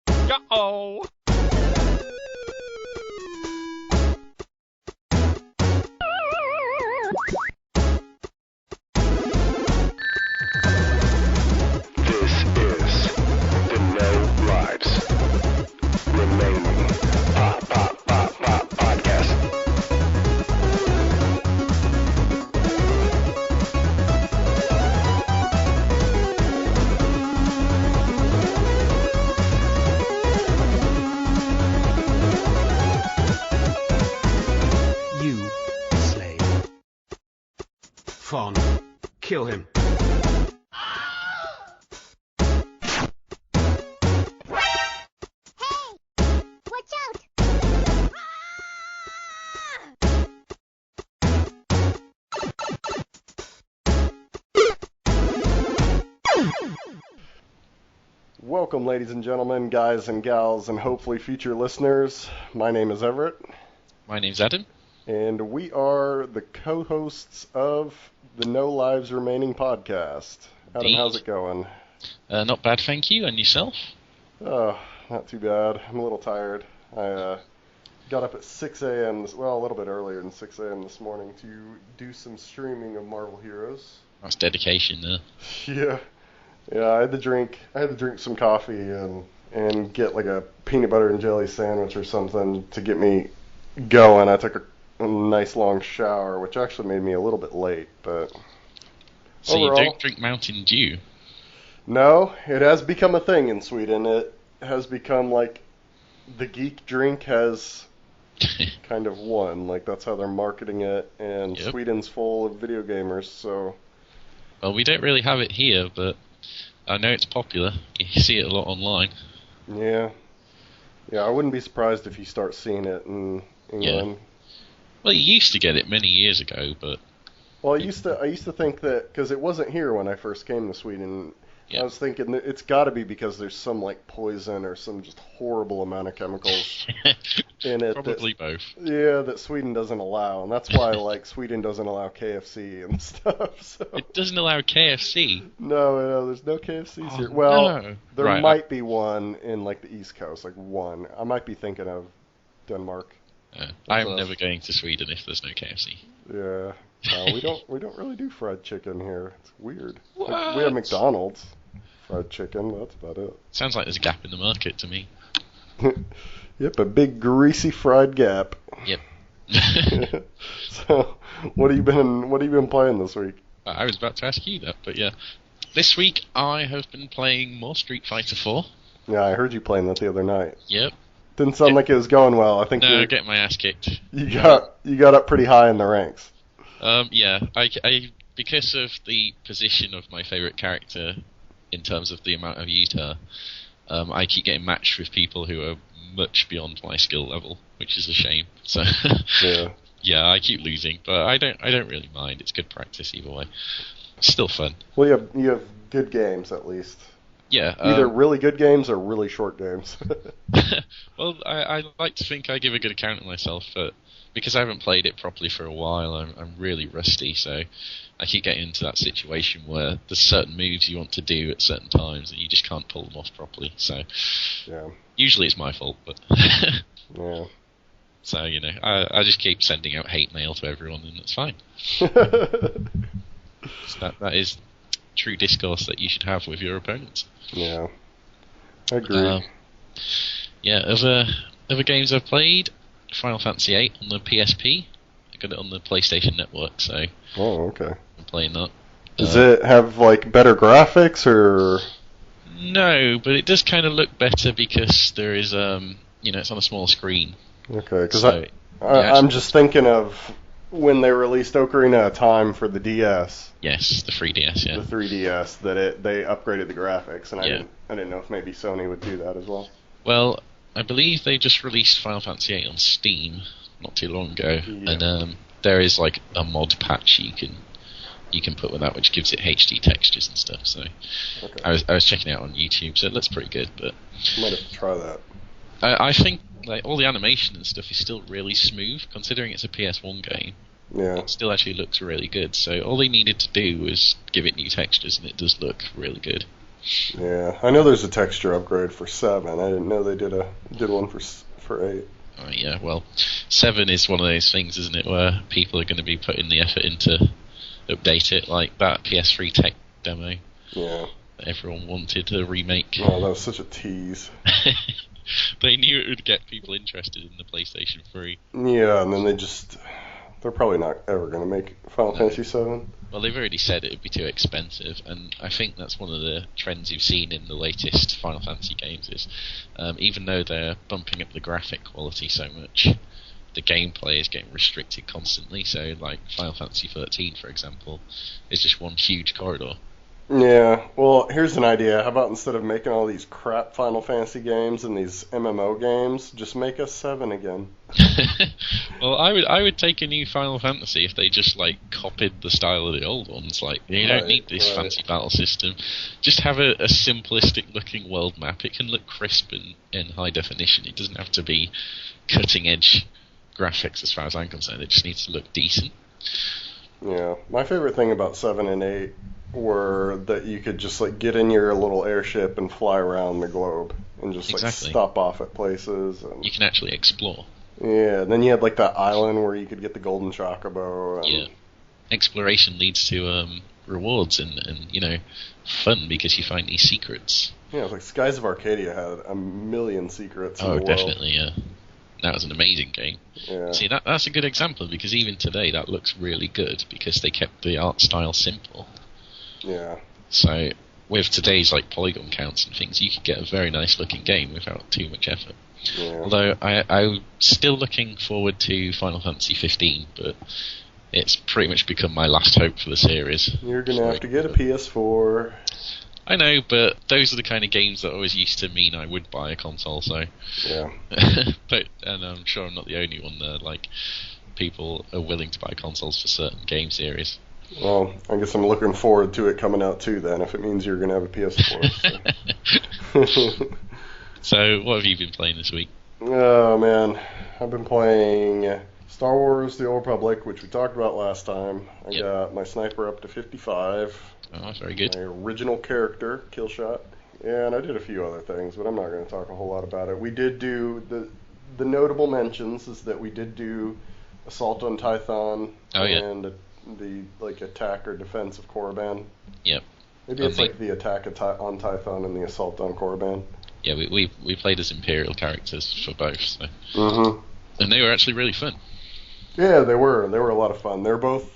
Uh-oh. This is the No Lives Remaining podcast. You slave. Fawn, kill him. Watch out! Welcome, ladies and gentlemen, guys and gals, and hopefully future listeners. My name is Everett, My name's Adam. and we are the co-hosts of the No Lives Remaining podcast. Adam, Indeed. how's it going? Not bad, thank you. And yourself? Oh, not too bad. I'm a little tired. I got up at 6 a.m., well, a little bit earlier than 6 a.m. this morning to do some streaming of Marvel Heroes. That's dedication there. Yeah, I had to drink some coffee and get like a peanut butter and jelly sandwich or something to get me going. I took a nice long shower, which actually made me a little bit late, but So overall, you don't drink Mountain Dew? no, it has become a thing in Sweden. It has become like the geek drink has kind of won. Like that's how they're marketing it, and Yep. Sweden's full of video gamers, so Well, we don't really have it here, but I know it's popular. You see it a lot online. yeah. Yeah, I wouldn't be surprised if you start seeing it in England. Well, you used to get it many years ago, but Well, I used to think that because it wasn't here when I first came to Sweden. Yeah. I was thinking that it's got to be because there's some like poison or some just horrible amount of chemicals in it. probably both. That Sweden doesn't allow, and that's why like Sweden doesn't allow KFC and stuff. So It doesn't allow KFC. no, there's no KFCs Oh, here. Well, no. there Right, might be one in like the East Coast, like one. I might be thinking of Denmark. I'm a- never going to Sweden if there's no KFC. Yeah. No, we don't really do fried chicken here. It's weird. Like, we What? have McDonald's fried chicken. That's about it. Sounds like there's a gap in the market to me. Yep, a big greasy fried gap. Yep. So, what have you been playing this week? I was about to ask you that, but yeah. This week I have been playing more Street Fighter 4. Yeah, I heard you playing that the other night. Yep. Didn't sound like it was going well. I think No, getting my ass kicked. you got up pretty high in the ranks. Yeah, I because of the position of my favourite character in terms of the amount I've used her, I keep getting matched with people who are much beyond my skill level, which is a shame. So Yeah. yeah, I keep losing, but I don't really mind. It's good practice either way. It's still fun. Well, you have good games at least. Yeah. Either really good games or really short games. Well, I like to think I give a good account of myself, but because I haven't played it properly for a while, I'm really rusty, so I keep getting into that situation where there's certain moves you want to do at certain times and you just can't pull them off properly, so Yeah. usually it's my fault, but Yeah. so, you know, I just keep sending out hate mail to everyone and it's fine. So that is true discourse that you should have with your opponents. Yeah. I agree. Yeah, other games I've played, Final Fantasy VIII on the PSP. I got it on the PlayStation Network, so Oh, okay. I'm playing that. Does it have like better graphics or? No, but it does kind of look better because there is, it's on a small screen. Okay, because So, I'm just thinking of when they released Ocarina of Time for the DS, yes, the 3DS, yeah. the 3DS, that they upgraded the graphics, and Yeah. I didn't know if maybe Sony would do that as well. Well, I believe they just released Final Fantasy VIII on Steam not too long ago, Yeah. and there is like a mod patch you can put with that, which gives it HD textures and stuff. So Okay, I was checking it out on YouTube, so it looks pretty good. But might have to try that. I think like all the animation and stuff is still really smooth, considering it's a PS1 game. Yeah, It still actually looks really good. So all they needed to do was give it new textures, and it does look really good. Yeah, I know there's a texture upgrade for 7. I didn't know they did one for 8. Yeah, well, 7 is one of those things, isn't it, where people are going to be putting the effort into update it, like that PS3 tech demo. Yeah. That everyone wanted to remake. Oh, that was such a tease. They knew it would get people interested in the PlayStation 3. Yeah, and then they're probably not ever going to make Final Fantasy 7. Well, they've already said it would be too expensive, and I think that's one of the trends you've seen in the latest Final Fantasy games is, even though they're bumping up the graphic quality so much, the gameplay is getting restricted constantly. So, like Final Fantasy 13, for example, is just one huge corridor. Yeah, well, here's an idea. How about instead of making all these crap Final Fantasy games and these MMO games, just make us 7 again? Well, I would take a new Final Fantasy if they just like copied the style of the old ones. Like, you don't need this fancy battle system. Just have a simplistic looking world map. It can look crisp and in high definition. It doesn't have to be cutting edge graphics as far as I'm concerned. It just needs to look decent. Yeah, my favorite thing about 7 and 8 were that you could just like get in your little airship and fly around the globe and just like stop off at places. And you can actually explore. Yeah, and then you had like that island where you could get the golden chocobo. And yeah, exploration leads to rewards and fun because you find these secrets. Yeah, it was like Skies of Arcadia had a million secrets. Oh, in the definitely, yeah. That was an amazing game. Yeah. See, that's a good example because even today that looks really good because they kept the art style simple. Yeah. So with today's like polygon counts and things, you could get a very nice looking game without too much effort. Yeah. Although I'm still looking forward to Final Fantasy 15, but it's pretty much become my last hope for the series. You're gonna have to get a PS4. I know, but those are the kind of games that always used to mean I would buy a console. So yeah. And I'm sure I'm not the only one there. Like, people are willing to buy consoles for certain game series. Well, I guess I'm looking forward to it coming out too then, if it means you're going to have a PS4. So. So, what have you been playing this week? Oh, man. I've been playing Star Wars The Old Republic, which we talked about last time. I got my sniper up to 55. Oh, very good. My original character, Killshot. Yeah, and I did a few other things, but I'm not going to talk a whole lot about it. We did do the notable mentions is that we did do Assault on Tython and the like attack or defense of Korriban. Yep. Maybe it's like the attack on Tython and the assault on Korriban. Yeah, we played as Imperial characters for both. So. Mm-hmm. And they were actually really fun. Yeah, they were. They were a lot of fun. They're both,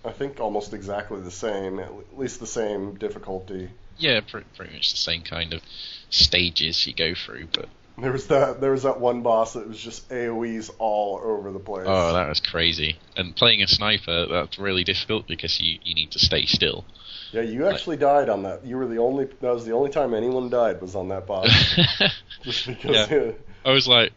I think, almost exactly the same, at least the same difficulty. Yeah, pretty much the same kind of stages you go through, but there was that one boss that was just AoEs all over the place. Oh, that was crazy. And playing a sniper, that's really difficult because you need to stay still. Yeah, you actually died on that. That was the only time anyone died was on that boss. Just because. Yeah. I was like,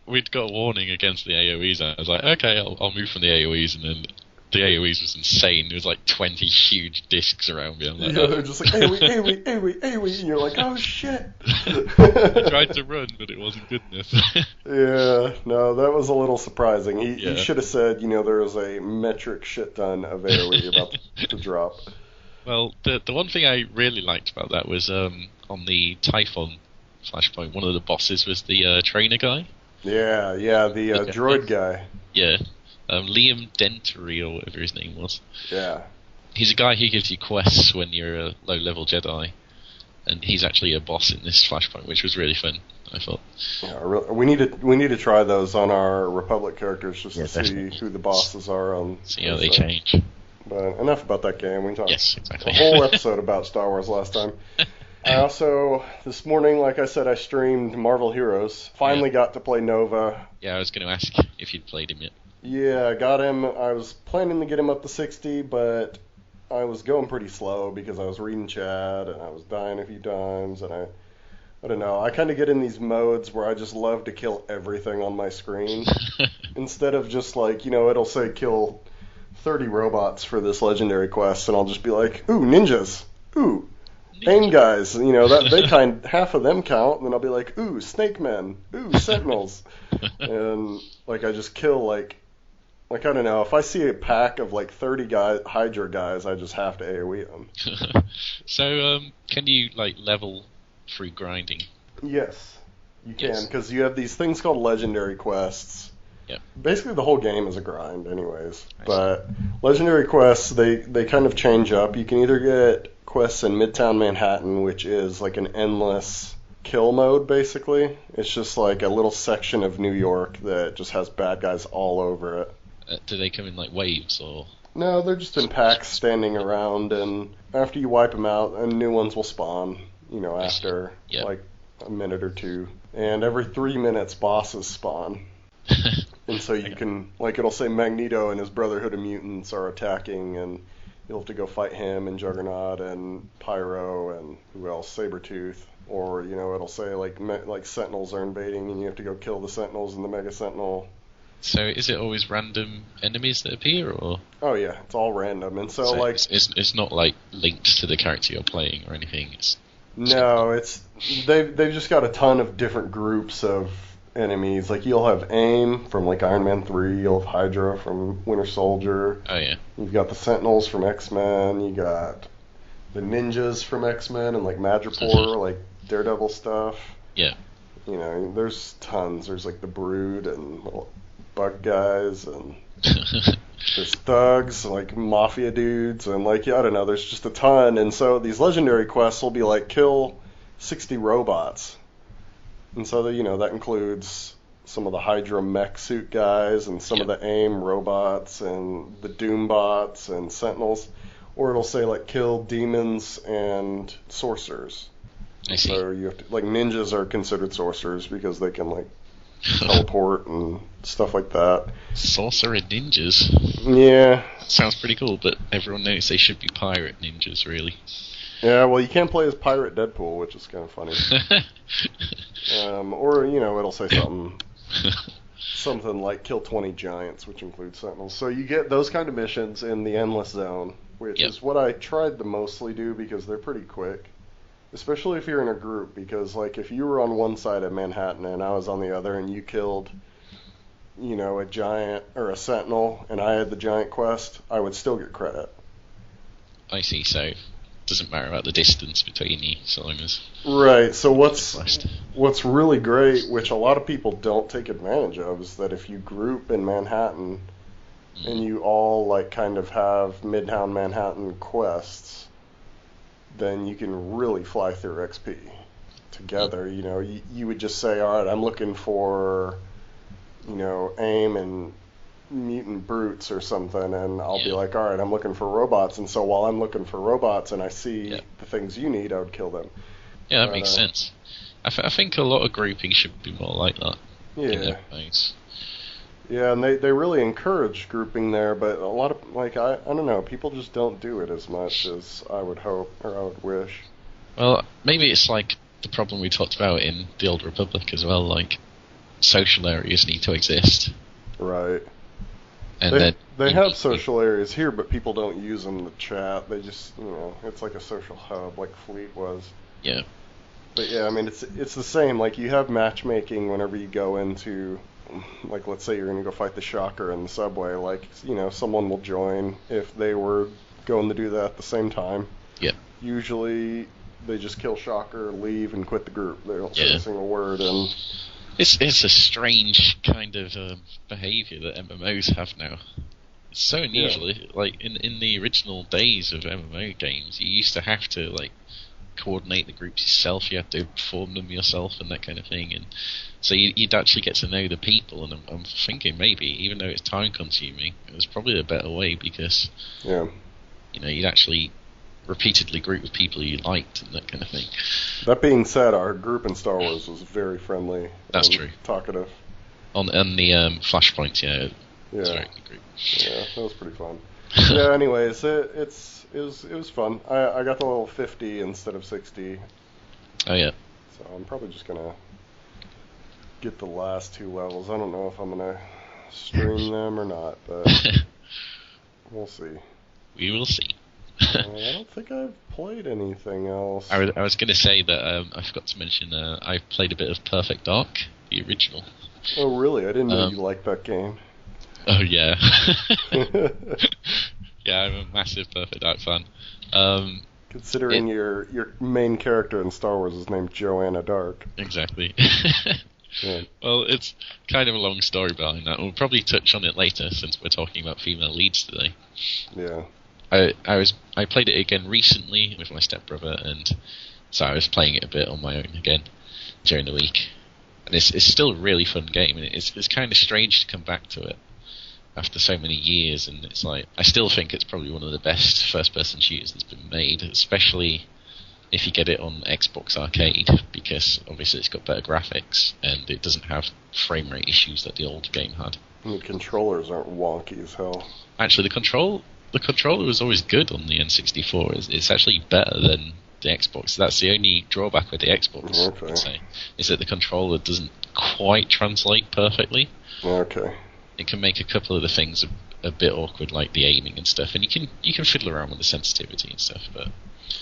we'd got a warning against the AoEs, and I was like, okay, I'll move from the AoEs, and then the AoEs was insane. There was like 20 huge discs around me. I'm like, yeah, they're just like, AoE, and you're like, oh shit. I tried to run, but it wasn't good enough. Yeah, no, that was a little surprising. He should have said, there was a metric shit ton of AoE about to drop. Well, the one thing I really liked about that was on the Typhon flashpoint, one of the bosses was the trainer guy. Yeah, the droid guy. Yeah. Liam Dentery, or whatever his name was. Yeah. He's a guy who gives you quests when you're a low-level Jedi, and he's actually a boss in this flashpoint, which was really fun, I thought. Yeah, we need to try those on our Republic characters just to definitely. see who the bosses are on. See how they change. But enough about that game. We talked exactly. a whole episode about Star Wars last time. I also, this morning, like I said, I streamed Marvel Heroes. Finally got to play Nova. Yeah, I was going to ask if you'd played him yet. Yeah, I got him. I was planning to get him up to 60, but I was going pretty slow because I was reading chat and I was dying a few times, and I don't know. I kind of get in these modes where I just love to kill everything on my screen. Instead of just like, it'll say kill 30 robots for this legendary quest, and I'll just be like, ooh, ninjas. Ooh, AIM guys. Half of them count, and then I'll be like, ooh, snake men. Ooh, sentinels. And like I just kill like Like, I don't know, if I see a pack of like 30 Hydra guys, I just have to AoE them. So, can you like level through grinding? Yes, you can, Yes. because you have these things called legendary quests. Yep. Basically, the whole game is a grind, anyways. I But legendary quests, they kind of change up. You can either get quests in Midtown Manhattan, which is like an endless kill mode, basically. It's just like a little section of New York that just has bad guys all over it. Do they come in like waves or? No, they're just in packs standing around, and after you wipe them out, and new ones will spawn, after Yep. like a minute or two. And every 3 minutes, bosses spawn. And so you can, like, it'll say Magneto and his Brotherhood of Mutants are attacking, and you'll have to go fight him and Juggernaut and Pyro and who else, Sabretooth. Or, it'll say, like Sentinels are invading, and you have to go kill the Sentinels and the Mega Sentinel. So is it always random enemies that appear, or? Oh, yeah, it's all random. And so like... It's not, like, linked to the character you're playing or anything? No, they've just got a ton of different groups of enemies. Like, you'll have AIM from like Iron Man 3, you'll have Hydra from Winter Soldier. Oh yeah. You've got the Sentinels from X-Men, you got the ninjas from X-Men and like Madripoor, like Daredevil stuff. Yeah. There's tons. There's like the Brood and little bug guys, and there's thugs, like mafia dudes, and like, I don't know, there's just a ton. And so these legendary quests will be like kill 60 robots. And so that includes some of the Hydra mech suit guys and some of the AIM robots and the Doom bots and Sentinels. Or it'll say like kill demons and sorcerers. I see. So you have to, like, ninjas are considered sorcerers because they can like teleport and stuff like that. Sorcerer ninjas. Yeah. Sounds pretty cool, but everyone knows they should be pirate ninjas, really. Yeah, well, you can't play as Pirate Deadpool, which is kind of funny. Or, it'll say something like kill 20 giants, which includes Sentinels. So you get those kind of missions in the Endless Zone, which is what I tried to mostly do because they're pretty quick. Especially if you're in a group, because like if you were on one side of Manhattan and I was on the other and you killed, a giant or a Sentinel and I had the giant quest, I would still get credit. I see, so it doesn't matter about the distance between you, so long as... Right, so what's really great, which a lot of people don't take advantage of, is that if you group in Manhattan and you all like kind of have Midtown Manhattan quests, then you can really fly through XP together. You would just say, all right, I'm looking for, AIM and mutant brutes or something, and I'll be like, all right, I'm looking for robots, and so while I'm looking for robots and I see the things you need, I would kill them. Yeah, that makes sense. I think a lot of grouping should be more like that. Yeah. Yeah, and they really encourage grouping there, but a lot of, like, I don't know, people just don't do it as much as I would hope, or I would wish. Well, maybe it's like the problem we talked about in the Old Republic as well, like, social areas need to exist. Right. And they have social areas here, but people don't use them to chat. They just, it's like a social hub, like Fleet was. Yeah. But yeah, I mean, it's the same. Like, you have matchmaking whenever you go into, like, let's say you're going to go fight the Shocker in the subway. Like, someone will join if they were going to do that at the same time. Yeah. Usually, they just kill Shocker, leave, and quit the group. They don't say a single word, and... It's a strange kind of behaviour that MMOs have now. It's so unusual. Yeah. Like, in the original days of MMO games, you used to have to, like, coordinate the groups yourself, you had to form them yourself and that kind of thing, and so you'd actually get to know the people, and I'm thinking maybe, even though it's time consuming, it was probably a better way because you'd actually repeatedly group with people you liked and that kind of thing. That being said, our group in Star Wars was very friendly. That's and true. Talkative. On the Flashpoint, yeah. Yeah. Yeah, that was pretty fun. Yeah. Anyways, it was fun. I got the level 50 instead of 60. Oh yeah. So I'm probably just gonna get the last 2 levels. I don't know if I'm gonna stream them or not, but we'll see. We will see. I don't think I've played anything else. I was going to say that I forgot to mention I played a bit of Perfect Dark, the original. Oh really? I didn't know you liked that game. Oh yeah. Yeah, I'm a massive Perfect Dark fan. Considering your main character in Star Wars is named Joanna Dark. Exactly. Yeah. Well, it's kind of a long story behind that. We'll probably touch on it later since we're talking about female leads today. Yeah. I played it again recently with my stepbrother, and so I was playing it a bit on my own again during the week. And it's still a really fun game, and it's kind of strange to come back to it after so many years, and it's like, I still think it's probably one of the best first-person shooters that's been made, especially if you get it on Xbox Arcade, because obviously it's got better graphics, and it doesn't have frame rate issues that the old game had. And the controllers aren't wonky as hell. Actually, the controller was always good on the N64. It's actually better than the Xbox. That's the only drawback with the Xbox, Okay. I'd say, is that the controller doesn't quite translate perfectly. Okay. It can make a couple of the things a bit awkward, like the aiming and stuff, and you can fiddle around with the sensitivity and stuff, but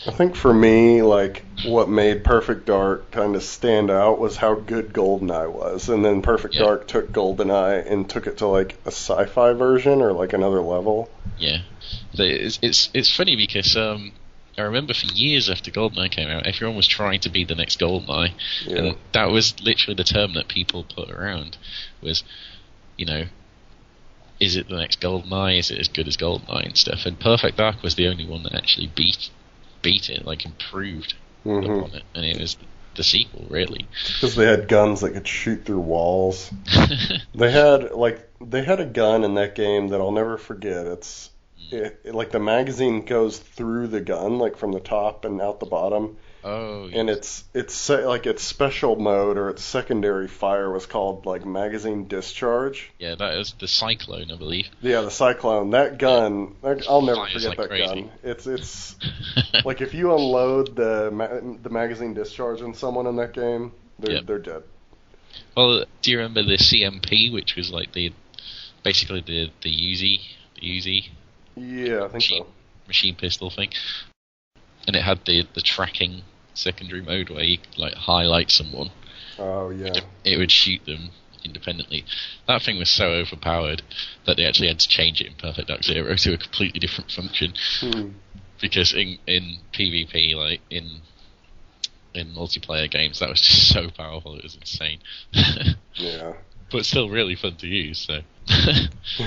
I think for me, like, what made Perfect Dark kind of stand out was how good GoldenEye was, and then Perfect Dark took GoldenEye and took it to, like, a sci-fi version or, like, another level. Yeah. It's funny because I remember for years after GoldenEye came out, everyone was trying to be the next GoldenEye, and that was literally the term that people put around, was, you know, is it the next GoldenEye? Is it as good as GoldenEye and stuff? And Perfect Dark was the only one that actually beat it, like improved upon it, and it was the sequel, really. Because they had guns that could shoot through walls. They had a gun in that game that I'll never forget. Like the magazine goes through the gun, like from the top and out the bottom. Oh, yes. And its special mode or its secondary fire was called like magazine discharge. Yeah, that was the Cyclone, I believe. Yeah, the Cyclone. That gun, I'll never Fires forget like that crazy. gun. It's like if you unload the magazine discharge on someone in that game, they're dead. Well, do you remember the CMP, which was like basically the Uzi? Yeah, I think so. Machine pistol thing, and it had the tracking secondary mode where you like highlight someone. Oh yeah. It would shoot them independently. That thing was so overpowered that they actually had to change it in Perfect Dark Zero to a completely different function. Because in PvP, like in multiplayer games, that was just so powerful, it was insane. Yeah. But still really fun to use, so.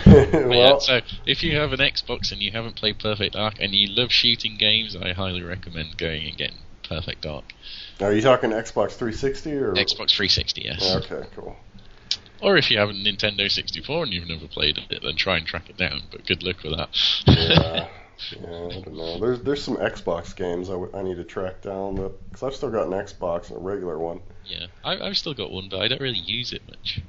Well, so if you have an Xbox and you haven't played Perfect Dark and you love shooting games, I highly recommend going and getting Perfect Dark. are you talking Xbox 360 or Xbox 360, yes. Okay, cool. Or if you have a Nintendo 64 and you've never played it, then try and track it down, but good luck with that. Yeah, I don't know. There's some Xbox games I need to track down, because I've still got an Xbox and a regular one. Yeah, I've still got one, but I don't really use it much.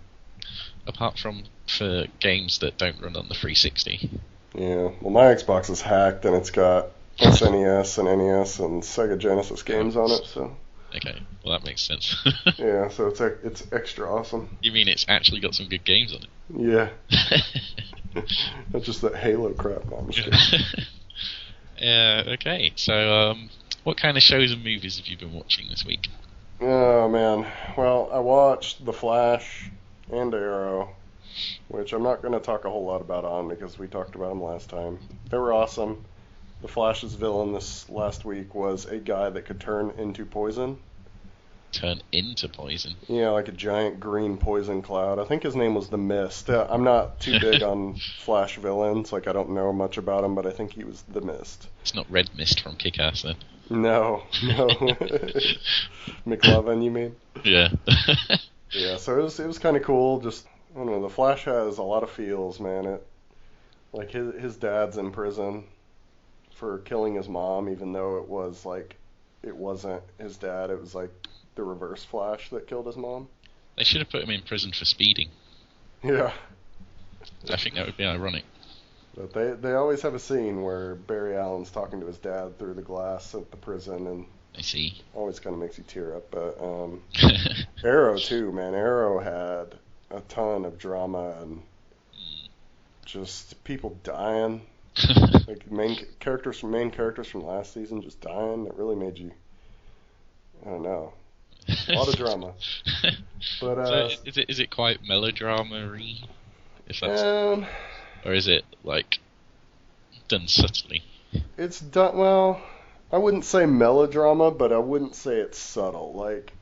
Apart from for games that don't run on the 360. Yeah, well, my Xbox is hacked and it's got SNES and NES and Sega Genesis games on it, so. Okay, well that makes sense. Yeah, so it's extra awesome. You mean it's actually got some good games on it? Yeah. Not just that Halo crap. No, I'm just kidding. Okay, so what kind of shows and movies have you been watching this week? Oh man, well, I watched The Flash and Arrow, which I'm not going to talk a whole lot about on because we talked about them last time. They were awesome. The Flash's villain this last week was a guy that could turn into poison. Turn into poison? Yeah, like a giant green poison cloud. I think his name was the Mist. I'm not too big on Flash villains, like I don't know much about him, but I think he was the Mist. It's not Red Mist from Kick-Ass then? No. McLovin, you mean? Yeah. Yeah, so it was kind of cool. Just, I don't know, the Flash has a lot of feels, man. Like his dad's in prison for killing his mom, even though it wasn't his dad. It was like the Reverse Flash that killed his mom. They should have put him in prison for speeding. Yeah. I think that would be ironic. But they always have a scene where Barry Allen's talking to his dad through the glass at the prison, and I see. always kind of makes you tear up. But Arrow too, man. Arrow had a ton of drama and just people dying. Like main characters from last season just dying. That really made you, I don't know, a lot of drama. But so is it quite melodrama-y? If that's, Um, or is it like done subtly? it's done well. I wouldn't say melodrama, but I wouldn't say it's subtle. Like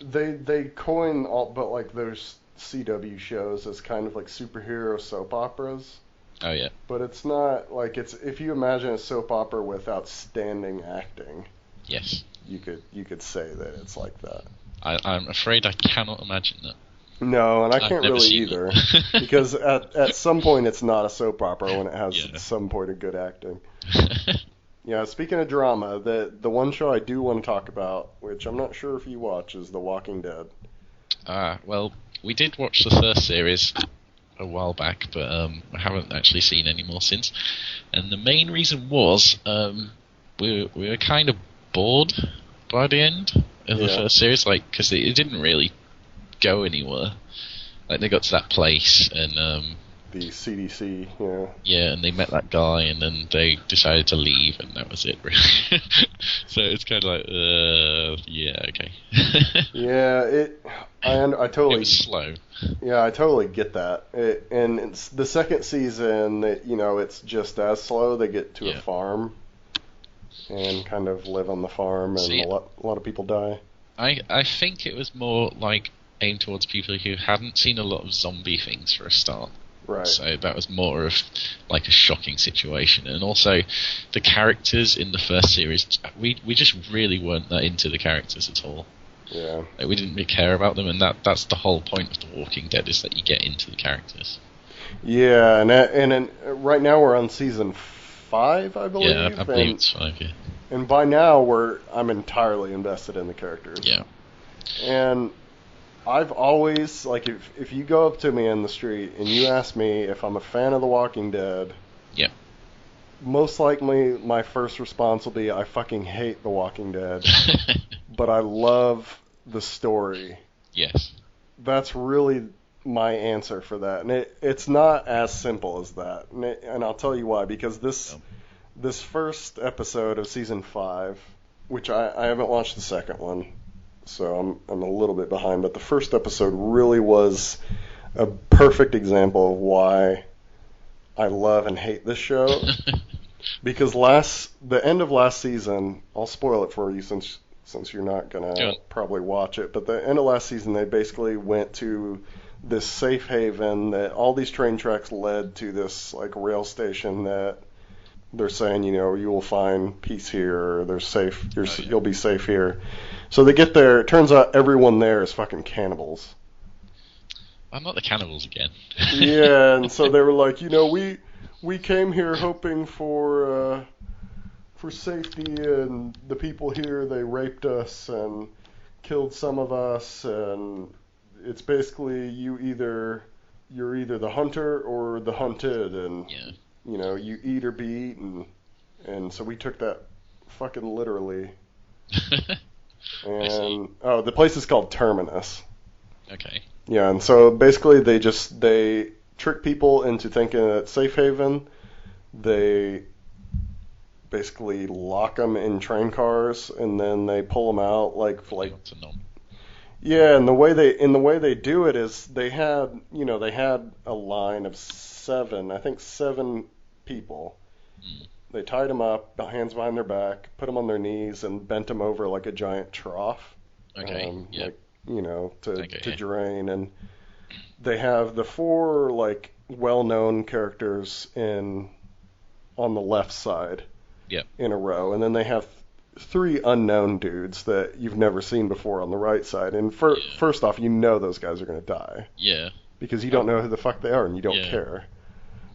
they coin all, but like those CW shows as kind of like superhero soap operas. Oh yeah. But it's not like it's if you imagine a soap opera with outstanding acting, Yes. you could say that it's like that. I'm afraid I cannot imagine that. No, and I I've can't never really seen either that. because at some point it's not a soap opera when it has Yeah. at some point a good acting. Yeah, speaking of drama, the one show I do want to talk about, which I'm not sure if you watch, is The Walking Dead. Well, we did watch the first series a while back, but I haven't actually seen any more since. And the main reason was we were kind of bored by the end of the Yeah. first series, like because it didn't really go anywhere. Like they got to that place and The CDC, you know. yeah, and they met that guy, and then they decided to leave, and that was it, really. So it's kind of like, yeah, okay. Yeah, I It totally was slow. Yeah, I totally get that. And it's the second season that it's just as slow. They get to a Yeah. farm and kind of live on the farm, and See, a lot of people die. I think it was more like aimed towards people who hadn't seen a lot of zombie things for a start. Right. So that was more of like a shocking situation, and also the characters in the first series, we just really weren't that into the characters at all. Yeah. Like, we didn't really care about them, and that's the whole point of The Walking Dead, is that you get into the characters. Yeah, and right now we're on season 5, I believe. Yeah, I believe it's 5. Yeah. And by now I'm entirely invested in the characters. Yeah. And I've always, like, if you go up to me in the street and you ask me if I'm a fan of The Walking Dead, Yeah. most likely my first response will be, I fucking hate The Walking Dead, but I love the story. Yes. That's really my answer for that. And it's not as simple as that. And I'll tell you why, because this first episode of season 5, which I haven't watched the second one, so I'm a little bit behind, but the first episode really was a perfect example of why I love and hate this show. Because the end of last season, I'll spoil it for you since you're not gonna probably watch it, but the end of last season they basically went to this safe haven that all these train tracks led to this like rail station that they're saying, you will find peace here, or you'll be safe here. So they get there, it turns out everyone there is fucking cannibals. I'm not the cannibals again. Yeah, and so they were like, we came here hoping for safety, and the people here, they raped us and killed some of us, and it's basically you're either the hunter or the hunted, and Yeah. you eat or be eaten, and so we took that fucking literally. I see. And the place is called Terminus. Okay. Yeah, and so basically they trick people into thinking that it's safe haven. They basically lock them in train cars, and then they pull them out like What's a nom? yeah. And the way they do it is they had a line of 7 people. Mm. They tied them up, hands behind their back, put them on their knees, and bent them over like a giant trough. Okay. Yeah. Like, to Okay, yeah. drain. And they have the 4 like well-known characters on the left side. Yep. In a row, and then they have 3 unknown dudes that you've never seen before on the right side. And first off, those guys are going to die Yeah. because you don't know who the fuck they are and you don't Yeah. care.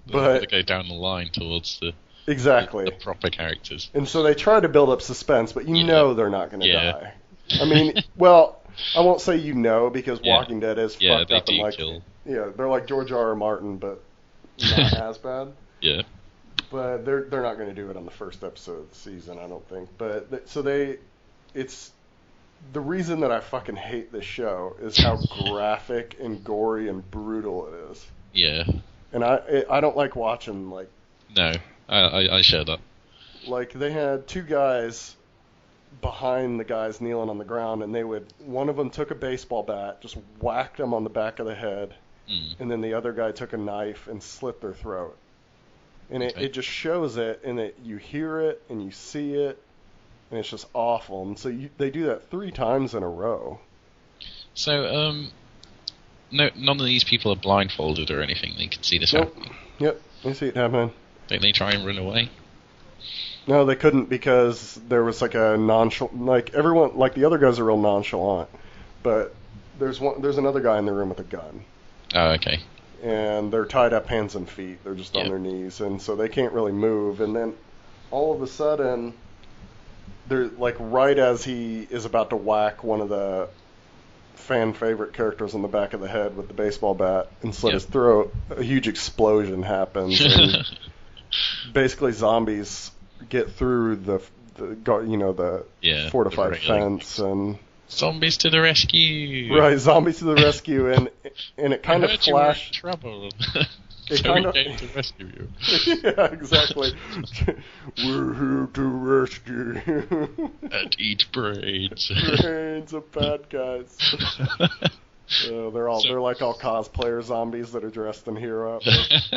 They go down the line towards the Exactly. proper characters. And so they try to build up suspense, but Yeah. they're not going to Yeah. die. I mean, well, I won't say because Yeah. Walking Dead is Yeah, fucked they up and do like kill. yeah, they're like George R. R. Martin, but not as bad. Yeah. But they're not going to do it on the first episode of the season, I don't think. But it's the reason that I fucking hate this show is how graphic and gory and brutal it is. Yeah. And I don't like watching like No. I share that. like they had 2 guys behind the guys kneeling on the ground, and one of them took a baseball bat, just whacked them on the back of the head, and then the other guy took a knife and slit their throat. And Okay. it just shows it, and you hear it, and you see it, and it's just awful. And so they do that 3 times in a row. So, no, none of these people are blindfolded or anything. They can see this Nope. happening. Yep, they see it happening. Don't they try and run away? No, they couldn't because there was like a nonchalant, like everyone, like the other guys are real nonchalant, but there's another guy in the room with a gun, Oh, okay. and they're tied up hands and feet. They're just on Yep. their knees, and so they can't really move. And then all of a sudden, they're like right as he is about to whack one of the fan favorite characters on the back of the head with the baseball bat and slit Yep. his throat, a huge explosion happens, and basically zombies get through the Yeah, fortified the railing. fence, and Zombies to the rescue! right, zombies to the rescue, and it kind of I heard you were in flashed. trouble. It So kind we of came to rescue you. yeah, exactly. We're here to rescue you. And eat brains. Brains of bad guys. They're like all cosplayer zombies that are dressed in hero outfits.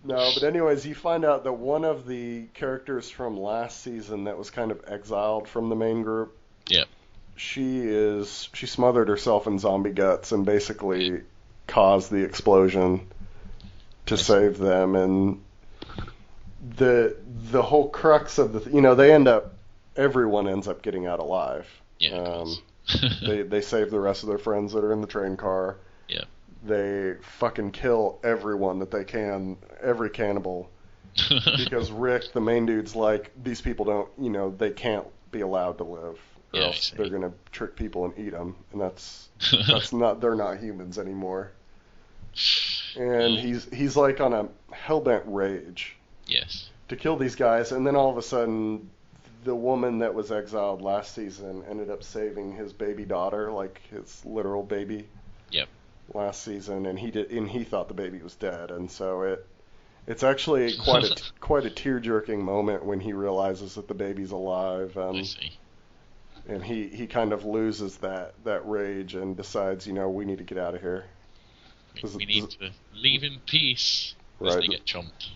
No, but anyways, you find out that one of the characters from last season that was kind of exiled from the main group. Yep. She smothered herself in zombie guts and basically caused the explosion to save them. And the whole crux of everyone ends up getting out alive. Yeah, of course. They save the rest of their friends that are in the train car. Yeah. They fucking kill everyone that they can, every cannibal, because Rick, the main dude's like, these people don't, they can't be allowed to live, or Yeah, I else see. they're gonna trick people and eat them, and that's they're not humans anymore. And he's like on a hellbent rage Yes. to kill these guys, and then all of a sudden, the woman that was exiled last season ended up saving his baby daughter, like his literal baby. Yep. Last season, and he thought the baby was dead, and so it's actually quite a tear-jerking moment when he realizes that the baby's alive, I see. and he kind of loses that rage and decides, we need to get out of here. We need to leave in peace. As Right. they get chomped.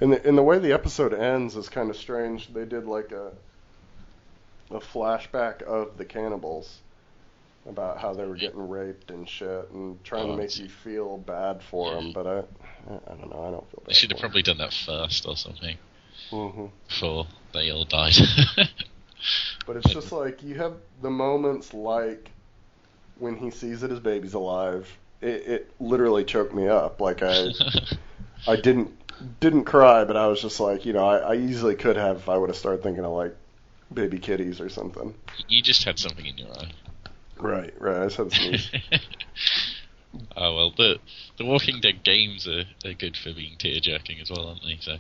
And the way the episode ends is kind of strange. They did like a flashback of the cannibals about how they were getting raped and shit, and trying to make you feel bad for them. But I don't know. I don't feel bad. They should have for 'em. probably done that first or something Mhm. before they all died. But it's just like you have the moments like when he sees that his baby's alive. It literally choked me up. Like I didn't cry, but I was just like, I easily could have if I would have started thinking of like baby kitties or something. You just had something in your eye. Right. I just had to sneeze. Oh well, the Walking Dead games are good for being tear-jerking as well, aren't they? So.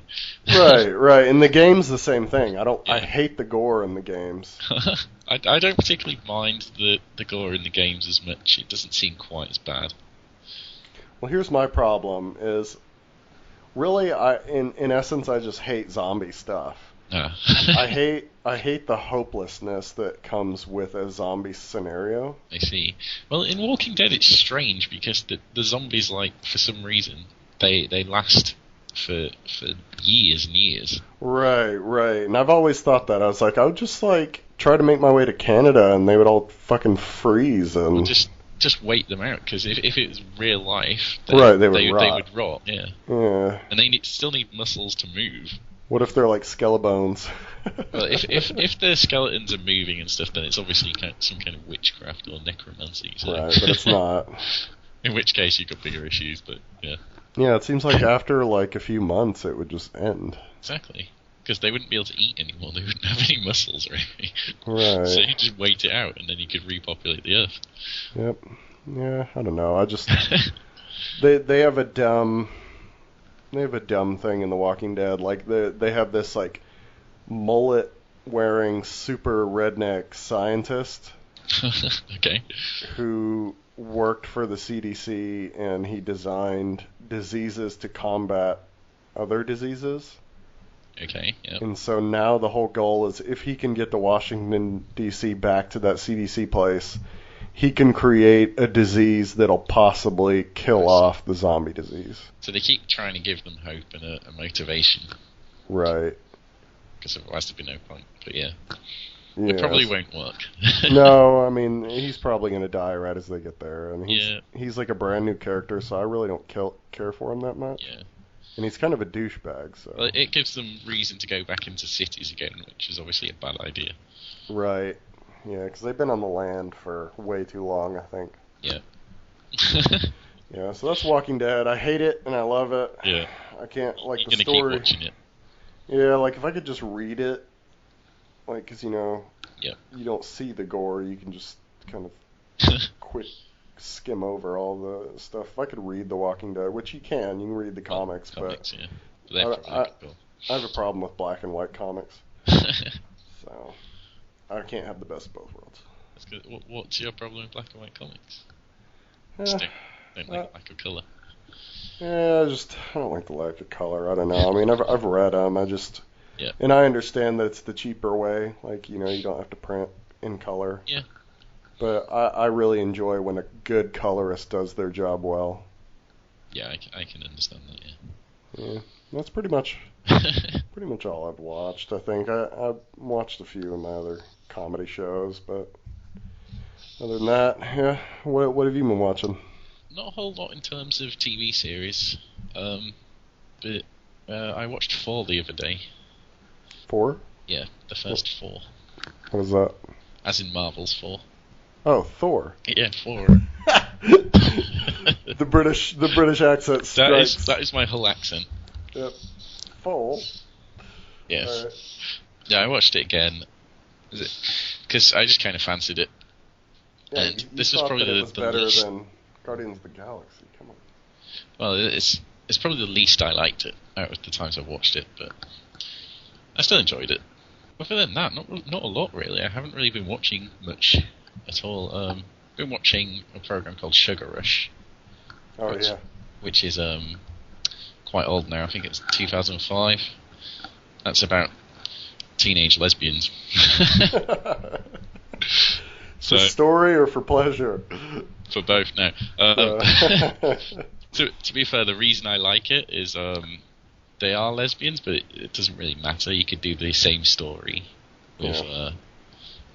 Right. And the game's the same thing. I Yeah. hate the gore in the games. I don't particularly mind the gore in the games as much. It doesn't seem quite as bad. Well, here's my problem: is really, in essence, I just hate zombie stuff. Ah. I hate the hopelessness that comes with a zombie scenario. I see. Well, in Walking Dead, it's strange because the zombies, like, for some reason, they last for years and years. Right. And I've always thought that. I was like, I would just like try to make my way to Canada, and they would all fucking freeze and. Well, just wait them out, because if it was real life, They would they rot. would rot. Yeah, Yeah. and they still need muscles to move. What if they're like skelebones? Well, if the skeletons are moving and stuff, then it's obviously some kind of witchcraft or necromancy. So. Right, but it's not. In which case, you've got bigger issues. But yeah, Yeah, it seems like after like a few months, it would just end. exactly. Because they wouldn't be able to eat anymore. They wouldn't have any muscles or anything. Right. So you just wait it out, and then you could repopulate the Earth. Yep. Yeah, I don't know. I just they have a dumb thing in The Walking Dead. Like they have this like mullet wearing super redneck scientist Okay. who worked for the CDC, and he designed diseases to combat other diseases. Okay. Yeah. And so now the whole goal is if he can get to Washington, D.C. back to that CDC place, he can create a disease that'll possibly kill off the zombie disease. So they keep trying to give them hope and a motivation. Right. Because otherwise there'd be no point. But yeah. Yes. It probably won't work. No, I mean, he's probably going to die right as they get there. And Yeah. he's like a brand new character, so I really don't care for him that much. Yeah. And he's kind of a douchebag, so... Well, it gives them reason to go back into cities again, which is obviously a bad idea. Right. Yeah, because they've been on the land for way too long, I think. Yeah. Yeah, so that's Walking Dead. I hate it, and I love it. Yeah. I can't, like, You're the gonna story... keep watching it. Yeah, like, if I could just read it, like, because, you know, Yeah. you don't see the gore, you can just kind of quick skim over all the stuff. If I could read The Walking Dead, which you can read the comics, Comics, but yeah. But they're probably cool. I have a problem with black and white comics, so I can't have the best of both worlds. That's good. What's your problem with black and white comics? Eh, Just don't like lack of colour. Yeah, I don't like the lack of color. I don't know. I mean, I've read them. Yeah. And I understand that it's the cheaper way. Like, you know, you don't have to print in color. Yeah. But I really enjoy when a good colorist does their job well. Yeah, I can understand that. Yeah. Yeah, that's pretty much all I've watched. I think I've watched a few of my other comedy shows, but other than that, yeah. What have you been watching? Not a whole lot in terms of TV series, but I watched 4 the other day. 4? Yeah, the first 4. What is that? As in Marvel's 4. Oh, Thor. Yeah, 4. The British accent strikes. That is my whole accent. Yep. Thor. Yes. Right. Yeah, I watched it again because I just kind of fancied it. Yeah, and you this was thought probably that it was the better least. than Guardians of the Galaxy. Come on. Well, it's probably the least I liked it out of the times I've watched it, but I still enjoyed it. Other than that, not a lot really. I haven't really been watching much at all. Been watching a program called Sugar Rush. Oh yeah. Which is quite old now. I think it's 2005. That's about teenage lesbians. For story or for pleasure? For both now. To be fair, the reason I like it is they are lesbians, but it doesn't really matter. You could do the same story with a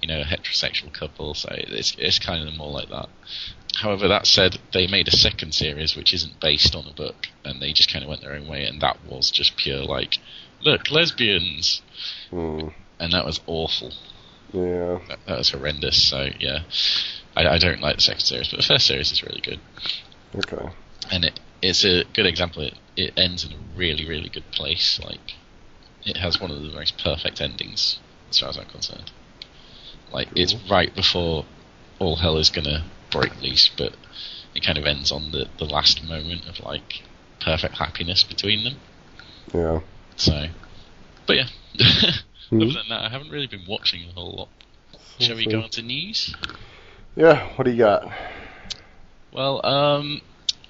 heterosexual couple, so it's kind of more like that. However, that said, they made a second series which isn't based on a book, and they just kind of went their own way, and that was just pure like, look, lesbians, and that was awful. Yeah, that was horrendous. So yeah, I don't like the second series, but the first series is really good. Okay. And it's a good example. It ends in a really, really good place. Like, it has one of the most perfect endings, as far as I'm concerned. Like, it's right before all hell is gonna break loose, but it kind of ends on the last moment of, like, perfect happiness between them. Yeah. So, but yeah. Other than that, I haven't really been watching a whole lot. Shall we go on to news? Yeah, what do you got? Well,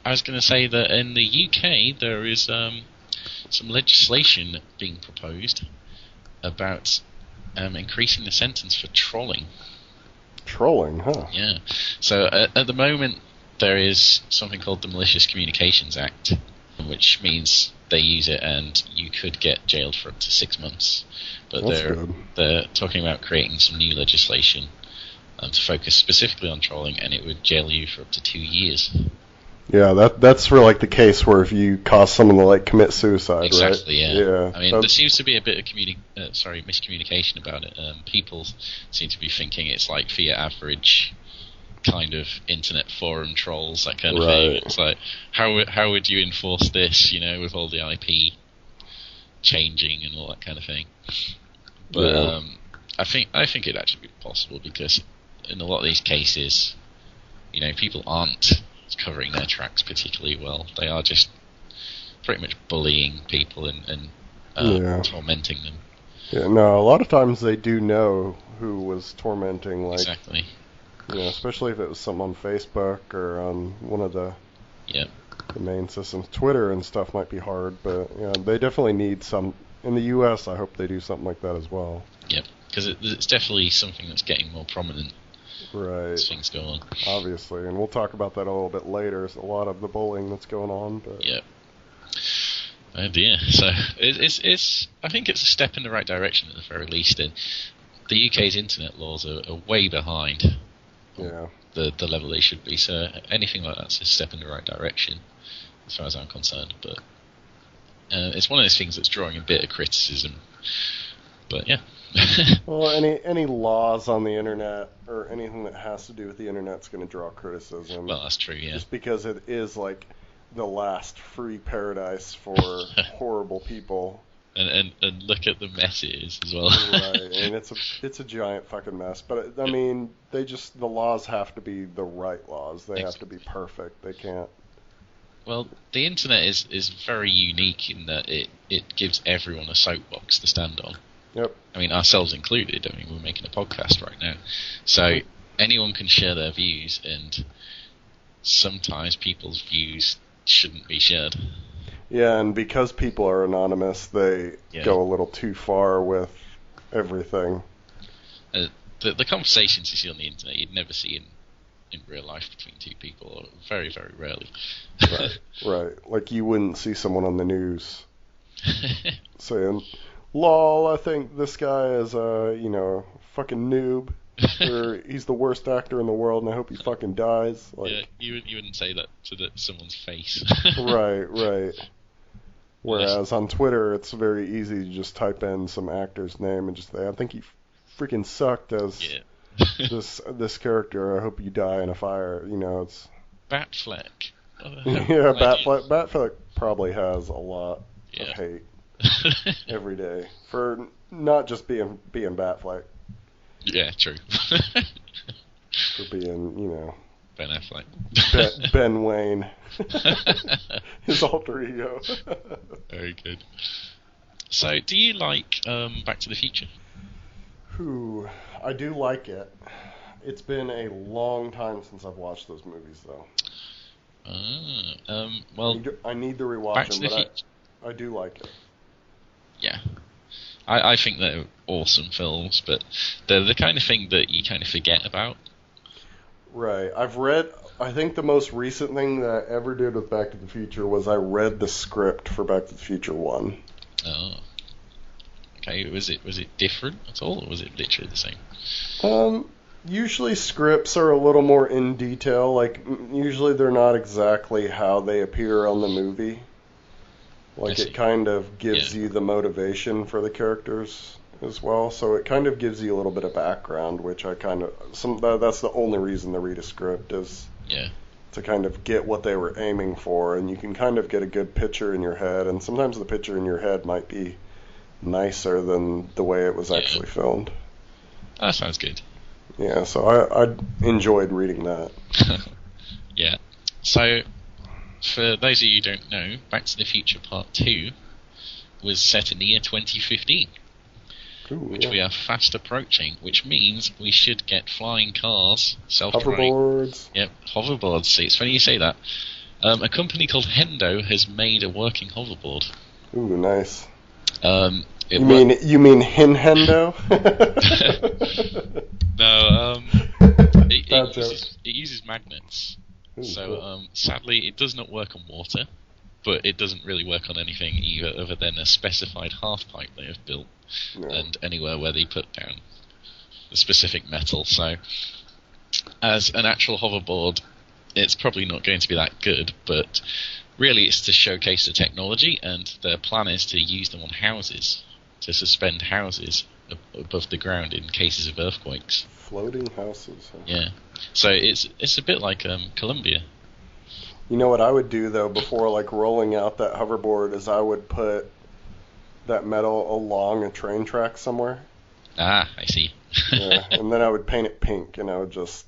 I was going to say that in the UK there is some legislation being proposed about increasing the sentence for trolling. Trolling, huh? Yeah. So at the moment there is something called the Malicious Communications Act, which means they use it and you could get jailed for up to 6 months. But they're talking about creating some new legislation to focus specifically on trolling, and it would jail you for up to 2 years. Yeah, that's for like the case where if you cause someone to like commit suicide, exactly, right? Yeah. I mean, there seems to be a bit of miscommunication about it. People seem to be thinking it's like for your average kind of internet forum trolls, that kind of thing. It's like, how would you enforce this, with all the IP changing and all that kind of thing? But I think it'd actually be possible, because in a lot of these cases, people aren't covering their tracks particularly well. They are just pretty much bullying people and tormenting them. Yeah, no, a lot of times they do know who was tormenting, like, exactly. Especially if it was something on Facebook or on one of the main systems. Twitter and stuff might be hard, but they definitely need some. In the US, I hope they do something like that as well. Yep, because it's definitely something that's getting more prominent. Right. as things go on. Obviously, and we'll talk about that a little bit later. There's a lot of the bullying that's going on, but Yeah. Oh dear. So it's I think it's a step in the right direction at the very least. And the UK's internet laws are way behind yeah. the level they should be. So anything like that's a step in the right direction, as far as I'm concerned. But it's one of those things that's drawing a bit of criticism. But yeah. Well, any laws on the internet or anything that has to do with the internet's going to draw criticism. Well, that's true. Yeah. Just because it is like the last free paradise for horrible people. And look at the mess it is as well. Right, and it's a giant fucking mess. But I mean, the laws have to be the right laws. They have to be perfect. They can't. Well, the internet is very unique in that it gives everyone a soapbox to stand on. Yep. I mean, ourselves included. I mean, we're making a podcast right now, so anyone can share their views, and sometimes people's views shouldn't be shared. Yeah, and because people are anonymous, they go a little too far with everything. The conversations you see on the internet, you'd never see in real life between two people, or very, very rarely. Right. Like you wouldn't see someone on the news saying, "Lol, I think this guy is a fucking noob, or he's the worst actor in the world, and I hope he fucking dies." Like, yeah, you wouldn't say that to someone's face. Right. Whereas on Twitter, it's very easy to just type in some actor's name and just say, "I think he freaking sucked as this character. I hope you die in a fire." It's Batfleck. yeah, Batfleck probably has a lot of hate every day for not just being Batfleck. Yeah, true. For being, Ben Affleck. Ben Wayne. His alter ego. Very good. So, do you like Back to the Future? I do like it. It's been a long time since I've watched those movies, though. Well, I need to rewatch them, but I do like it. Yeah. I think they're awesome films, but they're the kind of thing that you kind of forget about. Right. I think the most recent thing that I ever did with Back to the Future was I read the script for Back to the Future 1. Oh. Okay, was it different at all, or was it literally the same? Usually scripts are a little more in detail. Like, usually they're not exactly how they appear on the movie. Like, it kind of gives you the motivation for the characters as well. So it kind of gives you a little bit of background, which that's the only reason to read a script is to kind of get what they were aiming for. And you can kind of get a good picture in your head. And sometimes the picture in your head might be nicer than the way it was actually filmed. That sounds good. Yeah, so I enjoyed reading that. Yeah. So, for those of you who don't know, Back to the Future Part 2 was set in the year 2015, which we are fast approaching, which means we should get flying cars, self-driving... Hoverboards. Yep, hoverboards. See, it's funny you say that. A company called Hendo has made a working hoverboard. Ooh, nice. You mean Hinhendo? No, it uses magnets. Ooh, so, cool. Sadly, it does not work on water, but it doesn't really work on anything either other than a specified half-pipe they have built, and anywhere where they put down the specific metal. So, as an actual hoverboard, it's probably not going to be that good, but really it's to showcase the technology, and their plan is to use them on houses, to suspend houses above the ground in cases of earthquakes. Floating houses. Huh? Yeah. So it's a bit like Columbia. You know what I would do though before like rolling out that hoverboard is I would put that metal along a train track somewhere. Ah, I see. Yeah, and then I would paint it pink, and I would just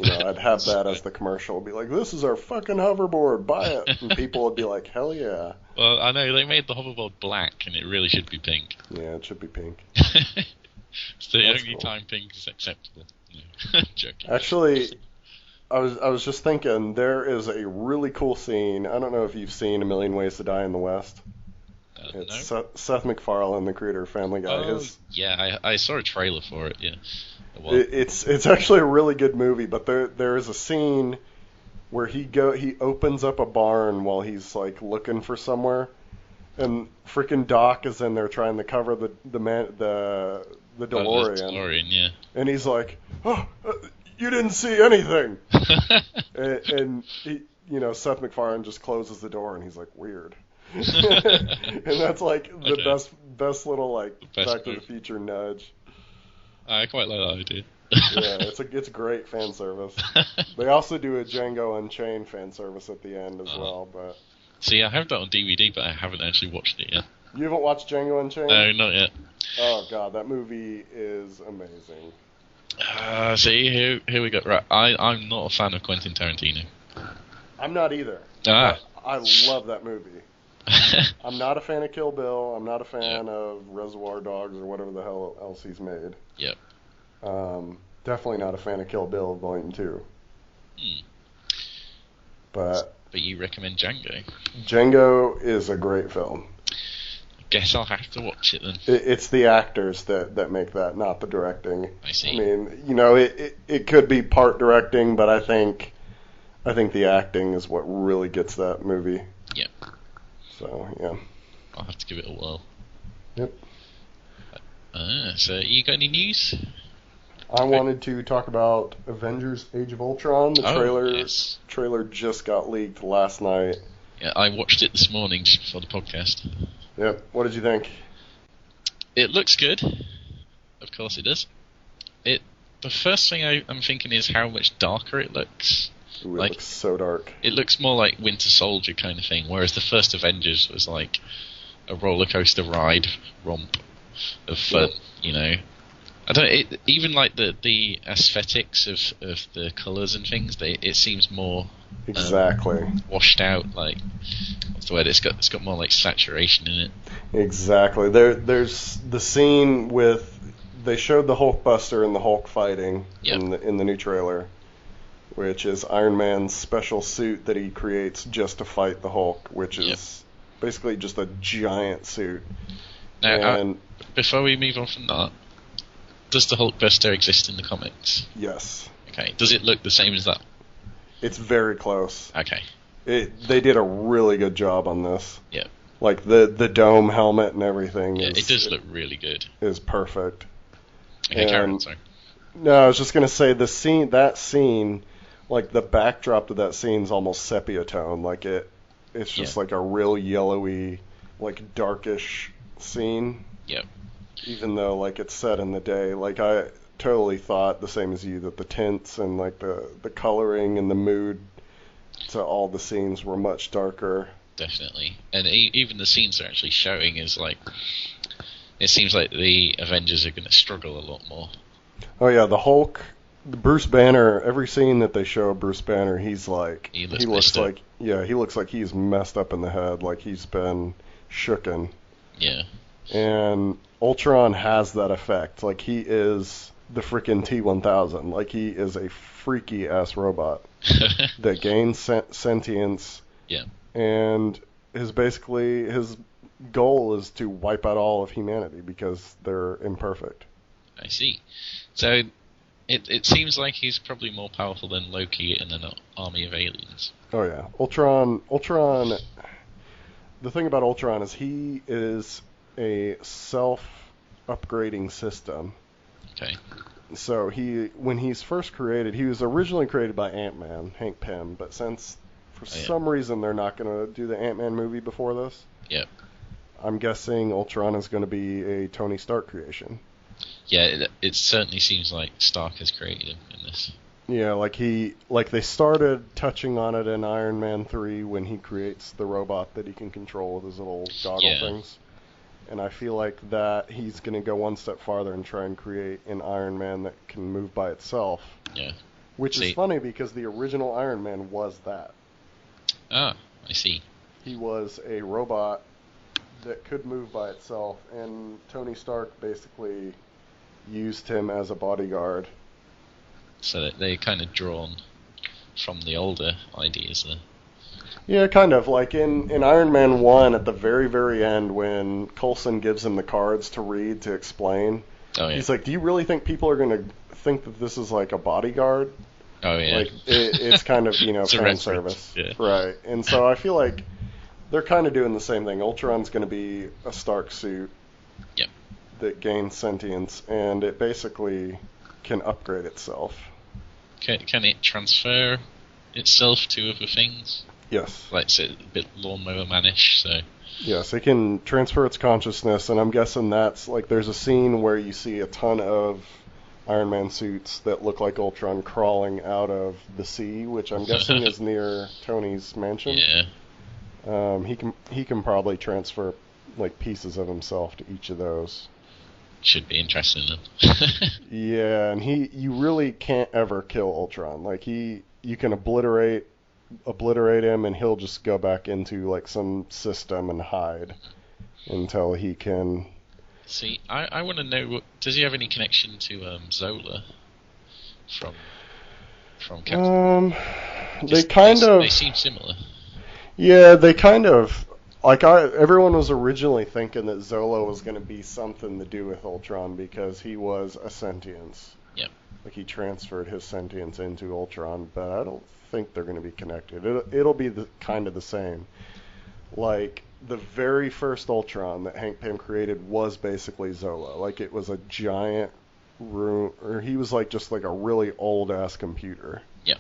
I'd have that as the commercial. Be like, "This is our fucking hoverboard, buy it," and people would be like, "Hell yeah!" Well, I know they made the hoverboard black, and it really should be pink. Yeah, it should be pink. It's the only time pink is acceptable. No. Joking. Actually, I was just thinking there is a really cool scene. I don't know if you've seen A Million Ways to Die in the West. It's No. Seth MacFarlane, the creator of Family Guy. Oh, yeah, I saw a trailer for it. Yeah. It's actually a really good movie, but there is a scene where he opens up a barn while he's like looking for somewhere, and freaking Doc is in there trying to cover the DeLorean. The DeLorean, yeah. And he's like, "Oh, you didn't see anything." and he, Seth MacFarlane just closes the door, and he's like, "Weird." And that's like the best little like Back to the Future nudge. I quite like that idea. Yeah, it's great fan service. They also do a Django Unchained fan service at the end as well. But see, I have that on DVD, but I haven't actually watched it yet. You haven't watched Django Unchained? No, not yet. Oh god, that movie is amazing. See, here we go. Right, I'm not a fan of Quentin Tarantino. I'm not either. Ah. I love that movie. I'm not a fan of Kill Bill. I'm not a fan of Reservoir Dogs or whatever the hell else he's made. Yep. Definitely not a fan of Kill Bill Volume 2. But you recommend Django? Django is a great film. Guess I'll have to watch it then. It's the actors that make that, not the directing. I see. I mean, it could be part directing, but I think the acting is what really gets that movie. Yep. So, yeah. I'll have to give it a whirl. Yep. So you got any news? I wanted to talk about Avengers Age of Ultron. The trailer just got leaked last night. Yeah, I watched it this morning just before the podcast. Yep. What did you think? It looks good. Of course it does. The first thing I'm thinking is how much darker it looks. Ooh, it looks so dark. It looks more like Winter Soldier kind of thing, whereas the first Avengers was like a roller coaster ride romp of fun, I don't. Even like the aesthetics of the colours and things, it seems more exactly washed out. Like, what's the word? It's got more like saturation in it. Exactly. There's the scene with they showed the Hulkbuster and the Hulk fighting in the new trailer, which is Iron Man's special suit that he creates just to fight the Hulk, which is basically just a giant suit. Now, before we move on from that, does the Hulkbuster exist in the comics? Yes. Okay. Does it look the same as that? It's very close. Okay. They did a really good job on this. Yeah. Like the dome helmet and everything. Yeah, it does look really good. Is perfect. Okay, carry on, sorry. No, I was just gonna say that scene, like the backdrop to that scene is almost sepia tone. Like it's just like a real yellowy, like darkish scene. Yep. Even though like it's set in the day, like I totally thought the same as you that the tints and like the coloring and the mood to all the scenes were much darker. Definitely, and even the scenes they're actually showing is like, it seems like the Avengers are going to struggle a lot more. Oh yeah, the Hulk, Bruce Banner. Every scene that they show Bruce Banner, he looks like he's messed up in the head, like he's been shooken. Yeah. And Ultron has that effect. Like he is the freaking T-1000. Like he is a freaky ass robot that gains sentience. Yeah. And his goal is to wipe out all of humanity because they're imperfect. I see. So it seems like he's probably more powerful than Loki in an army of aliens. Oh yeah, Ultron. The thing about Ultron is he is a self-upgrading system. Okay. So when he's first created, he was originally created by Ant-Man, Hank Pym, but since for some reason they're not going to do the Ant-Man movie before this, I'm guessing Ultron is going to be a Tony Stark creation. Yeah, it certainly seems like Stark has created him in this. Yeah, like they started touching on it in Iron Man 3 when he creates the robot that he can control with his little goggle things. And I feel like that he's going to go one step farther and try and create an Iron Man that can move by itself. Yeah. Which is funny because the original Iron Man was that. Ah, I see. He was a robot that could move by itself, and Tony Stark basically used him as a bodyguard. So that they're kind of drawn from the older ideas there. Yeah, kind of. Like in Iron Man 1, at the very, very end, when Coulson gives him the cards to read to explain, Oh, yeah. he's like, do you really think people are going to think that this is like a bodyguard? Oh, yeah. Like, it's kind of, It's a fan reference, service. yeah. Right. And so I feel like they're kind of doing the same thing. Ultron's going to be a Stark suit Yep. that gains sentience, and it basically can upgrade itself. Can it transfer itself to other things? Yes. Like, say, a bit Lawnmower Man-ish, so... Yes, it can transfer its consciousness, and I'm guessing that's, like, there's a scene where you see a ton of Iron Man suits that look like Ultron crawling out of the sea, which I'm guessing is near Tony's mansion. Yeah. He can probably transfer, like, pieces of himself to each of those. Should be interesting, then. Yeah, and you really can't ever kill Ultron. Like, you can obliterate him, and he'll just go back into, like, some system and hide until he can... See, I want to know, does he have any connection to Zola from Captain? They seem similar. Yeah, they kind of... Like, everyone was originally thinking that Zola was going to be something to do with Ultron because he was a sentience. Yep. Like, he transferred his sentience into Ultron, but I don't think they're going to be connected. It'll be kind of the same. Like, the very first Ultron that Hank Pym created was basically Zola. Like, it was a giant room, or he was like just like a really old-ass computer. Yep.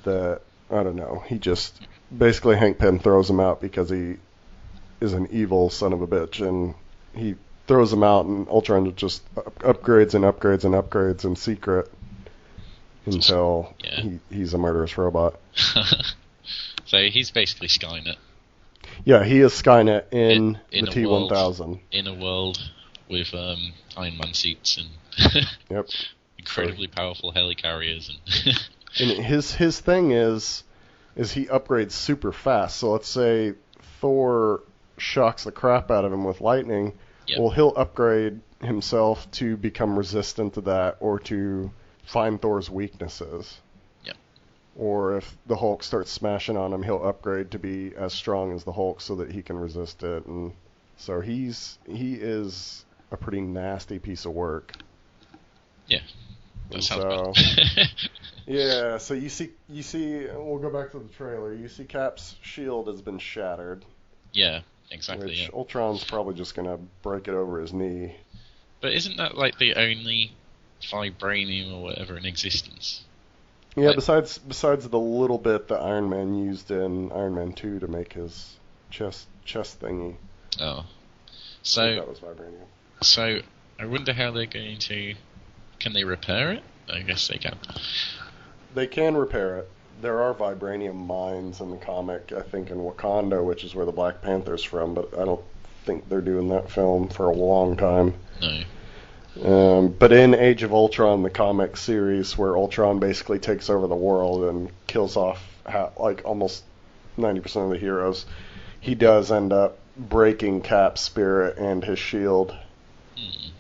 That, I don't know, he just... Basically, Hank Pym throws him out because he is an evil son of a bitch, and he throws him out, and Ultron just upgrades and upgrades and upgrades in secret until he's a murderous robot. So he's basically Skynet. Yeah, he is Skynet in the a T-1000. In a world with Iron Man suits and Yep. incredibly powerful helicarriers. And And his thing is he upgrades super fast. So let's say Thor shocks the crap out of him with lightning. Yep. Well, he'll upgrade himself to become resistant to that, or to find Thor's weaknesses. Yep. Or if the Hulk starts smashing on him, he'll upgrade to be as strong as the Hulk so that he can resist it. And so he is a pretty nasty piece of work. Yeah. That sounds So, bad. yeah, so you see, we'll go back to the trailer. You see Cap's shield has been shattered. Yeah, exactly. Which Yeah. Ultron's probably just going to break it over his knee. But isn't that like the only vibranium or whatever in existence? Yeah, Like- besides the little bit that Iron Man used in Iron Man 2 to make his chest thingy. Oh. I think So, that was vibranium. so I wonder how they're going to... Can they repair it? I guess they can. They can repair it. There are vibranium mines in the comic, I think, in Wakanda, which is where the Black Panther's from, but I don't think they're doing that film for a long time. No. But in Age of Ultron, the comic series, where Ultron basically takes over the world and kills off like almost 90% of the heroes, he does end up breaking Cap's spirit and his shield.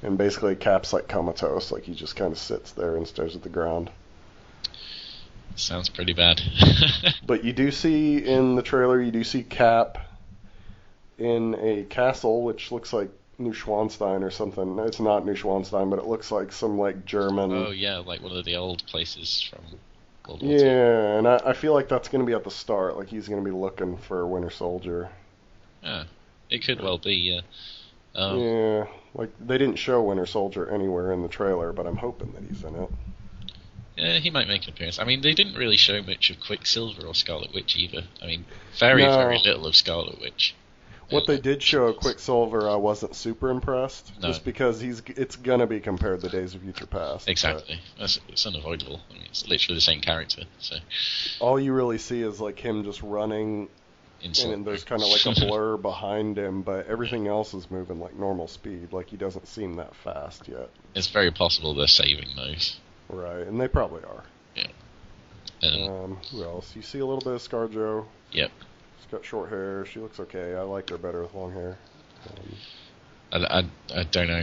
And basically Cap's like comatose, like he just kind of sits there and stares at the ground. Sounds pretty bad. But you do see in the trailer, you do see Cap in a castle, which looks like Neuschwanstein or something. It's not Neuschwanstein, but it looks like some like German... Oh yeah, like one of the old places from World War II. Yeah, and I feel like that's going to be at the start. Like he's going to be looking for Winter Soldier. Yeah, it could well be, yeah. Yeah, like they didn't show Winter Soldier anywhere in the trailer, but I'm hoping that he's in it. Yeah, he might make an appearance. I mean, they didn't really show much of Quicksilver or Scarlet Witch either. I mean, very little of Scarlet Witch. What they did show of Quicksilver, I wasn't super impressed, No. just because it's gonna be compared to Days of Future Past. Exactly. It's unavoidable. I mean, it's literally the same character. So All you really see is like him just running, and there's kind of like a blur behind him, but everything else is moving like normal speed. Like he doesn't seem that fast yet. It's very possible they're saving those. Right, and they probably are. Yeah. Who else? You see a little bit of ScarJo. Yep. She's got short hair. She looks okay. I like her better with long hair. I don't know.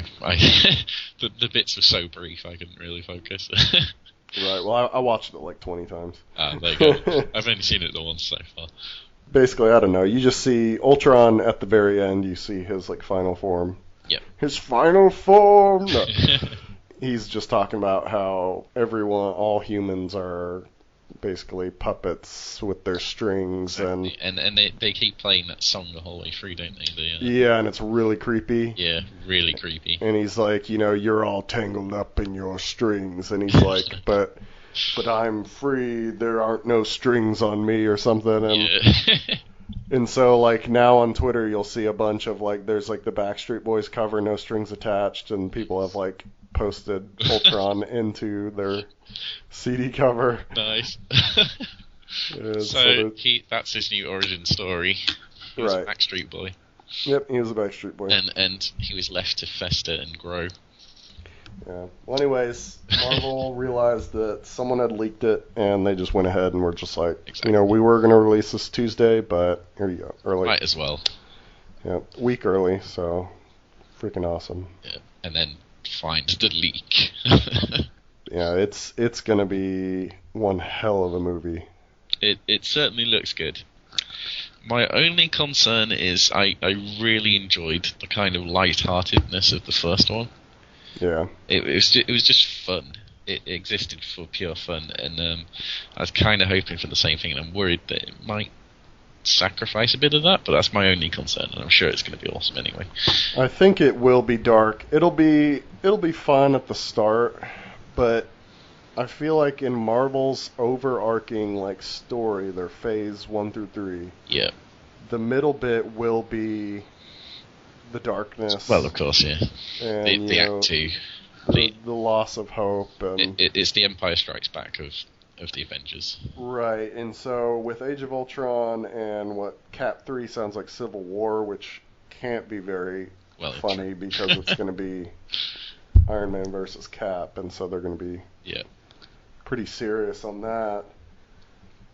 The bits were so brief I couldn't really focus. Right. Well, I watched it like 20 times. Ah, there you go. I've only seen it the once so far. basically, I don't know. You just see Ultron at the very end. You see his like final form. Yep. His final form. No. He's just talking about how all humans are basically puppets with their strings Exactly. And they keep playing that song the whole way through, don't they? yeah, and it's really creepy. Yeah, really creepy. And he's like, you're all tangled up in your strings, and he's like, but I'm free. There aren't no strings on me or something. And Yeah. and so like now on Twitter you'll see a bunch of like there's like the Backstreet Boys cover, No Strings Attached, and people have like posted Ultron into their CD cover. Nice. So that's his new origin story. He was a Right. Backstreet Boy. Yep, he was a Backstreet Boy. And he was left to fester and grow. Yeah. Well, anyways, Marvel realized that someone had leaked it, and they just went ahead and were just like, Exactly. we were going to release this Tuesday, but here you go, early. Might as well. Yeah, week early, so freaking awesome. Yeah. And then find the leak. Yeah, it's going to be one hell of a movie. It certainly looks good. My only concern is I really enjoyed the kind of light-heartedness of the first one. Yeah. It was just fun. It existed for pure fun, and I was kind of hoping for the same thing, and I'm worried that it might sacrifice a bit of that, but that's my only concern, and I'm sure it's going to be awesome anyway. I think it will be dark. It'll be fun at the start, but I feel like in Marvel's overarching like story, their phase 1 through 3, Yeah. the middle bit will be the darkness. Well, of course, yeah. And, The Act 2. the loss of hope. And, It's the Empire Strikes Back of the Avengers. right, and so with Age of Ultron and what Cap 3 sounds like Civil War, which can't be very funny because it's going to be Iron Man versus Cap, and so they're going to be pretty serious on that.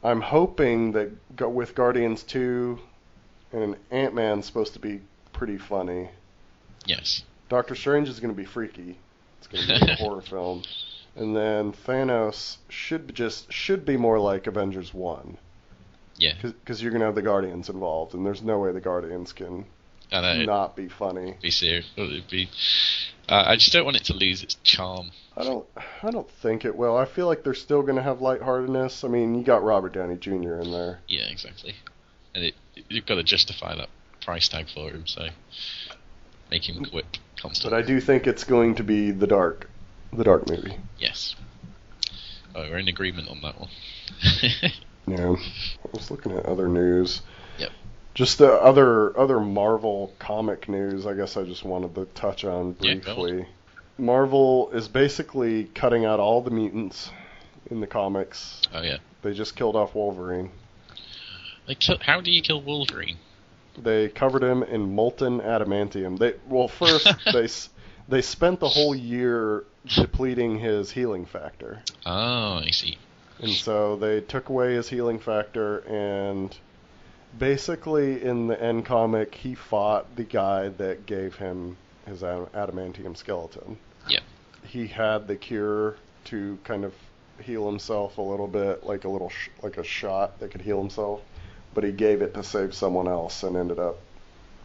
I'm hoping that with Guardians 2 and Ant-Man's supposed to be pretty funny. Yes. Doctor Strange is going to be freaky. It's going to be a horror film. And then Thanos should be more like Avengers 1. Yeah. Because you're going to have the Guardians involved, and there's no way the Guardians can I know. not be funny. Be serious. It'd be. I just don't want it to lose its charm. I don't think it will. I feel like they're still going to have lightheartedness. I mean, you got Robert Downey Jr. in there. Yeah, exactly. And you've got to justify that price tag for him, so make him quip constantly. But I do think it's going to be the dark movie. Yes. Oh, we're in agreement on that one. Yeah. I was looking at other news. Yep. Just the other Marvel comic news, I guess I just wanted to touch on Yeah, go briefly. Marvel is basically cutting out all the mutants in the comics. Oh yeah. They just killed off Wolverine. How do you kill Wolverine? They covered him in molten adamantium. First they spent the whole year depleting his healing factor. Oh, I see. And so they took away his healing factor, and basically in the end comic, he fought the guy that gave him his adamantium skeleton. Yep. He had the cure to kind of heal himself a little bit, like a shot that could heal himself, but he gave it to save someone else and ended up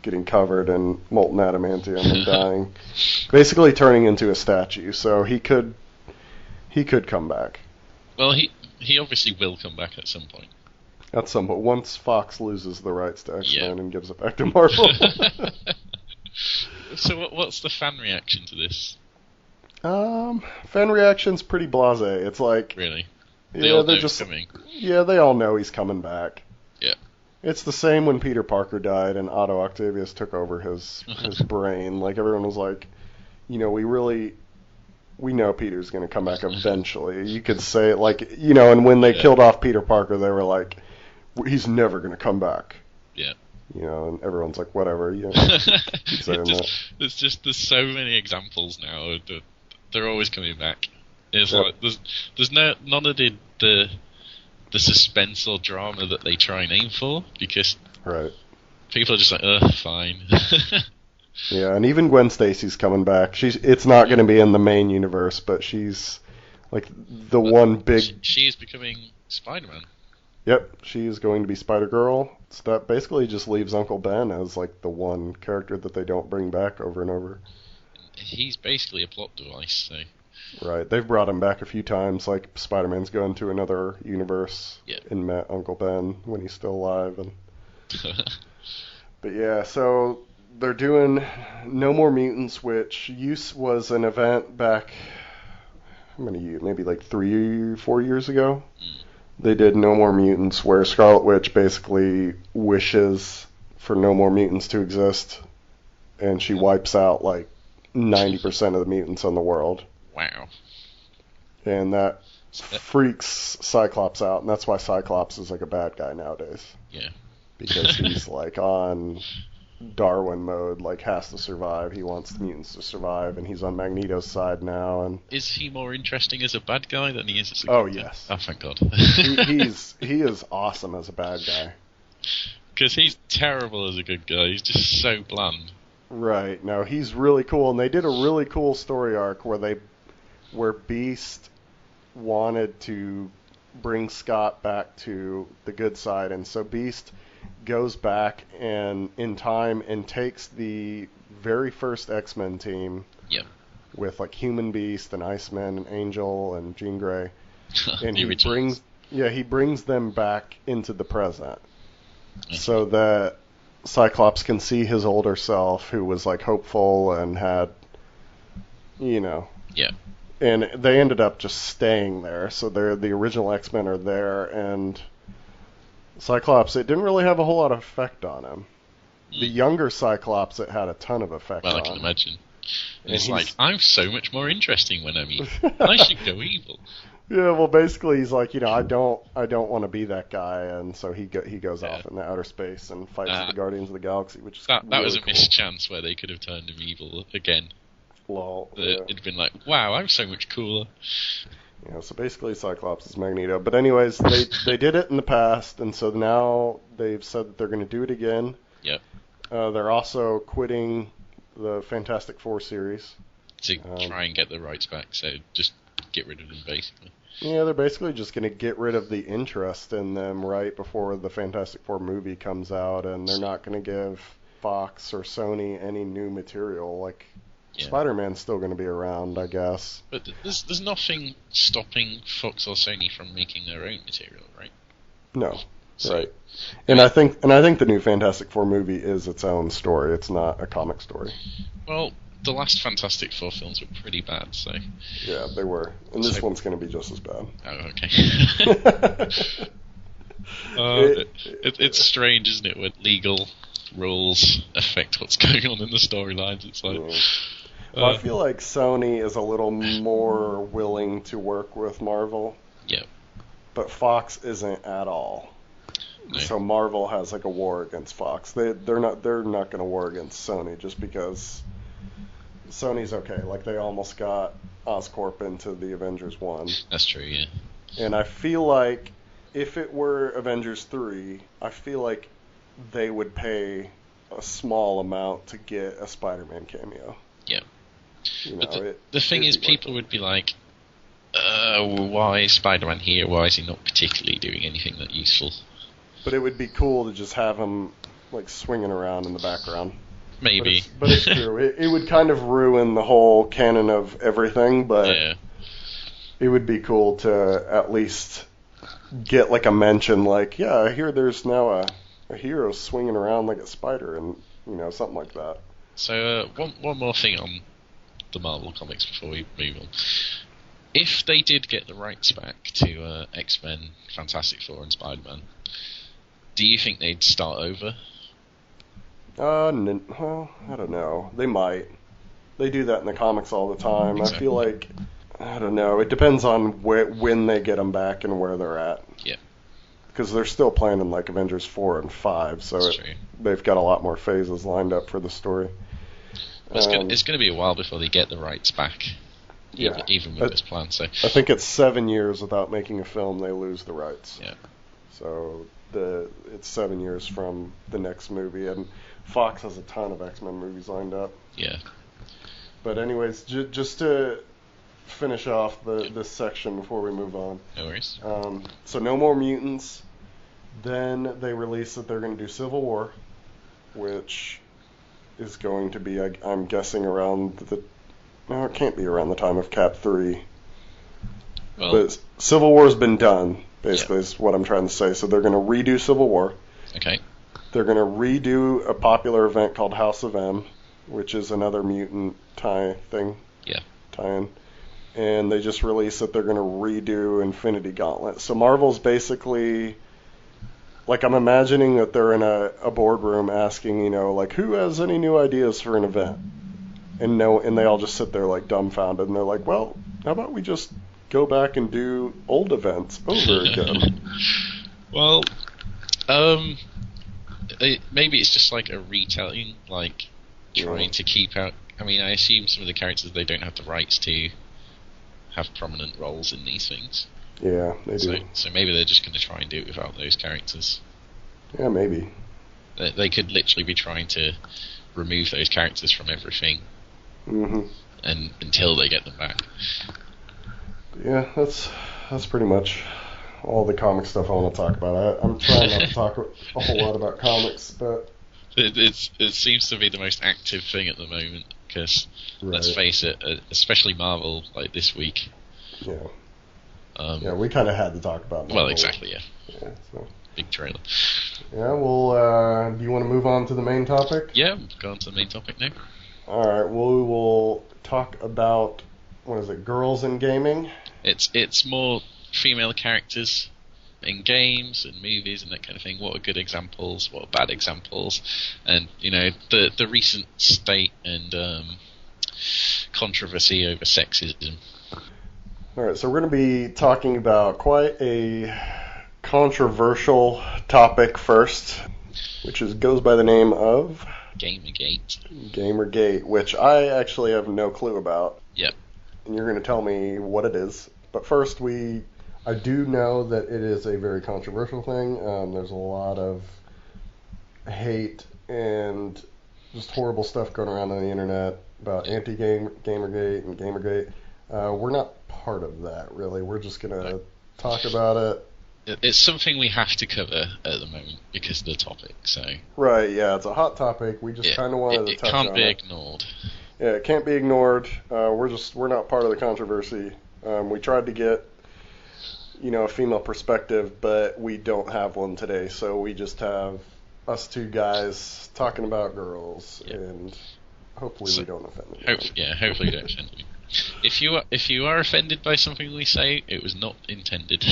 getting covered in molten adamantium and dying, basically turning into a statue. So he could come back. Well, he obviously will come back at some point. At some point, once Fox loses the rights to X-Men Yeah. and gives it back to Marvel. So what's the fan reaction to this? Fan reaction's pretty blasé. It's like, Really? yeah, all know they're it's just coming. yeah, they all know he's coming back. Yeah. It's the same when Peter Parker died and Otto Octavius took over his brain. Like everyone was like, we know Peter's going to come back eventually. You could say it like, and when they killed off Peter Parker, they were like, he's never going to come back. Yeah. And everyone's like, whatever. Keep saying that. There's so many examples now that they're always coming back. It's Yep. like there's none of the suspense or drama that they try and aim for, because Right. people are just like, fine. Yeah, and even Gwen Stacy's coming back. It's not going to be in the main universe, but she's like the one big. She is becoming Spider-Man. Yep, she's going to be Spider-Girl. So that basically just leaves Uncle Ben as like the one character that they don't bring back over and over. He's basically a plot device, so... Right, they've brought him back a few times, like Spider-Man's going to another universe and met Uncle Ben when he's still alive. And but yeah, so they're doing No More Mutants, which was an event back, how many years, maybe like 3-4 years ago. They did No More Mutants, where Scarlet Witch basically wishes for no more mutants to exist, and she wipes out like 90% of the mutants on the world. Wow. And that freaks Cyclops out, and that's why Cyclops is like a bad guy nowadays. Yeah. Because he's like on Darwin mode, like has to survive. He wants the mutants to survive, and he's on Magneto's side now. And is he more interesting as a bad guy than he is as a good oh guy? yes. Oh, thank God. he is awesome as a bad guy. Because he's terrible as a good guy. He's just so bland. Right. No, he's really cool, and they did a really cool story arc where Beast wanted to bring Scott back to the good side, and so Beast goes back and in time and takes the very first X-Men team with like Human Beast and Iceman and Angel and Jean Grey, and he brings them back into the present so that Cyclops can see his older self, who was like hopeful and had, and they ended up just staying there. So the original X-Men are there, and Cyclops, it didn't really have a whole lot of effect on him. The younger Cyclops, it had a ton of effect on. Well, I can imagine. And He's like, I'm so much more interesting when I'm evil. I should go evil. Yeah, well, basically, he's like, I don't want to be that guy, and so he goes off into outer space and fights the Guardians of the Galaxy, which is that really was a cool. missed chance where they could have turned him evil again. Lol. It'd been like, wow, I'm so much cooler. Yeah, so basically Cyclops is Magneto. But anyways, they did it in the past, and so now they've said that they're going to do it again. Yep. They're also quitting the Fantastic Four series. To try and get the rights back, so just get rid of them, basically. Yeah, they're basically just going to get rid of the interest in them right before the Fantastic Four movie comes out, and they're not going to give Fox or Sony any new material. Like, Spider-Man's still going to be around, I guess. But there's nothing stopping Fox or Sony from making their own material, right? No, So, right. And I think the new Fantastic Four movie is its own story. It's not a comic story. Well, the last Fantastic Four films were pretty bad, so... Yeah, they were. And this one's going to be just as bad. Oh, okay. It's strange, isn't it, when legal rules affect what's going on in the storylines. It's like... Well, I feel like Sony is a little more willing to work with Marvel. Yeah. But Fox isn't at all. No. So Marvel has like a war against Fox. They're not going to war against Sony just because Sony's okay. Like, they almost got Oscorp into the Avengers 1. That's true, yeah. And I feel like if it were Avengers 3, I feel like they would pay a small amount to get a Spider-Man cameo. Yeah. But The thing is, people would be like, why is Spider-Man here? Why is he not particularly doing anything that useful? But it would be cool to just have him like swinging around in the background. Maybe. But it's true. It would kind of ruin the whole canon of everything, but it would be cool to at least get like a mention, like, yeah, I hear there's now a hero swinging around like a spider, and something like that. So one more thing on the Marvel comics before we move on. If they did get the rights back to X-Men, Fantastic Four, and Spider-Man, do you think they'd start over? Well, I don't know. They might. They do that in the comics all the time. Exactly. I feel like, I don't know. It depends on when they get them back and where they're at. Yeah. Because they're still planning like Avengers 4 and 5, so they've got a lot more phases lined up for the story. It's going to be a while before they get the rights back. Even with this plan. So I think it's 7 years without making a film, they lose the rights. Yeah. So it's 7 years from the next movie, and Fox has a ton of X-Men movies lined up. Yeah. But anyways, just to finish off this section before we move on. No worries. So No More Mutants. Then they released that they're going to do Civil War, which is going to be, I'm guessing, around the... No, it can't be around the time of Cap 3. Well, But Civil War's been done, basically, Yeah. is what I'm trying to say. So they're going to redo Civil War. okay. They're going to redo a popular event called House of M, which is another mutant tie-in. And they just released that they're going to redo Infinity Gauntlet. So Marvel's basically... Like, I'm imagining that they're in a boardroom asking, you know, like, who has any new ideas for an event? And they all just sit there, like, dumbfounded. And they're like, well, how about we just go back and do old events over again? Well, maybe it's just like a retelling, like trying to keep out. I mean, I assume some of the characters, they don't have the rights to have prominent roles in these things. Yeah, they do. So maybe they're just going to try and do it without those characters. Yeah, maybe. They could literally be trying to remove those characters from everything, and until they get them back. Yeah, that's pretty much all the comic stuff I want to talk about. I'm trying not to talk a whole lot about comics, but it seems to be the most active thing at the moment, because let's face it, especially Marvel, like this week. Yeah. Yeah, we kind of had to talk about Marvel. Well, exactly, yeah. Yeah, so. Big trailer. Yeah, well, do you want to move on to the main topic? Yeah, we'll go on to the main topic now. Alright, we will talk about, what is it, girls in gaming? It's more female characters in games and movies and that kind of thing. What are good examples? What are bad examples? And, you know, the recent state and controversy over sexism. Alright, so we're going to be talking about quite a controversial topic first, which goes by the name of... Gamergate. Gamergate, which I actually have no clue about. Yep. And you're going to tell me what it is. But first, I do know that it is a very controversial thing. There's a lot of hate and just horrible stuff going around on the internet about Gamergate and Gamergate. We're not part of that, really. We're just going to talk about it. It's something we have to cover at the moment because of the topic. So right, yeah, it's a hot topic. We just kind of wanted to touch on it. It can't be ignored. Yeah, it can't be ignored. We're not part of the controversy. We tried to get, a female perspective, but we don't have one today. So we just have us two guys talking about girls, and hopefully we don't offend anyone. Hopefully we don't offend anyone. If you are offended by something we say, it was not intended.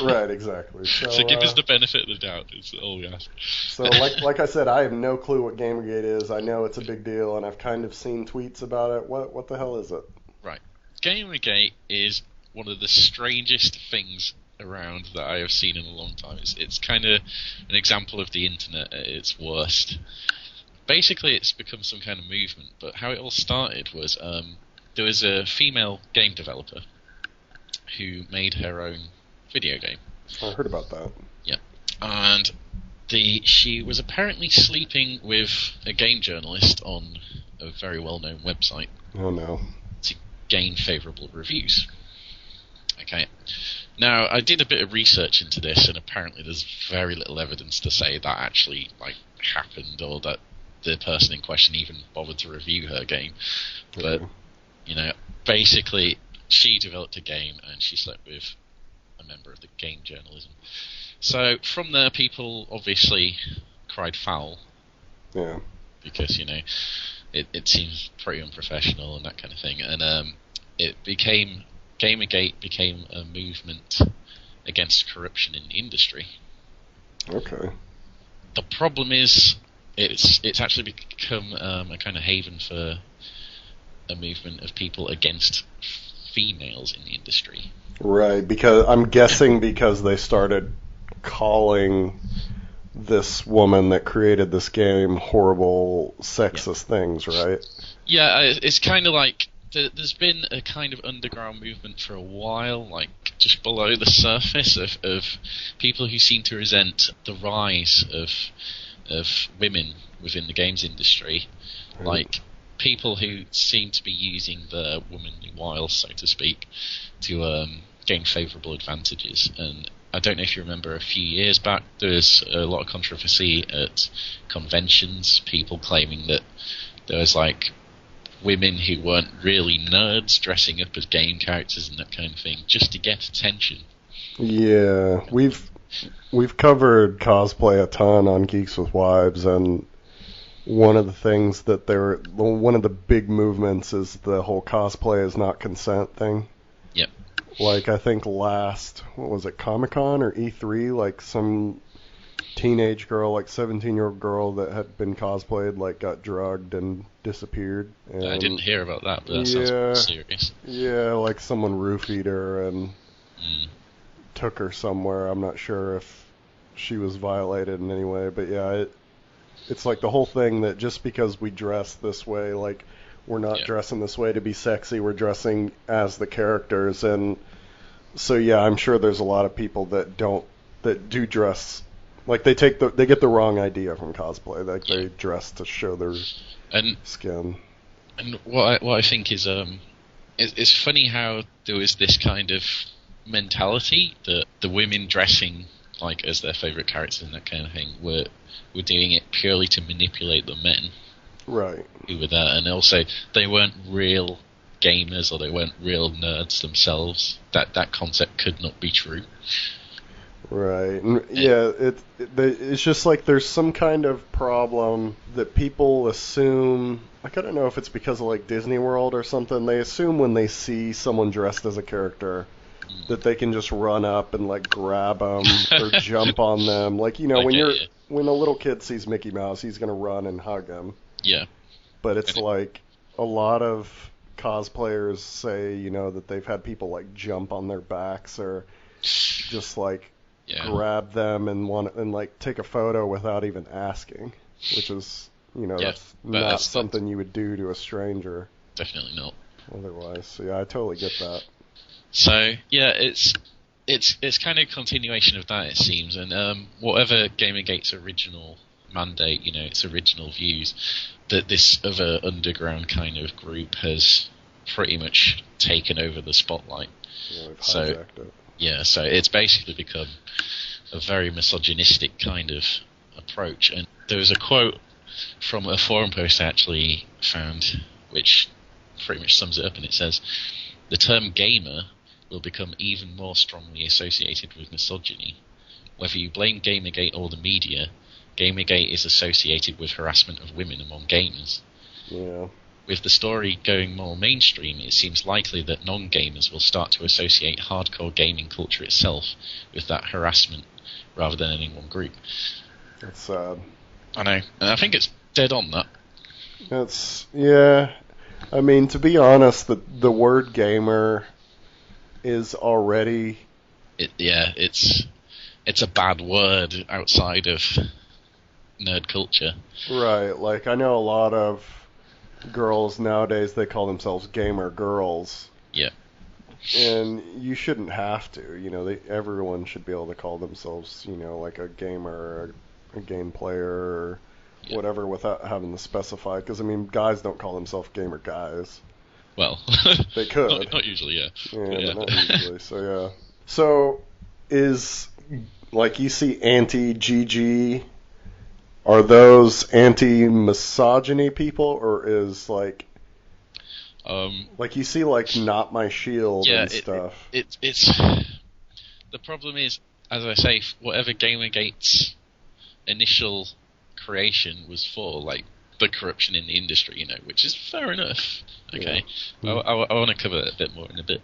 Right, exactly. So give us the benefit of the doubt. Is all we ask. So like I said, I have no clue what Gamergate is. I know it's a big deal, and I've kind of seen tweets about it. What the hell is it? Right, Gamergate is one of the strangest things around that I have seen in a long time. It's kind of an example of the internet at its worst. Basically, it's become some kind of movement. But how it all started was. There was a female game developer who made her own video game. I heard about that. Yeah. And she was apparently sleeping with a game journalist on a very well-known website. Oh, no. To gain favourable reviews. Okay. Now, I did a bit of research into this, and apparently there's very little evidence to say that actually happened, or that the person in question even bothered to review her game. But... basically, she developed a game and she slept with a member of the game journalism. So from there, people obviously cried foul. Yeah. Because it seems pretty unprofessional and that kind of thing, and Gamergate became a movement against corruption in the industry. Okay. The problem is, it's actually become a kind of haven for a movement of people against females in the industry. Right, because I'm guessing because they started calling this woman that created this game horrible sexist things, right? Yeah, it's kind of like there's been a kind of underground movement for a while, like just below the surface of people who seem to resent the rise of women within the games industry, like people who seem to be using their womanly wiles, so to speak, to gain favourable advantages. And I don't know if you remember a few years back, there was a lot of controversy at conventions, people claiming that there was like women who weren't really nerds dressing up as game characters and that kind of thing, just to get attention. Yeah, we've covered cosplay a ton on Geeks with Wives, and one of the things that one of the big movements is the whole cosplay is not consent thing. Yep. Like, I think what was it, Comic-Con or E3, like some teenage girl, like 17-year-old girl that had been cosplayed, like got drugged and disappeared. And I didn't hear about that, but that sounds pretty serious. Yeah, like someone roofied her and took her somewhere. I'm not sure if she was violated in any way, but yeah, it's like the whole thing that just because we dress this way, like, we're not dressing this way to be sexy, we're dressing as the characters. And so yeah, I'm sure there's a lot of people that do dress, like they get the wrong idea from cosplay, like they dress to show their skin. And what I think is it's funny how there was this kind of mentality that the women dressing like as their favourite characters and that kind of thing were doing it purely to manipulate the men. Right. Who were there, and also they weren't real gamers or they weren't real nerds themselves. That concept could not be true. Right. Yeah, it's just like there's some kind of problem that people assume. Like, I don't know if it's because of like Disney World or something. They assume when they see someone dressed as a character that they can just run up and like grab them or jump on them. Like, you know, when a little kid sees Mickey Mouse, he's gonna run and hug him. Yeah. But it's like a lot of cosplayers say, you know, that they've had people like jump on their backs or just like grab them and like take a photo without even asking, which is, you know, that's not something you would do to a stranger. Definitely not. Otherwise, so yeah, I totally get that. So yeah, it's kind of a continuation of that, it seems, and whatever Gamergate's original mandate, you know, its original views, that this other underground kind of group has pretty much taken over the spotlight. Yeah, they've hijacked it. Yeah, so it's basically become a very misogynistic kind of approach. And there was a quote from a forum post I actually found, which pretty much sums it up, and it says, "The term gamer will become even more strongly associated with misogyny. Whether you blame Gamergate or the media, Gamergate is associated with harassment of women among gamers. Yeah. With the story going more mainstream, it seems likely that non-gamers will start to associate hardcore gaming culture itself with that harassment rather than any one group." That's sad. I know, and I think it's dead on that. Yeah. I mean, to be honest, the word gamer is already... It's a bad word outside of nerd culture. Right, like I know a lot of girls nowadays, they call themselves gamer girls. Yeah. And you shouldn't have to, you know, everyone should be able to call themselves, you know, like a gamer or a game player or whatever without having to specify, because I mean, guys don't call themselves gamer guys. Well, they could. Not usually, yeah. Yeah, but not usually, so yeah. So, is, like, you see anti-GG, are those anti-misogyny people, or is, like you see, like, Not My Shield and stuff? It's the problem is, as I say, whatever Gamergate's initial creation was for, like, the corruption in the industry, you know, which is fair enough. Okay, yeah. I want to cover that a bit more in a bit.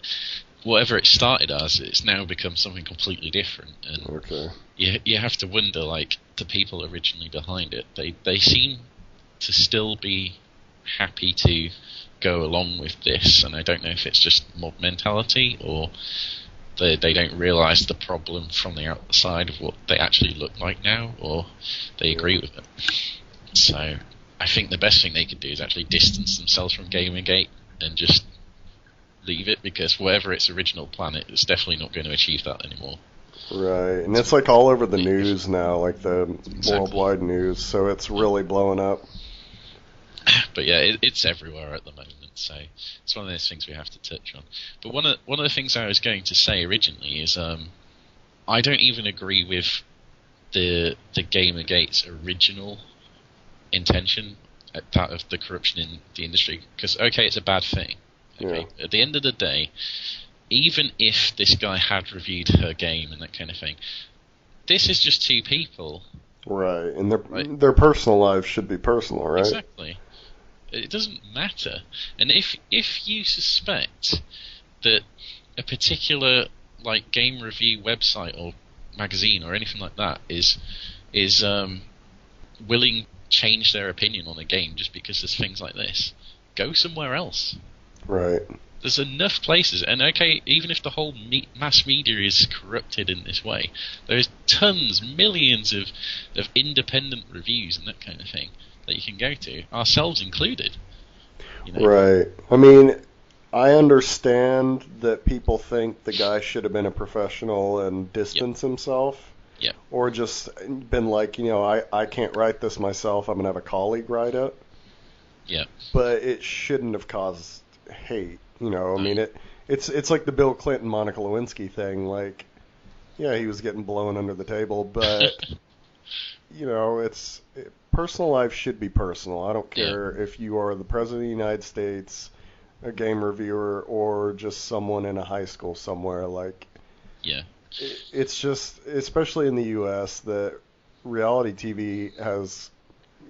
Whatever it started as, it's now become something completely different, and you have to wonder, like, the people originally behind it, they seem to still be happy to go along with this, and I don't know if it's just mob mentality or they don't realise the problem from the outside of what they actually look like now, or they agree with it. So I think the best thing they could do is actually distance themselves from Gamergate and just leave it, because whatever its original plan, it's definitely not going to achieve that anymore. Right, and it's like all over the news now, like the worldwide news, so it's really blowing up. But yeah, it's everywhere at the moment, so it's one of those things we have to touch on. But one of the things I was going to say originally is I don't even agree with the Gamergate's original intention, that of the corruption in the industry. Because okay, it's a bad thing. Okay, at the end of the day, even if this guy had reviewed her game and that kind of thing, this is just two people. Right, and their personal lives should be personal, right? Exactly. It doesn't matter. And if you suspect that a particular like game review website or magazine or anything like that is willing to change their opinion on a game just because there's things like this, go somewhere else. Right. There's enough places, and okay, even if the whole mass media is corrupted in this way, there's tons, millions of independent reviews and that kind of thing that you can go to, ourselves included. You know? Right. I mean, I understand that people think the guy should have been a professional and distance himself. Yeah. Or just been like, I can't write this myself, I'm going to have a colleague write it. Yeah. But it shouldn't have caused hate. I mean, it's like the Bill Clinton, Monica Lewinsky thing. Like, yeah, he was getting blown under the table, but personal life should be personal. I don't care if you are the president of the United States, a game reviewer, or just someone in a high school somewhere. Like, it's just, especially in the U.S., that reality TV has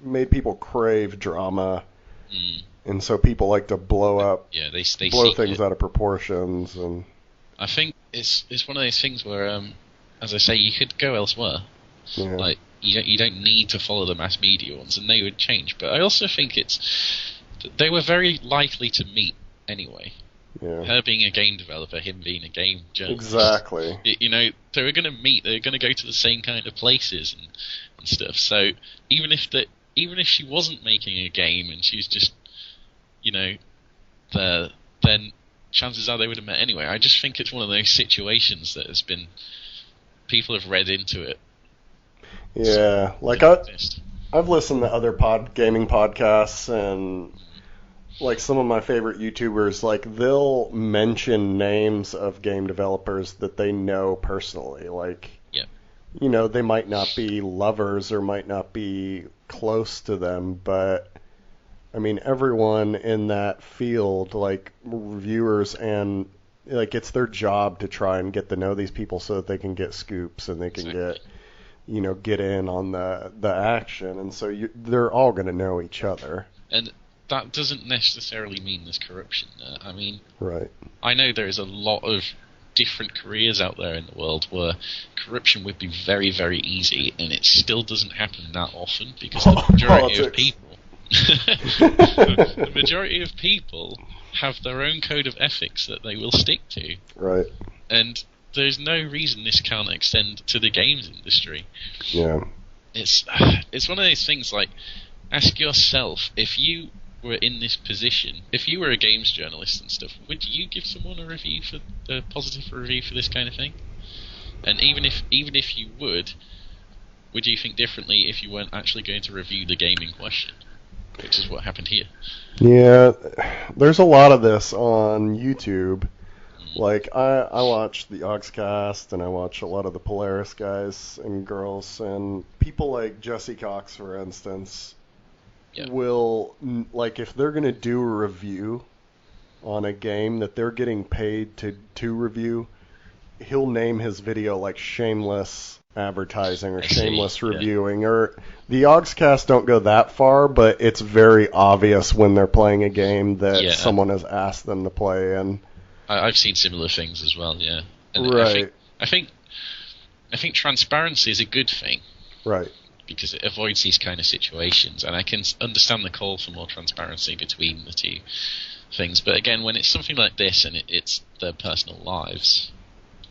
made people crave drama. And so people like to blow up, blow things out of proportions, and I think it's one of those things where, as I say, you could go elsewhere. Yeah. Like you don't need to follow the mass media ones, and they would change. But I also think they were very likely to meet anyway. Yeah. Her being a game developer, him being a game journalist. Exactly. They were going to meet. They were going to go to the same kind of places and stuff. So even if she wasn't making a game and she's just there, then chances are they would have met anyway. I just think it's one of those situations that has been, people have read into it. Yeah, like I've listened to other gaming podcasts, and like some of my favorite YouTubers, like they'll mention names of game developers that they know personally. Like, they might not be lovers or might not be close to them, but I mean, everyone in that field, like reviewers, and like it's their job to try and get to know these people so that they can get scoops and they can get in on the action, and so they're all going to know each other. And that doesn't necessarily mean there's corruption there. I mean, right. I know there is a lot of different careers out there in the world where corruption would be very, very easy, and it still doesn't happen that often because the majority of people the majority of people have their own code of ethics that they will stick to. Right. And there's no reason this can't extend to the games industry. Yeah. It's one of those things, like, ask yourself, if you were in this position, if you were a games journalist and stuff, would you give someone a positive review for this kind of thing? And even if you would you think differently if you weren't actually going to review the game in question? Which is what happened here. Yeah, there's a lot of this on YouTube. Like, I watch the Augscast, and I watch a lot of the Polaris guys and girls, and people like Jesse Cox, for instance, will, like, if they're going to do a review on a game that they're getting paid to review, he'll name his video, like, shameless advertising or shameless reviewing, or the Augscast don't go that far, but it's very obvious when they're playing a game that someone has asked them to play, and I've seen similar things as well, yeah. And right. I think transparency is a good thing. Right. Because it avoids these kind of situations, and I can understand the call for more transparency between the two things. But again, when it's something like this and it's their personal lives,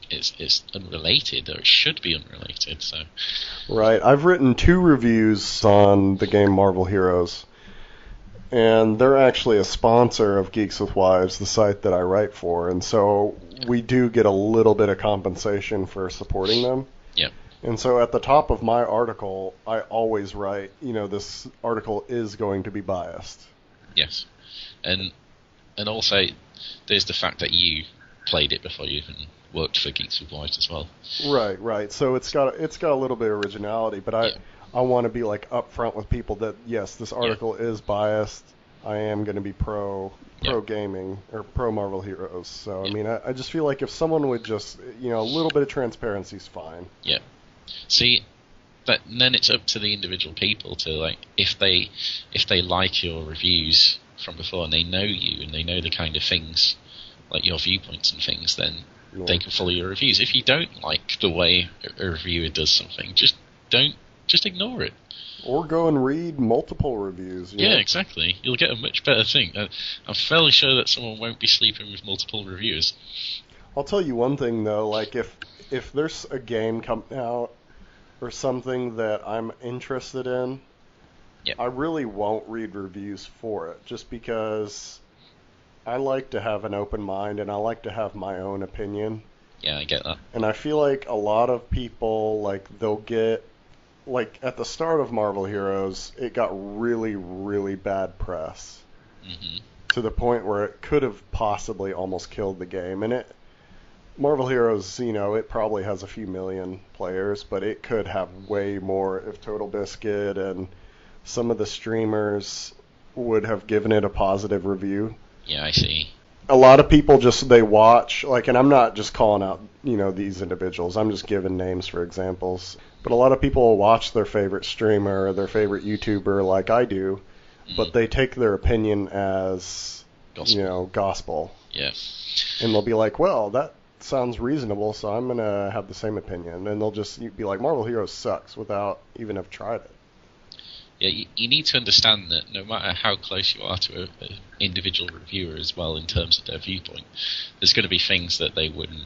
it's unrelated, or it should be unrelated. So. Right. I've written 2 reviews on the game Marvel Heroes. And they're actually a sponsor of Geeks with Wives, the site that I write for, and so we do get a little bit of compensation for supporting them. Yep. And so at the top of my article, I always write, this article is going to be biased. Yes. And also, there's the fact that you played it before you even worked for Geeks with White as well. Right. So it's got a little bit of originality, but I want to be like upfront with people that yes, this article is biased. I am going to be pro gaming or pro Marvel Heroes. So I mean, I just feel like if someone would just a little bit of transparency is fine. Yeah. See, and then it's up to the individual people to like if they like your reviews from before and they know you and they know the kind of things like your viewpoints and things, then they can follow your reviews. If you don't like the way a reviewer does something, just ignore it. Or go and read multiple reviews. Yeah, exactly. You'll get a much better thing. I'm fairly sure that someone won't be sleeping with multiple reviewers. I'll tell you one thing though, like if there's a game coming out or something that I'm interested in, I really won't read reviews for it, just because I like to have an open mind and I like to have my own opinion. Yeah, I get that. And I feel like a lot of people, like, they'll get, like, at the start of Marvel Heroes, it got really, really bad press. Mm-hmm. To the point where it could have possibly almost killed the game. And Marvel Heroes, it probably has a few million players, but it could have way more if Total Biscuit and some of the streamers would have given it a positive review. Yeah, I see. A lot of people they watch, like, and I'm not just calling out, these individuals. I'm just giving names for examples. But a lot of people will watch their favorite streamer or their favorite YouTuber like I do, but they take their opinion as, gospel. Yeah. And they'll be like, well, that sounds reasonable, so I'm going to have the same opinion. And they'll just be like, Marvel Heroes sucks without even have tried it. Yeah, you need to understand that no matter how close you are to an individual reviewer as well in terms of their viewpoint, there's going to be things that they wouldn't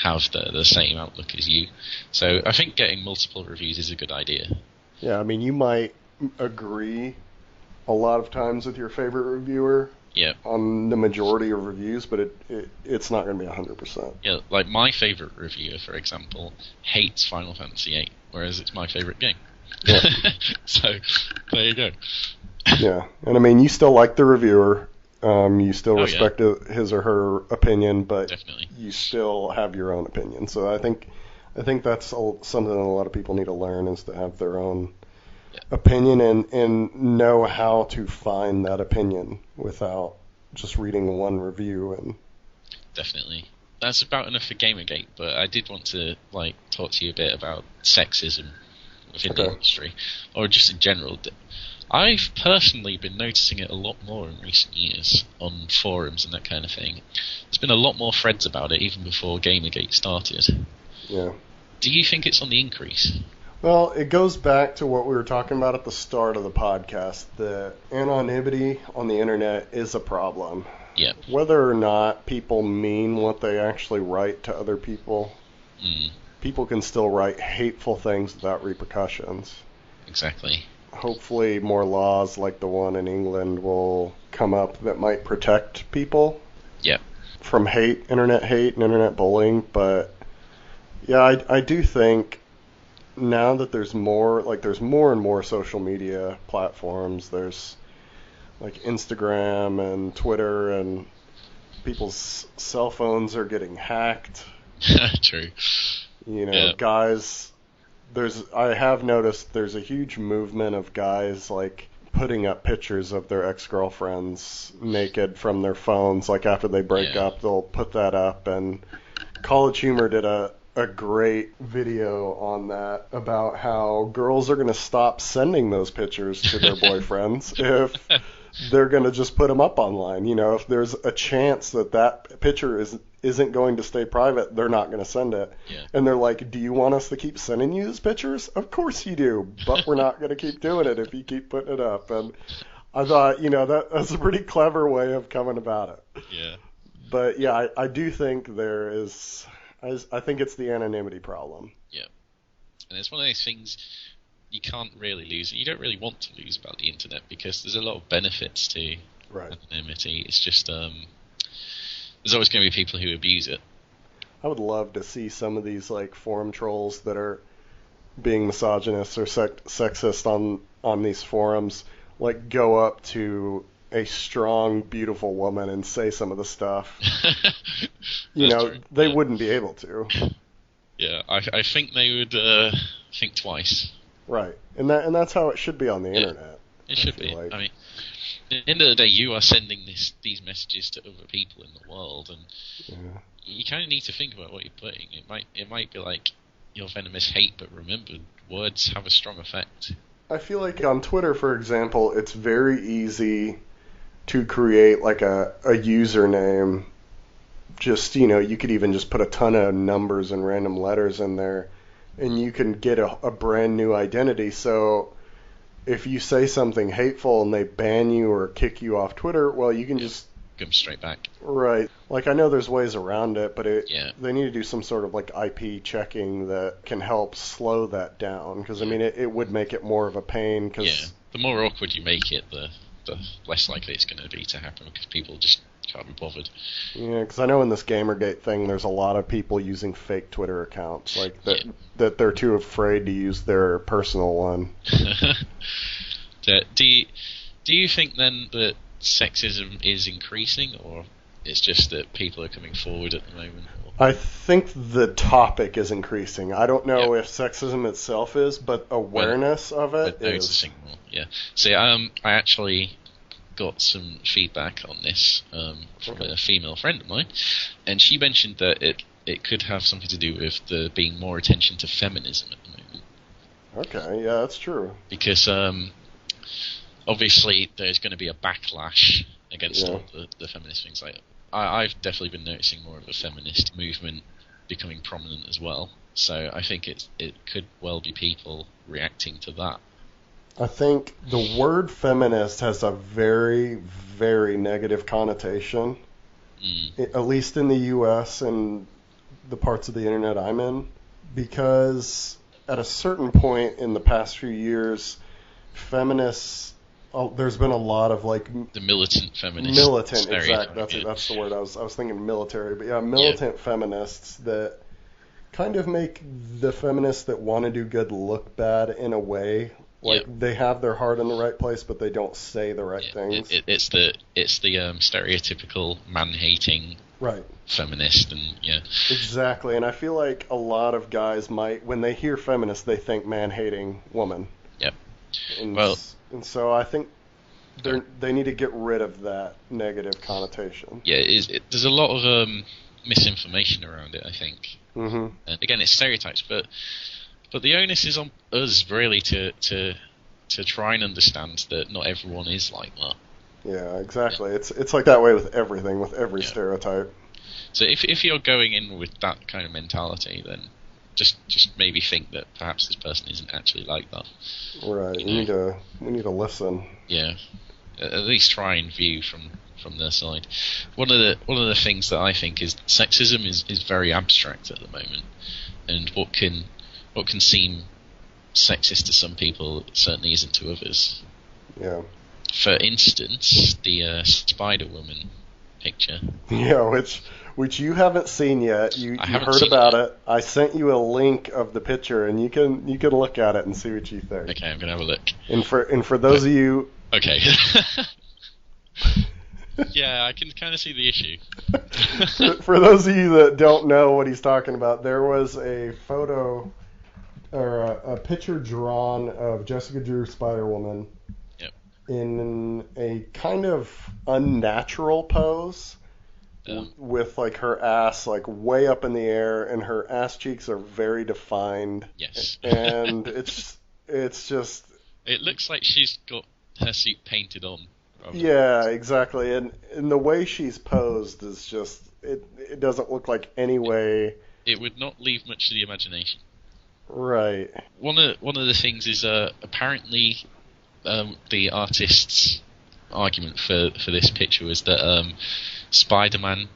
have the same outlook as you. So I think getting multiple reviews is a good idea. Yeah, I mean, you might agree a lot of times with your favorite reviewer on the majority of reviews, but it's not going to be 100%. Yeah, like my favorite reviewer, for example, hates Final Fantasy VIII, whereas it's my favorite game. Yeah. So, there you go. Yeah, and I mean, you still like the reviewer, you still respect his or her opinion, but you still have your own opinion. So I think that's something that a lot of people need to learn, is to have their own opinion and know how to find that opinion without just reading one review. And definitely. That's about enough for Gamergate, but I did want to talk to you a bit about sexism within the industry, or just in general. I've personally been noticing it a lot more in recent years on forums and that kind of thing. There's been a lot more threads about it even before Gamergate started. Yeah. Do you think it's on the increase? Well, it goes back to what we were talking about at the start of the podcast, that anonymity on the internet is a problem. Yeah. Whether or not people mean what they actually write to other people, people can still write hateful things without repercussions. Exactly. Hopefully more laws like the one in England will come up that might protect people from internet hate and internet bullying. But yeah, I do think now that there's more and more social media platforms, there's like Instagram and Twitter, and people's cell phones are getting hacked. True. Guys, I have noticed there's a huge movement of guys like putting up pictures of their ex-girlfriends naked from their phones. Like after they break up, they'll put that up. And College Humor did a great video on that about how girls are going to stop sending those pictures to their boyfriends if they're going to just put them up online. If there's a chance that picture isn't going to stay private, they're not going to send it. Yeah. And they're like, do you want us to keep sending you these pictures? Of course you do, but we're not going to keep doing it if you keep putting it up. And I thought, that's a pretty clever way of coming about it. Yeah. But yeah, I do think there is... I think it's the anonymity problem. Yeah. And it's one of those things you can't really lose. You don't really want to lose about the internet because there's a lot of benefits to anonymity. It's just there's always going to be people who abuse it. I would love to see some of these forum trolls that are being misogynist or sexist on these forums go up to a strong, beautiful woman and say some of the stuff. That's true. they Yeah. wouldn't be able to. Yeah, I think they would think twice. Right. And that's how it should be on the internet. It should be. Like. I mean, at the end of the day, you are sending these messages to other people in the world, and you kind of need to think about what you're putting. It might be like your venomous hate, but remember, words have a strong effect. I feel like on Twitter, for example, it's very easy to create like a username. Just, you could even just put a ton of numbers and random letters in there, and you can get a brand new identity. So if you say something hateful and they ban you or kick you off Twitter, well, you can just come straight back. Right. Like, I know there's ways around it, but they need to do some sort of like IP checking that can help slow that down. Because I mean, it would make it more of a pain. Cause, the more awkward you make it, the less likely it's going to be to happen, because people just can't be bothered. Yeah, because I know in this Gamergate thing, there's a lot of people using fake Twitter accounts, like that they're too afraid to use their personal one. Do you think then that sexism is increasing, or it's just that people are coming forward at the moment? I think the topic is increasing. I don't know if sexism itself is, but awareness of it is. Noticing more, yeah. See, I actually got some feedback on this from a female friend of mine, and she mentioned that it could have something to do with there being more attention to feminism at the moment. Okay, yeah, that's true. Because obviously there's going to be a backlash against all the feminist things. Like I've definitely been noticing more of a feminist movement becoming prominent as well. So I think it could well be people reacting to that. I think the word feminist has a very, very negative connotation, at least in the U.S. and the parts of the internet I'm in, because at a certain point in the past few years, feminists, there's been a lot of like the militant feminists. Militant, exactly. That's the word. I was thinking military, but yeah, militant feminists that kind of make the feminists that want to do good look bad in a way. Like they have their heart in the right place, but they don't say the right things. It's the stereotypical man-hating feminist, and exactly. And I feel like a lot of guys might, when they hear feminist, they think man-hating woman. Yep. And so I think they need to get rid of that negative connotation. Yeah, there's a lot of misinformation around it, I think. Mm-hmm. And again, it's stereotypes, but the onus is on us really to try and understand that not everyone is like that. Yeah, exactly. Yeah. It's like that way with everything, with every stereotype. So if you're going in with that kind of mentality, then just maybe think that perhaps this person isn't actually like that. Right. We need to listen. Yeah. At least try and view from their side. One of the things that I think is sexism is very abstract at the moment, and what can seem sexist to some people certainly isn't to others. Yeah. For instance, the Spider-Woman picture. Yeah, which you haven't seen yet. You heard about it. I sent you a link of the picture, and you can look at it and see what you think. Okay, I'm gonna have a look. And for those of you. Okay. Yeah, I can kind of see the issue. For those of you that don't know what he's talking about, there was a photo or a picture drawn of Jessica Drew Spider-Woman in a kind of unnatural pose with like her ass like way up in the air, and her ass cheeks are very defined. Yes. And it's just... It looks like she's got her suit painted on. Yeah, exactly. And the way she's posed is just... It doesn't look like any way... It would not leave much to the imagination. Right. One of the things is apparently the artist's argument for this picture was that Spider-Man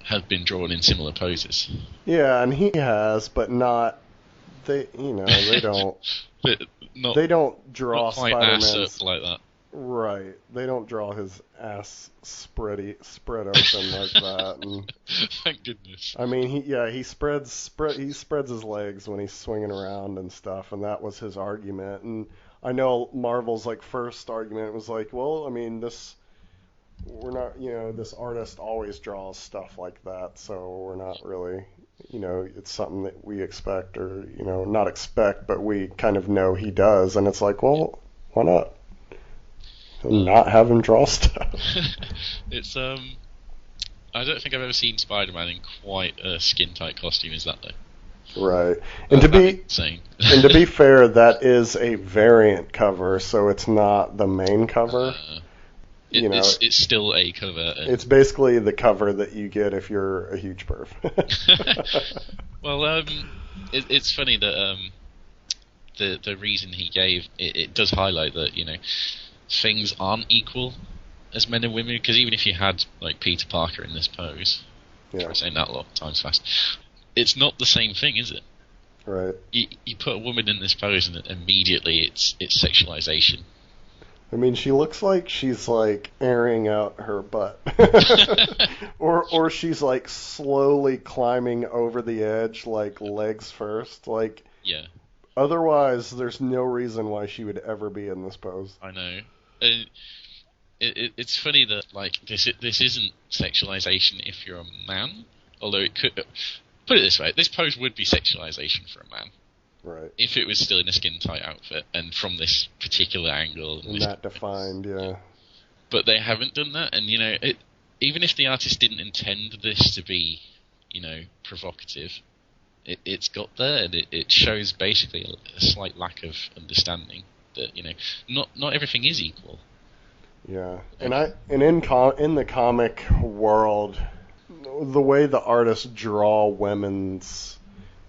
had been drawn in similar poses. Yeah, and he has, but not... They don't... they don't draw Spider-Man's... like that. Right. They don't draw his ass spread open like that. And, thank goodness. I mean, he spreads his legs when he's swinging around and stuff, and that was his argument. And I know Marvel's like first argument was like, well, I mean, this we're not, this artist always draws stuff like that, so we're not really, it's something that we expect or, not expect, but we kind of know he does, and it's like, well, why not? Not have him draw stuff. It's I don't think I've ever seen Spider-Man in quite a skin-tight costume as that though. Right. And to be insane. and to be fair, that is a variant cover, so it's not the main cover. It's still a cover. It's basically the cover that you get if you're a huge perv. Well, it's funny that the reason he gave it does highlight that things aren't equal as men and women, because even if you had like Peter Parker in this pose, I'm saying that a lot of times fast, it's not the same thing, is it? Right. You put a woman in this pose and immediately it's sexualization. I mean, she looks like she's like airing out her butt, or she's like slowly climbing over the edge, like legs first, like. Yeah. Otherwise, there's no reason why she would ever be in this pose. I know. It's funny that like this isn't sexualization if you're a man, although it could. Put it this way: this pose would be sexualization for a man. Right. If it was still in a skin-tight outfit and from this particular angle. And that defined, yeah. But they haven't done that, and even if the artist didn't intend this to be, provocative, it's got there, and it shows basically a slight lack of understanding that not everything is equal. Yeah, and in the comic world, the way the artists draw women's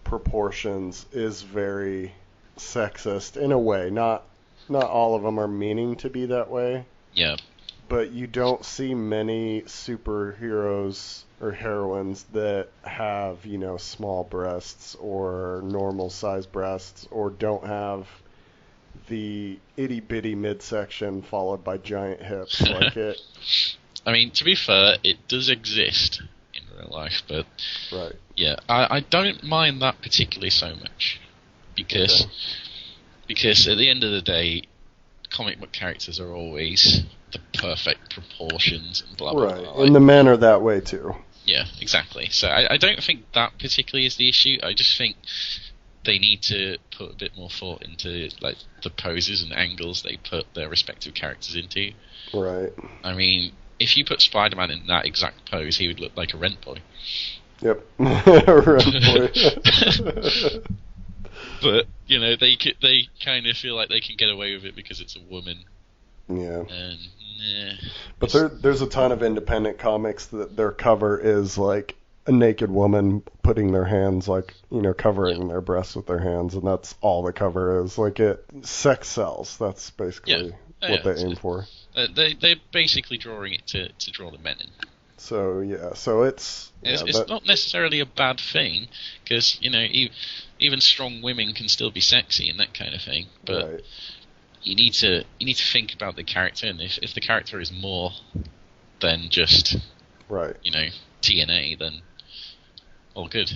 proportions is very sexist in a way. Not all of them are meaning to be that way. Yeah. But you don't see many superheroes or heroines that have, small breasts or normal sized breasts, or don't have the itty bitty midsection followed by giant hips like it. I mean, to be fair, it does exist in real life, but right. Yeah, I don't mind that particularly so much because at the end of the day, comic book characters are always the perfect proportions and blah blah right. blah. And the men are that way too. Yeah, exactly. So I don't think that particularly is the issue. I just think they need to put a bit more thought into like the poses and angles they put their respective characters into. Right. I mean, if you put Spider-Man in that exact pose, he would look like a rent boy. Yep. Rent boy. But they kind of feel like they can get away with it because it's a woman. Yeah. And but there's a ton of independent comics that their cover is like a naked woman putting their hands like covering their breasts with their hands, and that's all the cover is. Like sex sells. That's basically what they aim for. They're basically drawing it to draw the men in. So it's not necessarily a bad thing, because even strong women can still be sexy and that kind of thing. But right. you need to think about the character, and if the character is more than just right, TNA, then all good.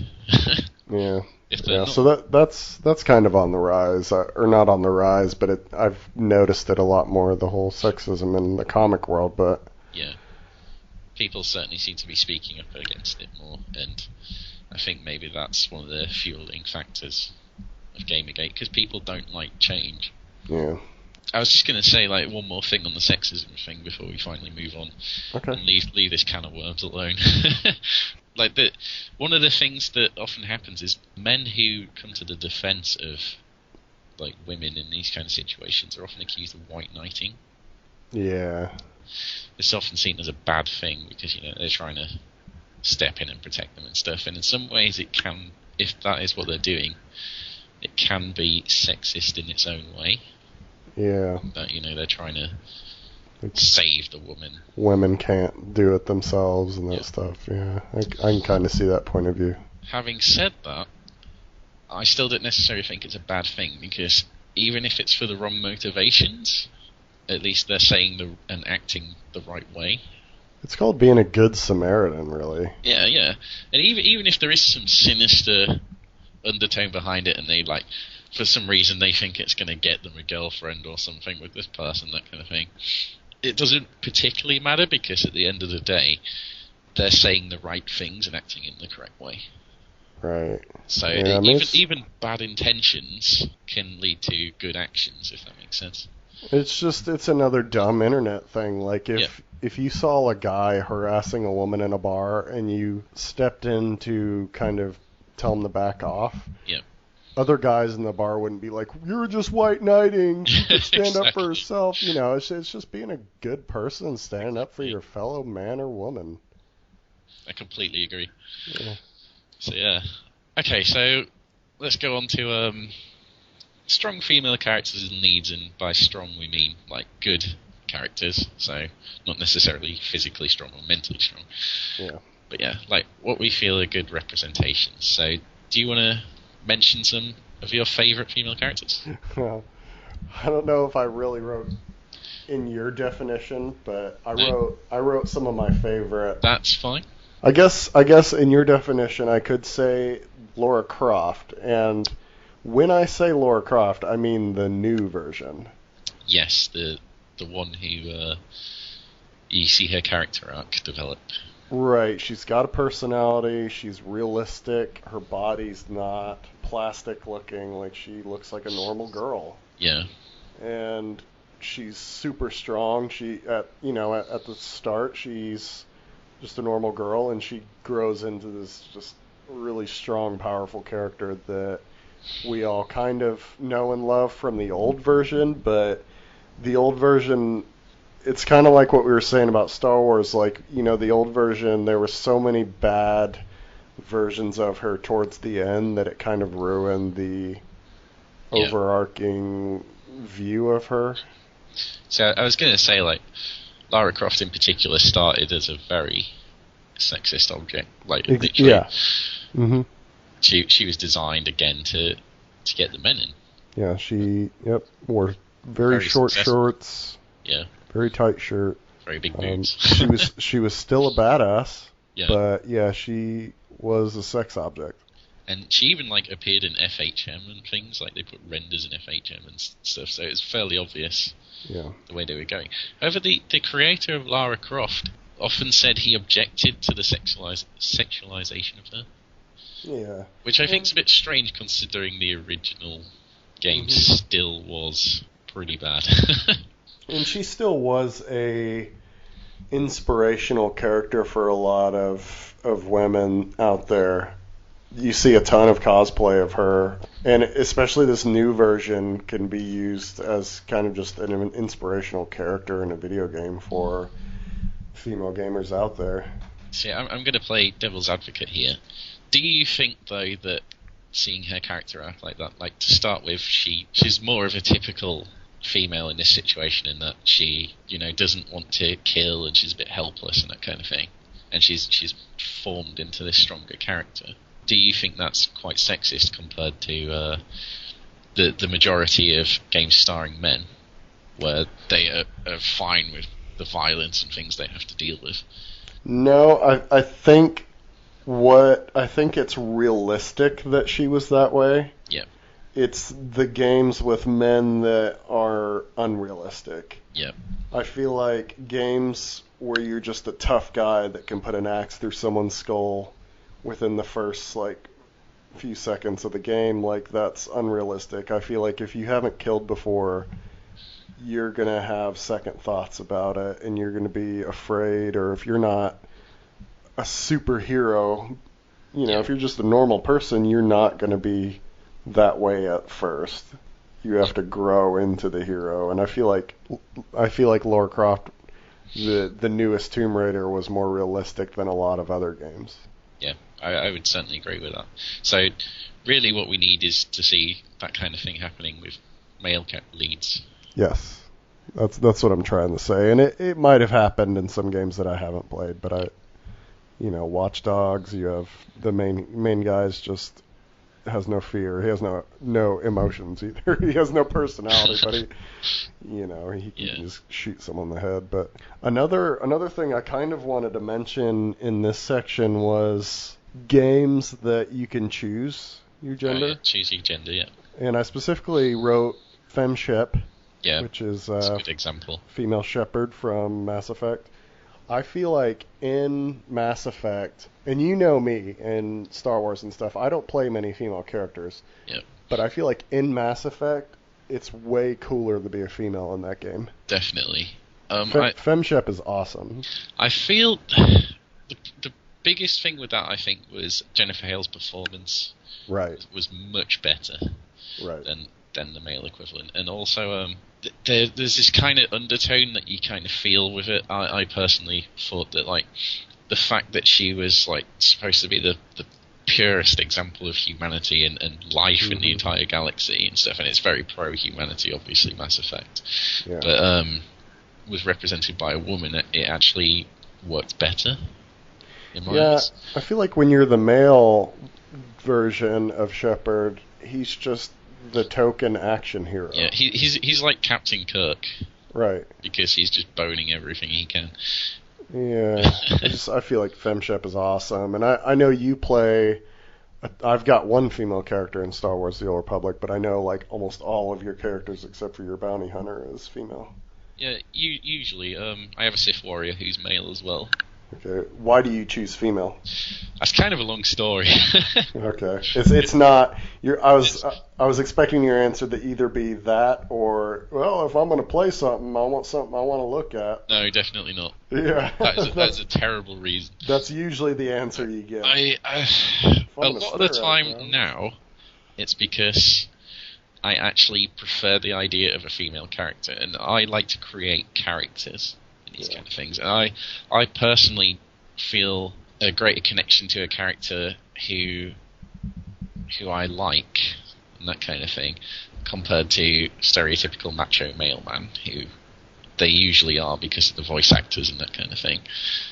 Yeah. Not. So that's kind of on the rise, or not on the rise, but I've noticed it a lot more, the whole sexism in the comic world. But yeah, people certainly seem to be speaking up against it more, and I think maybe that's one of the fueling factors of Gamergate, because people don't like change. Yeah. I was just going to say like one more thing on the sexism thing before we finally move on, and leave this can of worms alone. Like one of the things that often happens is men who come to the defense of like women in these kind of situations are often accused of white knighting. Yeah. It's often seen as a bad thing because they're trying to step in and protect them and stuff. And in some ways, it can, if that is what they're doing, it can be sexist in its own way. Yeah. That they're trying to save the woman. Women can't do it themselves and that stuff. Yeah, I can kind of see that point of view. Having said that, I still don't necessarily think it's a bad thing, because even if it's for the wrong motivations, at least they're saying and acting the right way. It's called being a good Samaritan, really. Yeah, yeah. And even if there is some sinister undertone behind it, and they for some reason they think it's going to get them a girlfriend or something with this person, that kind of thing. it doesn't particularly matter because at the end of the day, they're saying the right things and acting in the correct way. Right. So Yeah, I mean, even bad intentions can lead to good actions, if that makes sense. it's another dumb internet thing. Like if you saw a guy harassing a woman in a bar and you stepped in to kind of tell him to back off, Yeah. other guys in the bar wouldn't be like, "You're just white knighting. She could stand up for Exactly. herself." You know, it's just being a good person, standing up for your fellow man or woman. I completely agree. Yeah. So yeah. Okay, so let's go on to strong female characters and leads, and by strong we mean like good characters, so not necessarily physically strong or mentally strong. Yeah. But yeah, like what we feel are good representations. So do you want to mention some of your favourite female characters? Well, I don't know if I really wrote in your definition, but I wrote some of my favorite. That's fine. I guess in your definition I could say Lara Croft, and when I say Lara Croft, I mean the new version. Yes, the one who you see her character arc develop. Right, she's got a personality, she's realistic, her body's not plastic looking, like she looks like a normal girl. Yeah. And she's super strong. She at the start she's just a normal girl, and she grows into this just really strong, powerful character that we all kind of know and love from the old version, but the old version, it's kind of like what we were saying about Star Wars. Like, the old version, there were so many bad versions of her towards the end that it kind of ruined the overarching view of her. So I was going to say, like, Lara Croft in particular started as a very sexist object. Like, literally, yeah. Mm-hmm. She was designed again to get the men in. Yeah, she wore very short successful. shorts. Yeah. Very tight shirt. Very big boobs. she was still a badass. Yeah. But yeah, she was a sex object. And she even like appeared in FHM and things, like they put renders in FHM and stuff, so it's fairly obvious the way they were going. However, the creator of Lara Croft often said he objected to the sexualization of her. Yeah. Which I think is a bit strange considering the original game still was pretty bad. And she still was a inspirational character for a lot of women out there. You see a ton of cosplay of her, and especially this new version can be used as kind of just an inspirational character in a video game for female gamers out there. See, I'm going to play devil's advocate here. Do you think, though, that seeing her character act like that, like to start with, she's more of a typical female in this situation in that she, doesn't want to kill and she's a bit helpless and that kind of thing, and she's formed into this stronger character? Do you think that's quite sexist compared to the majority of games starring men, where they are fine with the violence and things they have to deal with? No, I think it's realistic that she was that way. Yeah. It's the games with men that are unrealistic. Yeah. I feel like games where you're just a tough guy that can put an axe through someone's skull within the first few seconds of the game, that's unrealistic. I feel like if you haven't killed before, you're gonna have second thoughts about it, and you're gonna be afraid. Or if you're not a superhero, if you're just a normal person, you're not gonna be that way at first. You have to grow into the hero, and I feel like Lara Croft, the newest Tomb Raider, was more realistic than a lot of other games. Yeah, I would certainly agree with that. So, really what we need is to see that kind of thing happening with male leads. Yes, that's what I'm trying to say. And it might have happened in some games that I haven't played, but Watch Dogs, you have the main guy's just has no fear. He has no emotions either. He has no personality, but he can just shoot someone in the head. But another thing I kind of wanted to mention in this section was games that you can choose your gender. Choose your gender, yeah. And I specifically wrote femship Yeah, which is that's a good example. female Shepard from Mass Effect. I feel like in Mass Effect, and you know me in Star Wars and stuff, I don't play many female characters. Yep. But I feel like in Mass Effect, it's way cooler to be a female in that game. Definitely. FemShep is awesome. I feel the biggest thing with that, I think, was Jennifer Hale's performance. Right. Was much better. Right. Than the male equivalent, and also there's this kind of undertone that you kind of feel with it. I personally thought that like the fact that she was like supposed to be the purest example of humanity and life in the entire galaxy and stuff, and it's very pro-humanity, obviously, Mass Effect. Yeah. But was represented by a woman, it actually worked better. In my eyes. I feel like when you're the male version of Shepard, he's just the token action hero. Yeah, he's like Captain Kirk. Right. Because he's just boning everything he can. Yeah, I feel like FemShep is awesome, and I know you play. I've got one female character in Star Wars: The Old Republic, but I know like almost all of your characters except for your bounty hunter is female. Yeah, usually. I have a Sith warrior who's male as well. Okay, why do you choose female? That's kind of a long story. Okay, it's not. I was expecting your answer to either be that or, well, if I'm going to play something, I want something I want to look at. No, definitely not. Yeah, that's a terrible reason. That's usually the answer you get. A lot of the time now, it's because I actually prefer the idea of a female character, and I like to create characters. These kind of things, and I personally feel a greater connection to a character who I like and that kind of thing, compared to stereotypical macho male man who they usually are because of the voice actors and that kind of thing.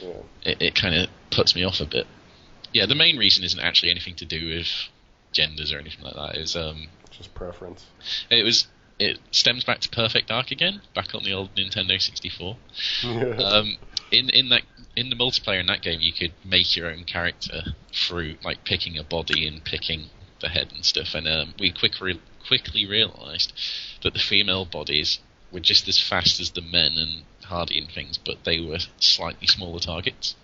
Yeah. It kind of puts me off a bit. Yeah, the main reason isn't actually anything to do with genders or anything like that. It's just preference. It stems back to Perfect Dark again, back on the old Nintendo 64. Yeah. In the multiplayer in that game, you could make your own character through like picking a body and picking the head and stuff. And we quickly realised that the female bodies were just as fast as the men and hardy and things, but they were slightly smaller targets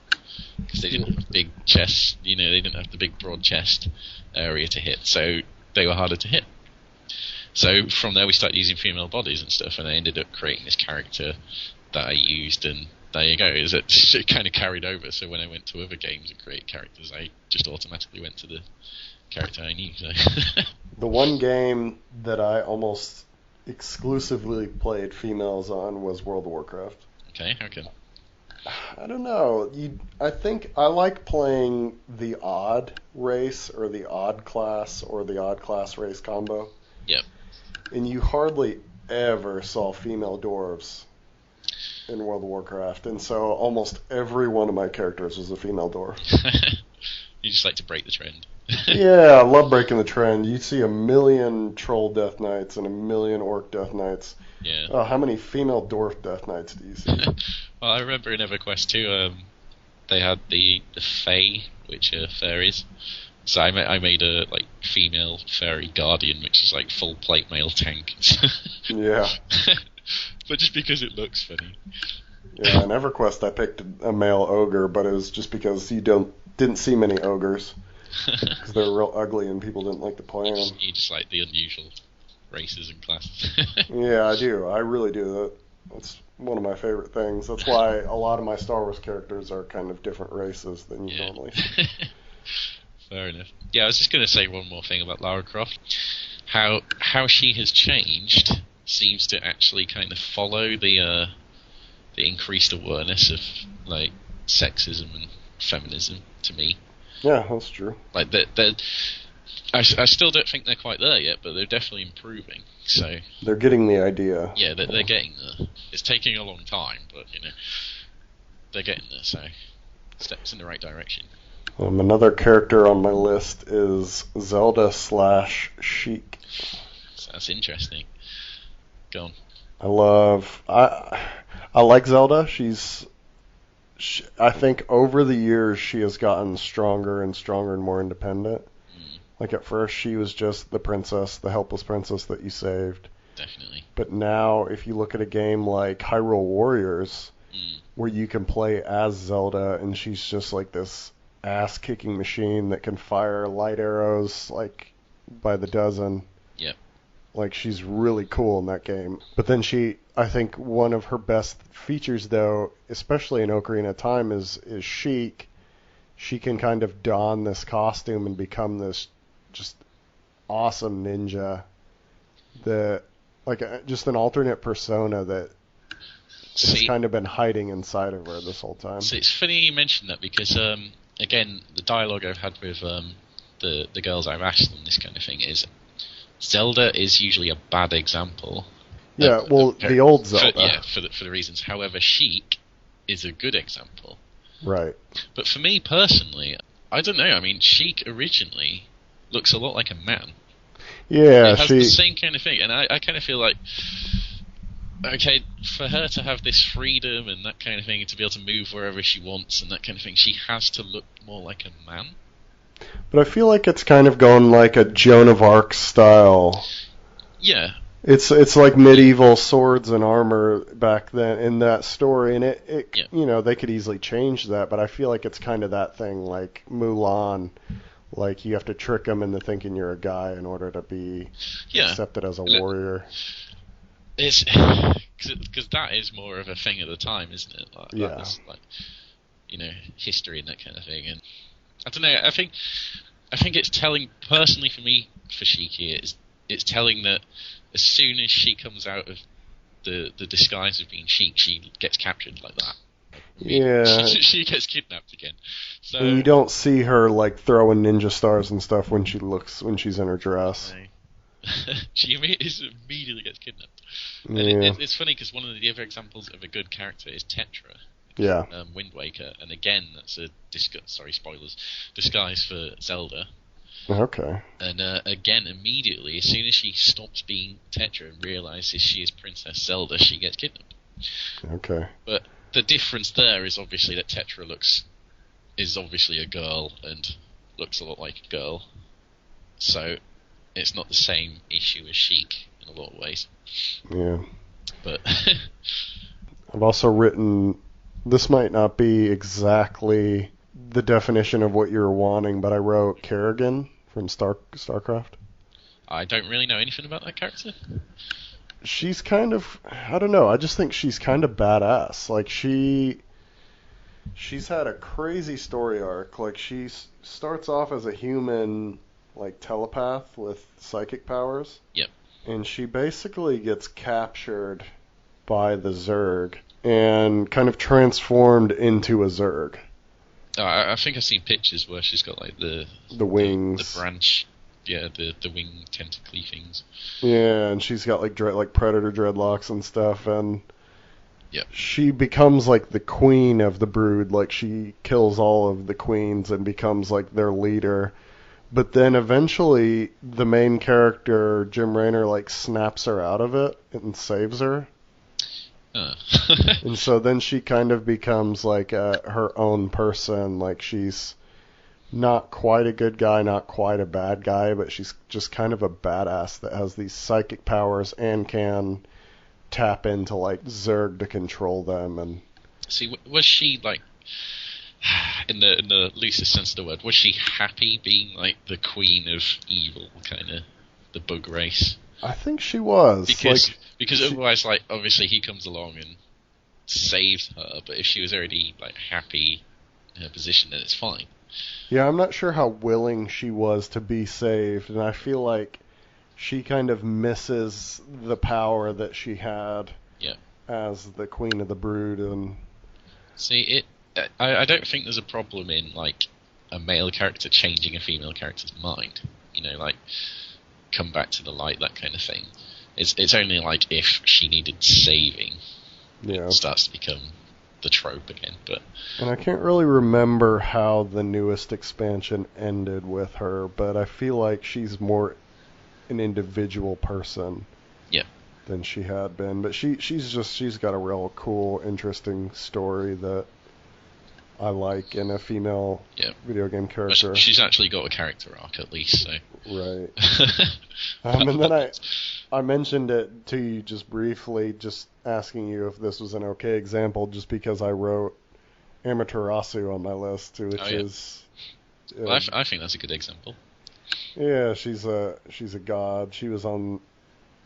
because they didn't have big chests. They didn't have the big broad chest area to hit, so they were harder to hit. So from there we started using female bodies and stuff, and I ended up creating this character that I used, and there you go. It kind of carried over, so when I went to other games and created characters, I just automatically went to the character I knew. So. The one game that I almost exclusively played females on was World of Warcraft. Okay, how come? I don't know. I think I like playing the odd race or the odd class or the odd class race combo. Yep. And you hardly ever saw female dwarves in World of Warcraft, and so almost every one of my characters was a female dwarf. You just like to break the trend. Yeah, I love breaking the trend. You see a million troll death knights and a million orc death knights. Yeah. Oh, how many female dwarf death knights do you see? Well, I remember in EverQuest 2, they had the Fae, which are fairies. So I made a female fairy guardian, which is like full plate male tank. Yeah. But just because it looks funny. Yeah, in EverQuest I picked a male ogre, but it was just because you didn't see many ogres because they were real ugly and people didn't like to play them. You just like the unusual races and classes. Yeah, I do. I really do. That's one of my favorite things. That's why a lot of my Star Wars characters are kind of different races than you normally see. Fair enough. Yeah, I was just going to say one more thing about Lara Croft. How she has changed seems to actually kind of follow the increased awareness of like sexism and feminism to me. Yeah, that's true. Like I still don't think they're quite there yet, but they're definitely improving. So they're getting the idea. Yeah, they're getting there. It's taking a long time, but they're getting there. So steps in the right direction. Another character on my list is Zelda/Sheik. So that's interesting. Go I on. like Zelda. I think over the years she has gotten stronger and stronger and more independent. Like at first she was just the princess, the helpless princess that you saved. definitely. But now, if you look at a game like Hyrule Warriors, Mm. where you can play as Zelda, and she's just like this ass-kicking machine that can fire light arrows like by the dozen. Yeah. Like, she's really cool in that game. But then I think one of her best features, though, especially in Ocarina of Time, is Sheik. She can kind of don this costume and become this just awesome ninja. Just an alternate persona that has kind of been hiding inside of her this whole time. So it's funny you mentioned that because, again, the dialogue I've had with the girls I've asked them this kind of thing is Zelda is usually a bad example. Yeah, the old Zelda. For the reasons. However, Sheik is a good example. Right. But for me personally, I don't know. I mean, Sheik originally looks a lot like a man. Yeah, it has the same kind of thing, and I kind of feel like, okay, for her to have this freedom and that kind of thing, and to be able to move wherever she wants and that kind of thing, she has to look more like a man. But I feel like it's kind of going like a Joan of Arc style. Yeah. It's like medieval swords and armor back then in that story, and it you know, they could easily change that, but I feel like it's kind of that thing like Mulan, like you have to trick them into thinking you're a guy in order to be accepted as a warrior. It's because that is more of a thing at the time, isn't it? Like, yeah. That's like, you know, history and that kind of thing, and I don't know. I think it's telling personally for me for Shiki. It's telling that as soon as she comes out of the disguise of being Sheik, she gets captured like that. Yeah. She gets kidnapped again. So and you don't see her like throwing ninja stars and stuff when she's in her dress. She immediately gets kidnapped. Yeah. And it's funny because one of the other examples of a good character is Tetra. Yeah. Wind Waker, and again that's a spoilers, disguise for Zelda. Okay. And again, immediately, as soon as she stops being Tetra and realizes she is Princess Zelda, she gets kidnapped. Okay. But the difference there is obviously that Tetra is obviously a girl and looks a lot like a girl. So it's not the same issue as Sheik in a lot of ways. Yeah. But I've also written, this might not be exactly the definition of what you're wanting, but I wrote Kerrigan from StarCraft. I don't really know anything about that character. She's kind of, I don't know, I just think she's kind of badass. Like, she's had a crazy story arc. Like, she starts off as a human, like, telepath with psychic powers. Yep. And she basically gets captured by the Zerg and kind of transformed into a Zerg. I think I've seen pictures where she's got like the wings, the branch, the wing tentacly things. Yeah, and she's got like predator dreadlocks and stuff, and yep. She becomes like the queen of the brood. Like she kills all of the queens and becomes like their leader. But then eventually, the main character Jim Raynor like snaps her out of it and saves her. And so then she kind of becomes like her own person. Like she's not quite a good guy, not quite a bad guy, but she's just kind of a badass that has these psychic powers and can tap into like Zerg to control them. And see, was she like, in the loosest sense of the word, was she happy being like the queen of evil, kind of the bug race? I think she was. Because otherwise, like, obviously he comes along and saves her, but if she was already, like, happy in her position, then it's fine. Yeah, I'm not sure how willing she was to be saved, and I feel like she kind of misses the power that she had as the queen of the brood. And see, I don't think there's a problem in, like, a male character changing a female character's mind. You know, like, come back to the light, that kind of thing. It's only like if she needed saving, it starts to become the trope again. And I can't really remember how the newest expansion ended with her, but I feel like she's more an individual person than she had been. But she's got a real cool, interesting story that I like in a female video game character. She's actually got a character arc at least, so. Right. And then I mentioned it to you just briefly, just asking you if this was an okay example, just because I wrote Amaterasu on my list, which is. Well, I think that's a good example. Yeah, she's a god. She was on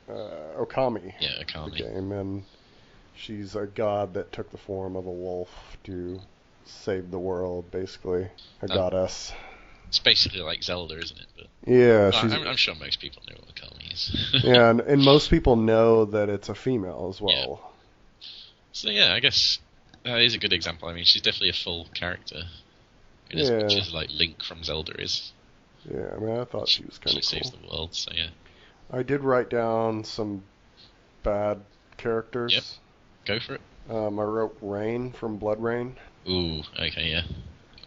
Okami. Yeah, Okami. The game, and she's a god that took the form of a wolf to save the world, basically. A goddess. It's basically like Zelda, isn't it? But yeah, I'm sure most people know what Okami is. yeah, and most people know that it's a female as well. Yeah. So yeah, I guess that is a good example. I mean, she's definitely a full character, in as much as like Link from Zelda is. Yeah, I mean, I thought she was kind of cool. She saves the world, so yeah. I did write down some bad characters. Yep. Go for it. I wrote Rain from Blood Rain. Ooh, okay, yeah.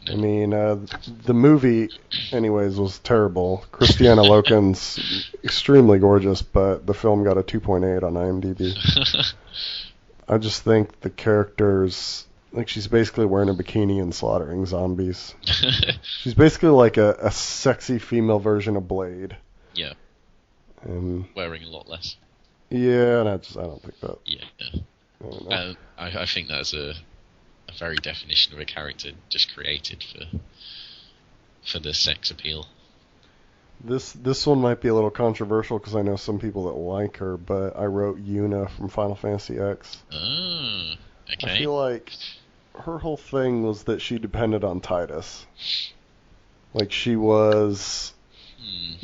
No. I mean, the movie, anyways, was terrible. Christiana Loken's extremely gorgeous, but the film got a 2.8 on IMDb. I just think the characters, like, she's basically wearing a bikini and slaughtering zombies. She's basically like a sexy female version of Blade. Yeah. And wearing a lot less. Yeah, and I don't think that. Yeah. I think that's a very definition of a character just created for the sex appeal. This one might be a little controversial because I know some people that like her, but I wrote Yuna from Final Fantasy X. Oh, okay. I feel like her whole thing was that she depended on Titus. Like, she was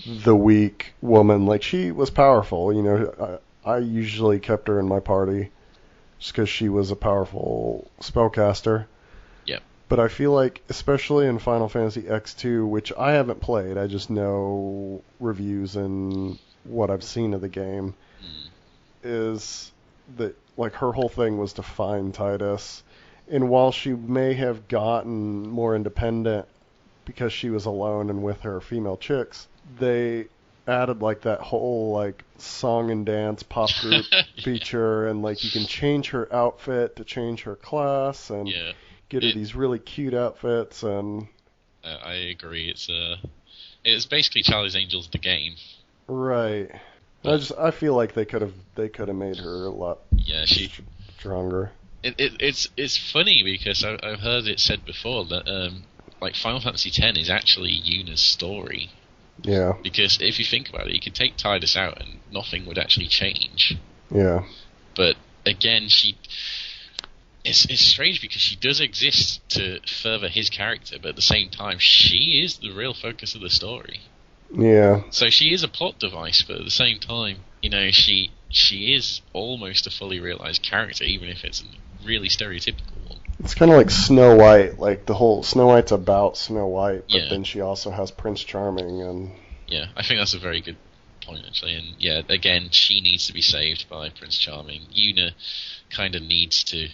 the weak woman. Like, she was powerful, you know. I usually kept her in my party just because she was a powerful spellcaster. Yep. But I feel like, especially in Final Fantasy X2, which I haven't played, I just know reviews and what I've seen of the game, is that, like, her whole thing was to find Titus. And while she may have gotten more independent because she was alone and with her female chicks, they added, like, that whole, like, song and dance pop group feature, and, like, you can change her outfit to change her class and get her these really cute outfits. And I agree. It's basically Charlie's Angels the game. Right. I feel like they could have made her a lot stronger. It's funny because I've heard it said before that like Final Fantasy X is actually Yuna's story. Yeah. Because if you think about it, you could take Titus out and nothing would actually change. Yeah. But again, it's strange because she does exist to further his character, but at the same time, she is the real focus of the story. Yeah. So she is a plot device, but at the same time, you know, she is almost a fully realized character, even if it's a really stereotypical one. It's kind of like Snow White. Like, the whole Snow White's about Snow White, but then she also has Prince Charming. And yeah, I think that's a very good point, actually. And yeah, again, she needs to be saved by Prince Charming. Yuna kind of needs to,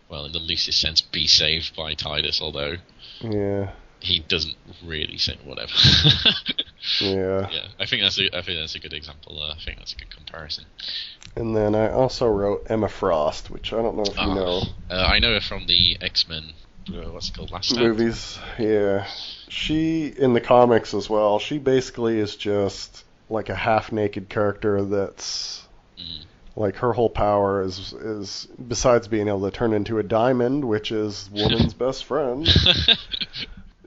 well, in the loosest sense, be saved by Titus, although he doesn't really say whatever. Yeah. I think that's a good example. I think that's a good comparison. And then I also wrote Emma Frost, which I don't know if you know. I know her from the X-Men. What's it called? Last Stand? Movies. Yeah. She, in the comics as well, she basically is just like a half-naked character that's like, her whole power is besides being able to turn into a diamond, which is woman's best friend,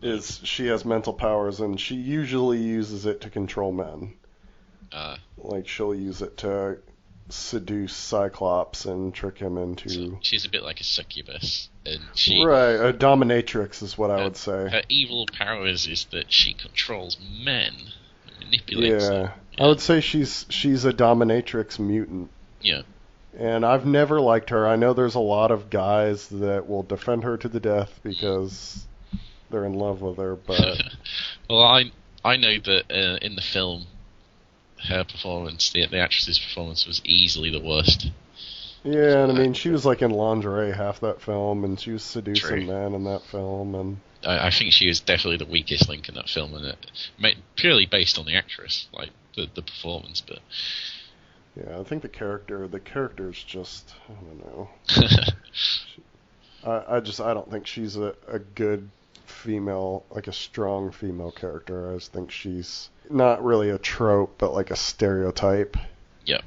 is she has mental powers, and she usually uses it to control men. Like, she'll use it to seduce Cyclops and trick him into... So she's a bit like a succubus. And right, a dominatrix is what I would say. Her evil powers is that she controls men and manipulates them. I would say she's a dominatrix mutant. Yeah. And I've never liked her. I know there's a lot of guys that will defend her to the death because they're in love with her, but... Well, I know that in the film, her performance, the actress's performance, was easily the worst. Yeah, and I mean, she was like in lingerie half that film, and she was seducing men in that film, and... I think she is definitely the weakest link in that film, and purely based on the actress, like the performance, but... Yeah, I think the character's just, I don't know. I don't think she's a good female, like a strong female character. I just think she's not really a trope, but like a stereotype. Yeah.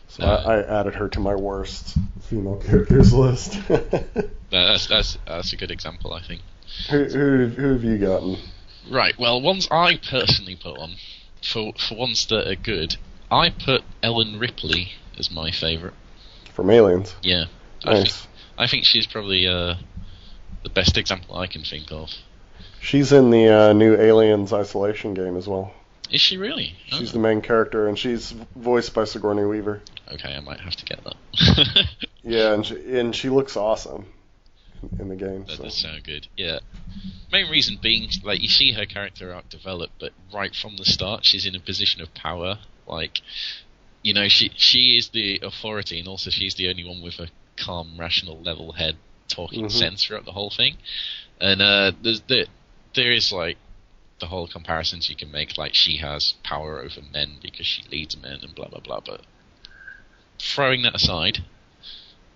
So I added her to my worst female characters list. That's a good example, I think. Who have you gotten? Right, well, ones I personally put on, for ones that are good, I put Ellen Ripley as my favourite. From Aliens. Yeah. Nice. I think she's probably the best example I can think of. She's in the new Aliens Isolation game as well. Is she really? She's the main character, and she's voiced by Sigourney Weaver. Okay, I might have to get that. Yeah, and she looks awesome in the game. That So. does sound good. Yeah. Main reason being, like, you see her character arc develop, but right from the start, she's in a position of power. Like, you know, she is the authority, and also she's the only one with a calm, rational, level head, talking sense throughout the whole thing. And there is, like, the whole comparisons you can make, like, she has power over men because she leads men and blah blah blah. But throwing that aside,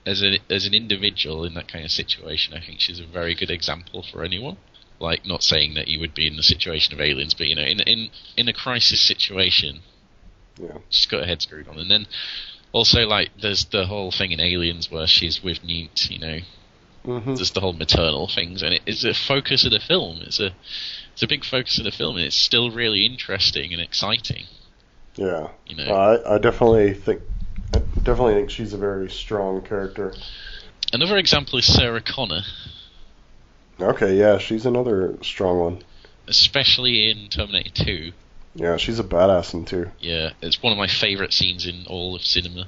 as an individual in that kind of situation, I think she's a very good example for anyone. Like, not saying that you would be in the situation of Aliens, but, you know, in a crisis situation, Yeah. she's got her head screwed on. And then also, like, there's the whole thing in Aliens where she's with Newt, you know. There's the whole maternal things, and it's a focus of the film. It's a big focus of the film, and it's still really interesting and exciting. Yeah. You know. I definitely think she's a very strong character. Another example is Sarah Connor. Okay, yeah, she's another strong one. Especially in Terminator 2. Yeah, she's a badass in 2. Yeah, it's one of my favourite scenes in all of cinema,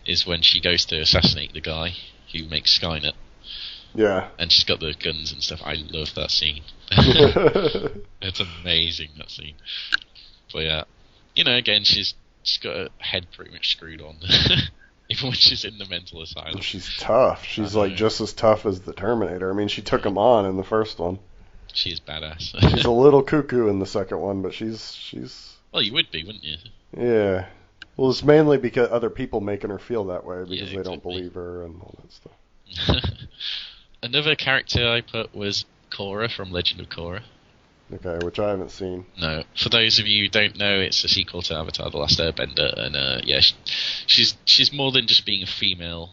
is when she goes to assassinate the guy who makes Skynet. Yeah. And she's got the guns and stuff. I love that scene. It's amazing, that scene. But yeah, you know, again, she's got her head pretty much screwed on. Even when she's in the mental asylum. She's tough. She's like just as tough as the Terminator. I mean, she took him on in the first one. She is badass. She's a little cuckoo in the second one, but she's. Well, you would be, wouldn't you? Yeah. Well, it's mainly because other people making her feel that way because Yeah, they don't exactly. believe her and all that stuff. Another character I put was Korra from Legend of Korra. Okay, which I haven't seen. No, for those of you who don't know, it's a sequel to Avatar: The Last Airbender, and yeah, she's more than just being a female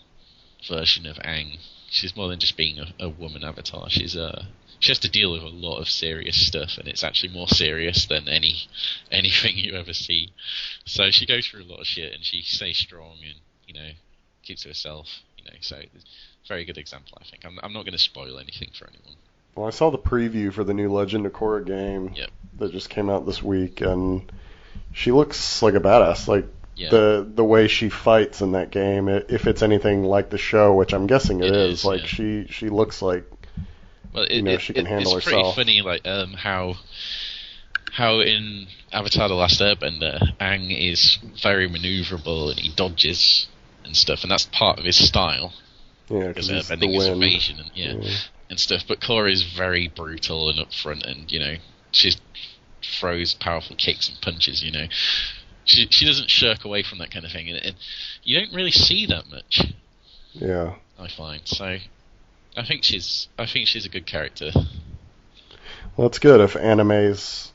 version of Aang. She's more than just being a woman Avatar. She has to deal with a lot of serious stuff, and it's actually more serious than anything you ever see. So she goes through a lot of shit, and she stays strong, and, you know, keeps to herself. You know, so very good example, I think. I'm not going to spoil anything for anyone. Well, I saw the preview for the new Legend of Korra game that just came out this week, and she looks like a badass. Like, the way she fights in that game, if it's anything like the show, which I'm guessing it is, like, she looks like, well, she can handle herself. It's pretty funny, like, how in Avatar: The Last Airbender, Aang is very maneuverable and he dodges and stuff, and that's part of his style. Yeah, because Airbending is evasion and and stuff. But Korra is very brutal and upfront, and, you know, she throws powerful kicks and punches. You know, she doesn't shirk away from that kind of thing, and you don't really see that much. Yeah, I find so. I think she's a good character. Well, it's good if animes.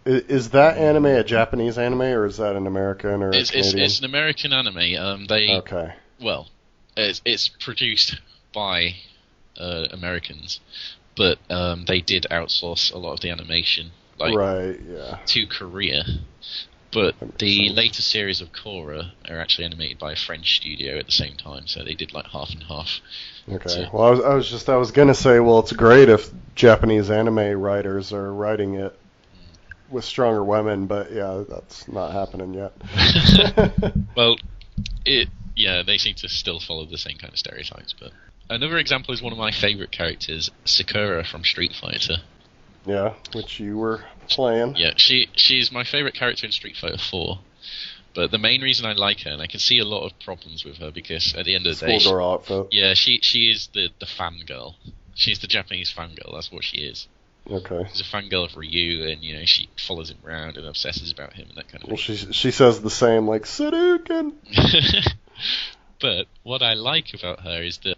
Is that anime a Japanese anime, or is that an American or Canadian? It's an American anime. Okay. Well, it's produced by Americans, but they did outsource a lot of the animation, to Korea. But the later series of Korra are actually animated by a French studio at the same time, so they did like half and half. Okay. So, well, I was gonna say, well, it's great if Japanese anime writers are writing it with stronger women, but yeah, that's not happening yet. well, they seem to still follow the same kind of stereotypes. But another example is one of my favourite characters, Sakura from Street Fighter. Yeah, which you were playing. Yeah, she's my favourite character in Street Fighter 4. But the main reason I like her, and I can see a lot of problems with her, because at the end of the day, Schoolgirl outfit. Yeah, she is the fangirl. She's the Japanese fangirl. That's what she is. Okay. She's a fangirl of Ryu, and, you know, she follows him around and obsesses about him and that kind of thing. Well, she says the same, like, Hadouken! But what I like about her is that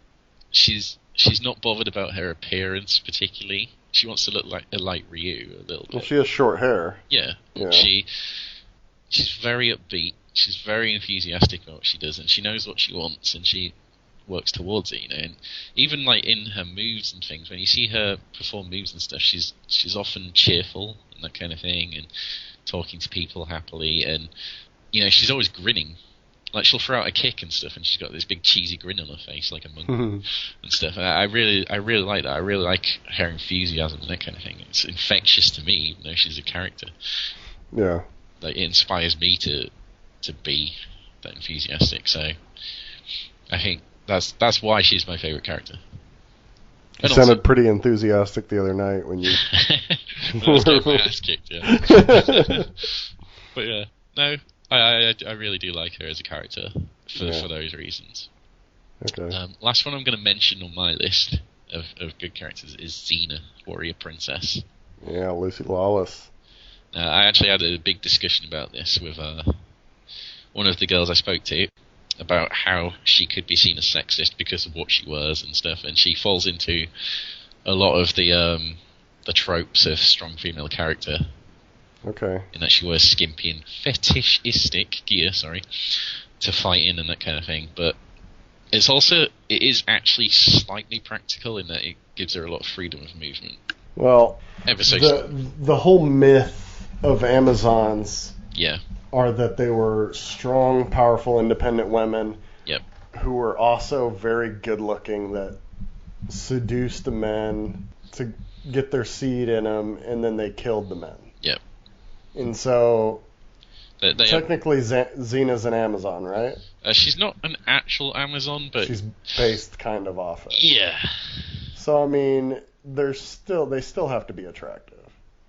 she's not bothered about her appearance particularly. She wants to look like Ryu a little bit. Well, she has short hair. Yeah. she's very upbeat. She's very enthusiastic about what she does, and she knows what she wants, and she works towards it. And even like in her moves and things, when you see her perform moves and stuff, she's often cheerful and that kind of thing, and talking to people happily, and she's always grinning. Like, she'll throw out a kick and stuff, and she's got this big cheesy grin on her face, like a monk and stuff. And I really like that. I really like her enthusiasm and that kind of thing. It's infectious to me, even though she's a character. Yeah. Like, it inspires me to be that enthusiastic. So, I think that's why she's my favourite character. You sounded pretty enthusiastic the other night when you... I was getting my ass kicked, yeah. But yeah, no, I really do like her as a character for those reasons. Okay. Last one I'm going to mention on my list of good characters is Xena, Warrior Princess. Yeah, Lucy Lawless. I actually had a big discussion about this with one of the girls I spoke to, about how she could be seen as sexist because of what she wears and stuff, and she falls into a lot of the tropes of strong female character. Okay. In that she wears skimpy and fetishistic gear, to fight in and that kind of thing. But it is actually slightly practical in that it gives her a lot of freedom of movement. Well, ever so the whole myth of Amazons are that they were strong, powerful, independent women who were also very good looking, that seduced the men to get their seed in them, and then they killed the men. Yep. And so, technically, Xena's an Amazon, right? She's not an actual Amazon, but she's based kind of off it. Yeah. So I mean, they still have to be attractive.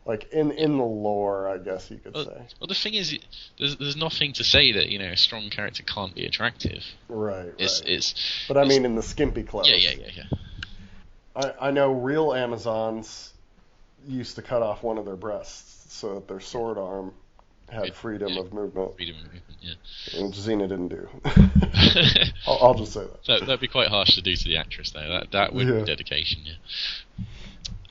Like in the lore, I guess you could say. Well, the thing is, there's nothing to say that a strong character can't be attractive. Right. But I mean, in the skimpy clothes. Yeah. I know real Amazons used to cut off one of their breasts so that their sword arm had freedom of movement. Freedom of movement, yeah. Which Xena didn't do. I'll just say that. That'd be quite harsh to do to the actress, though. That would be dedication, yeah.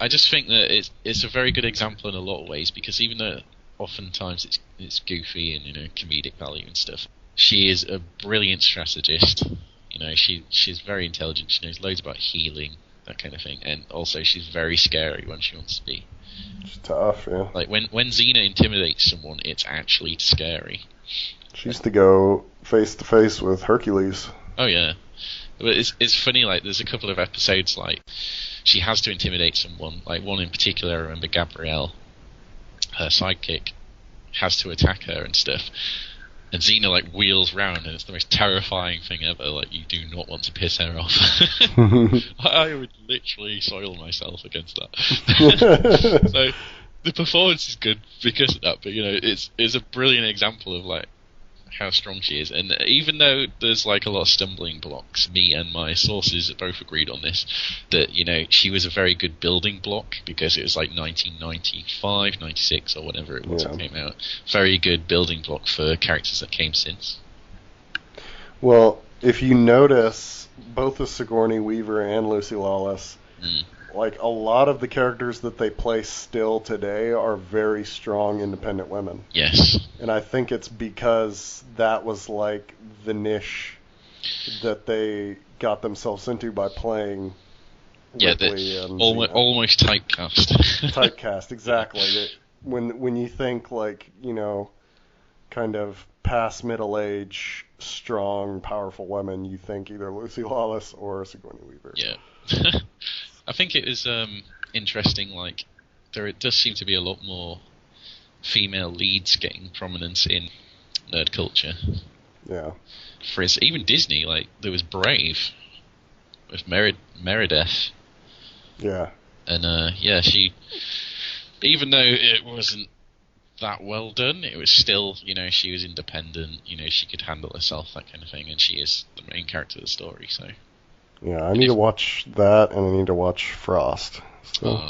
I just think that it's a very good example in a lot of ways, because even though oftentimes it's goofy and comedic value and stuff, she is a brilliant strategist. She's very intelligent. She knows loads about healing, that kind of thing, and also she's very scary when she wants to be. She's tough, yeah. Like when Xena intimidates someone, it's actually scary. She used to go face to face with Hercules. Oh yeah, but it's funny. Like there's a couple of episodes like she has to intimidate someone. Like one in particular, I remember Gabrielle, her sidekick, has to attack her and stuff. And Xena like wheels round, and it's the most terrifying thing ever. Like you do not want to piss her off. I would literally soil myself against that. So the performance is good because of that, but it's a brilliant example of like how strong she is. And even though there's like a lot of stumbling blocks, me and my sources both agreed on this, that she was a very good building block, because it was like 1995, 96 or whatever it was it came out. Very good building block for characters that came since. Well, if you notice, both the Sigourney Weaver and Lucy Lawless, like a lot of the characters that they play still today are very strong, independent women. Yes. And I think it's because that was like the niche that they got themselves into by playing Ripley and almost typecast. Typecast, exactly. When you think like, kind of past middle age, strong, powerful women, you think either Lucy Lawless or Sigourney Weaver. Yeah. I think it is interesting, like, there does seem to be a lot more female leads getting prominence in nerd culture. Yeah. For instance, even Disney, like, there was Brave with Meredith. Yeah. And, she, even though it wasn't that well done, it was still, she was independent, she could handle herself, that kind of thing, and she is the main character of the story, so... Yeah, I need to watch that, and I need to watch Frost. So.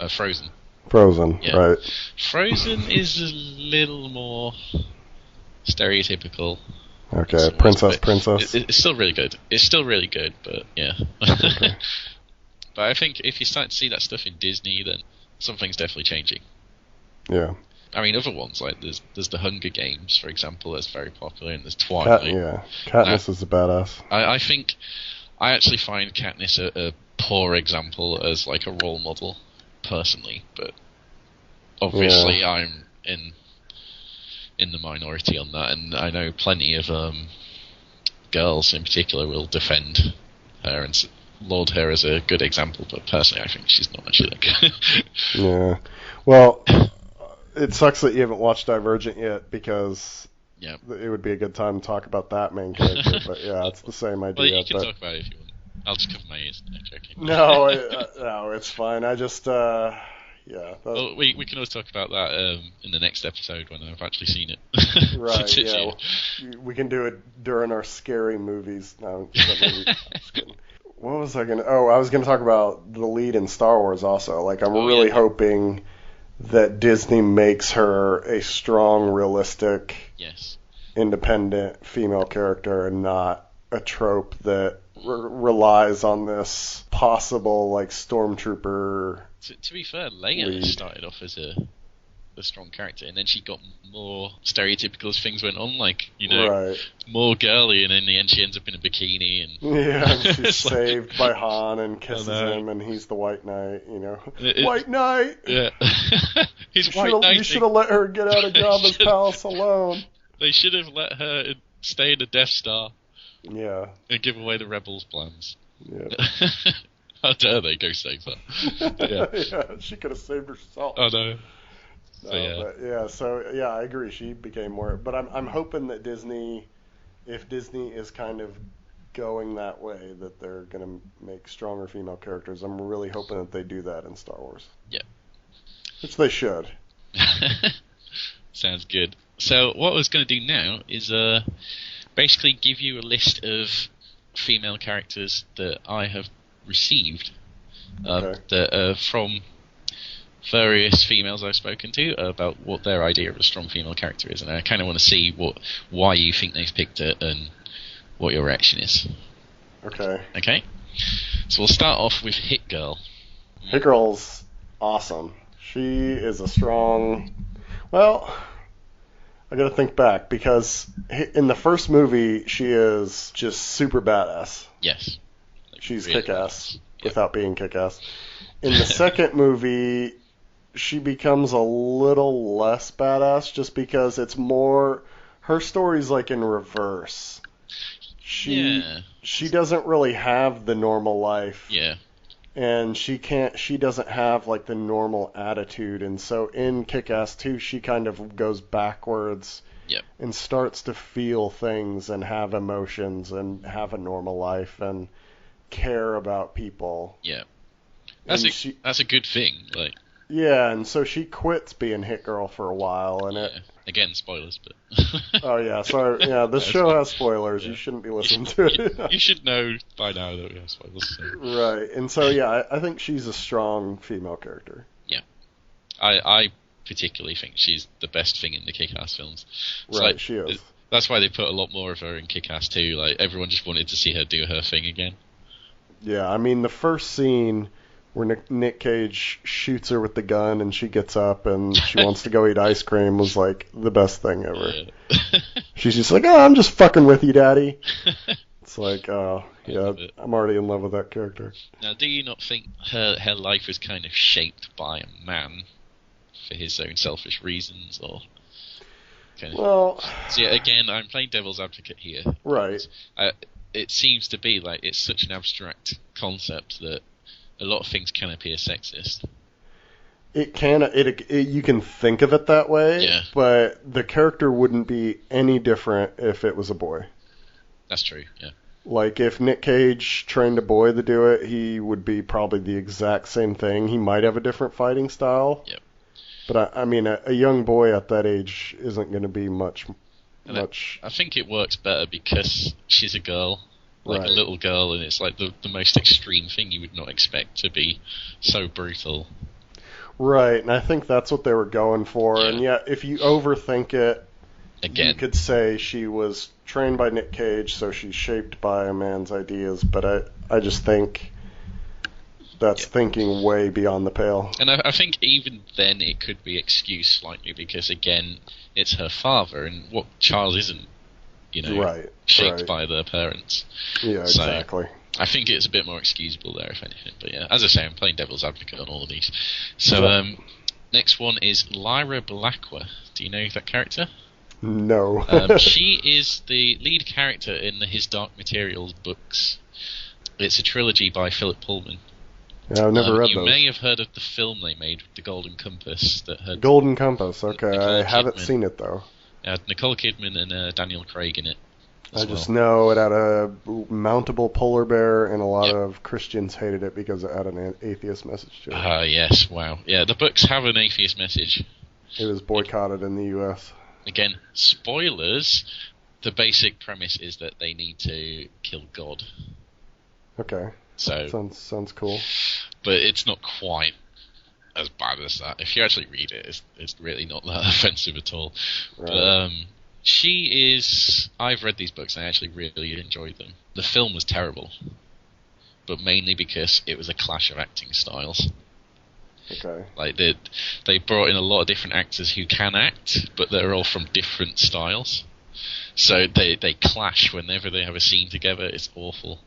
Frozen. Frozen, yeah. Right. Frozen is a little more stereotypical. Okay, princess. It's still really good. It's still really good, but yeah. Okay. But I think if you start to see that stuff in Disney, then something's definitely changing. Yeah. I mean, other ones, like there's the Hunger Games, for example, that's very popular, and there's Twilight. Katniss is a badass. I think I actually find Katniss a poor example as like a role model, personally, but obviously I'm in the minority on that, and I know plenty of girls in particular will defend her and laud her as a good example, but personally I think she's not actually that good. Yeah. Well, it sucks that you haven't watched Divergent yet, because it would be a good time to talk about that main character, but yeah, it's the same idea. Well, you can talk about it if you want. I'll just cover my ears. No, joking. No, it's fine. I just, Well, we can always talk about that in the next episode when I've actually seen it. Right, yeah. We can do it during our scary movies. No, just kidding. What was I going to... Oh, I was going to talk about the lead in Star Wars also. Like, I'm really hoping that Disney makes her a strong, realistic, independent female character and not a trope that relies on this possible, like, stormtrooper... To be fair, Leia started off as a strong character, and then she got more stereotypical as things went on, like, more girly, and in the end she ends up in a bikini. And she's saved by Han and kisses him, and he's the White Knight, White Knight! Yeah. He's White Knight. You should have let her get out of Jabba's palace alone. They should have let her stay in the Death Star. Yeah. And give away the rebels' plans. Yeah. How dare they go save her? Yeah, she could have saved herself. Oh no. I agree. She became more, but I'm hoping that if Disney is kind of going that way, that they're gonna make stronger female characters. I'm really hoping that they do that in Star Wars. Yeah. Which they should. Sounds good. So what I was going to do now is basically give you a list of female characters that I have received that are from various females I've spoken to about what their idea of a strong female character is, and I kind of want to see why you think they've picked it and what your reaction is. Okay. So we'll start off with Hit Girl. Hit Girl's awesome. She is a strong... Well, I gotta think back, because in the first movie she is just super badass. Yes. She's really kick-ass without being kick-ass. In the second movie, she becomes a little less badass just because it's more... Her story's like in reverse. She doesn't really have the normal life. Yeah. And she doesn't have like the normal attitude, and so in Kick-Ass 2 she kind of goes backwards and starts to feel things and have emotions and have a normal life and care about people. Yeah. That's a good thing, like. Yeah, and so she quits being Hit Girl for a while, and again, spoilers, but. Oh yeah, sorry. Yeah, this show has spoilers. Yeah. You shouldn't be listening to it. You should know by now that we have spoilers. So. Right, and so I think she's a strong female character. Yeah, I particularly think she's the best thing in the Kick-Ass films. It's right, she is. That's why they put a lot more of her in Kick-Ass 2. Like, everyone just wanted to see her do her thing again. Yeah, I mean, the first scene where Nick Cage shoots her with the gun and she gets up and she wants to go eat ice cream was like the best thing ever. Yeah. She's just like, I'm just fucking with you, Daddy. It's like, I'm already in love with that character. Now, do you not think her life is kind of shaped by a man for his own selfish reasons, or? Well, so yeah, again, I'm playing devil's advocate here. Right. It seems to be like it's such an abstract concept that a lot of things can appear sexist. It can. You can think of it that way, but the character wouldn't be any different if it was a boy. That's true, yeah. Like, if Nick Cage trained a boy to do it, he would be probably the exact same thing. He might have a different fighting style. Yep. But, I mean, a young boy at that age isn't going to be much... I think it works better because she's a girl. Like a little girl, and it's like the most extreme thing you would not expect to be so brutal. Right, and I think that's what they were going for. Yeah. And yet, if you overthink it, you could say she was trained by Nick Cage, so she's shaped by a man's ideas. But I just think that's thinking way beyond the pale. And I think even then it could be excused slightly because, again, it's her father, and what child isn't, shaped by their parents? Yeah, So, exactly. I think it's a bit more excusable there, if anything. But yeah, as I say, I'm playing devil's advocate on all of these. So, next one is Lyra Blackwa. Do you know that character? No. She is the lead character in the His Dark Materials books. It's a trilogy by Philip Pullman. Yeah, I've never read those. You may have heard of the film they made, The Golden Compass. That had Golden Compass, okay. Nicole I haven't Kidman. seen it, though. It had Nicole Kidman and Daniel Craig in it. I just know it had a mountable polar bear, and a lot of Christians hated it because it had an atheist message to it. Yes, wow. Yeah, the books have an atheist message. It was boycotted in the U.S. Again, spoilers, the basic premise is that they need to kill God. Okay. So sounds cool. But it's not quite as bad as that. If you actually read it, it's really not that offensive at all. Right. But she is... I've read these books and I actually really enjoyed them. The film was terrible, but mainly because it was a clash of acting styles. Okay. Like they brought in a lot of different actors who can act, but they're all from different styles. So they clash whenever they have a scene together. It's awful.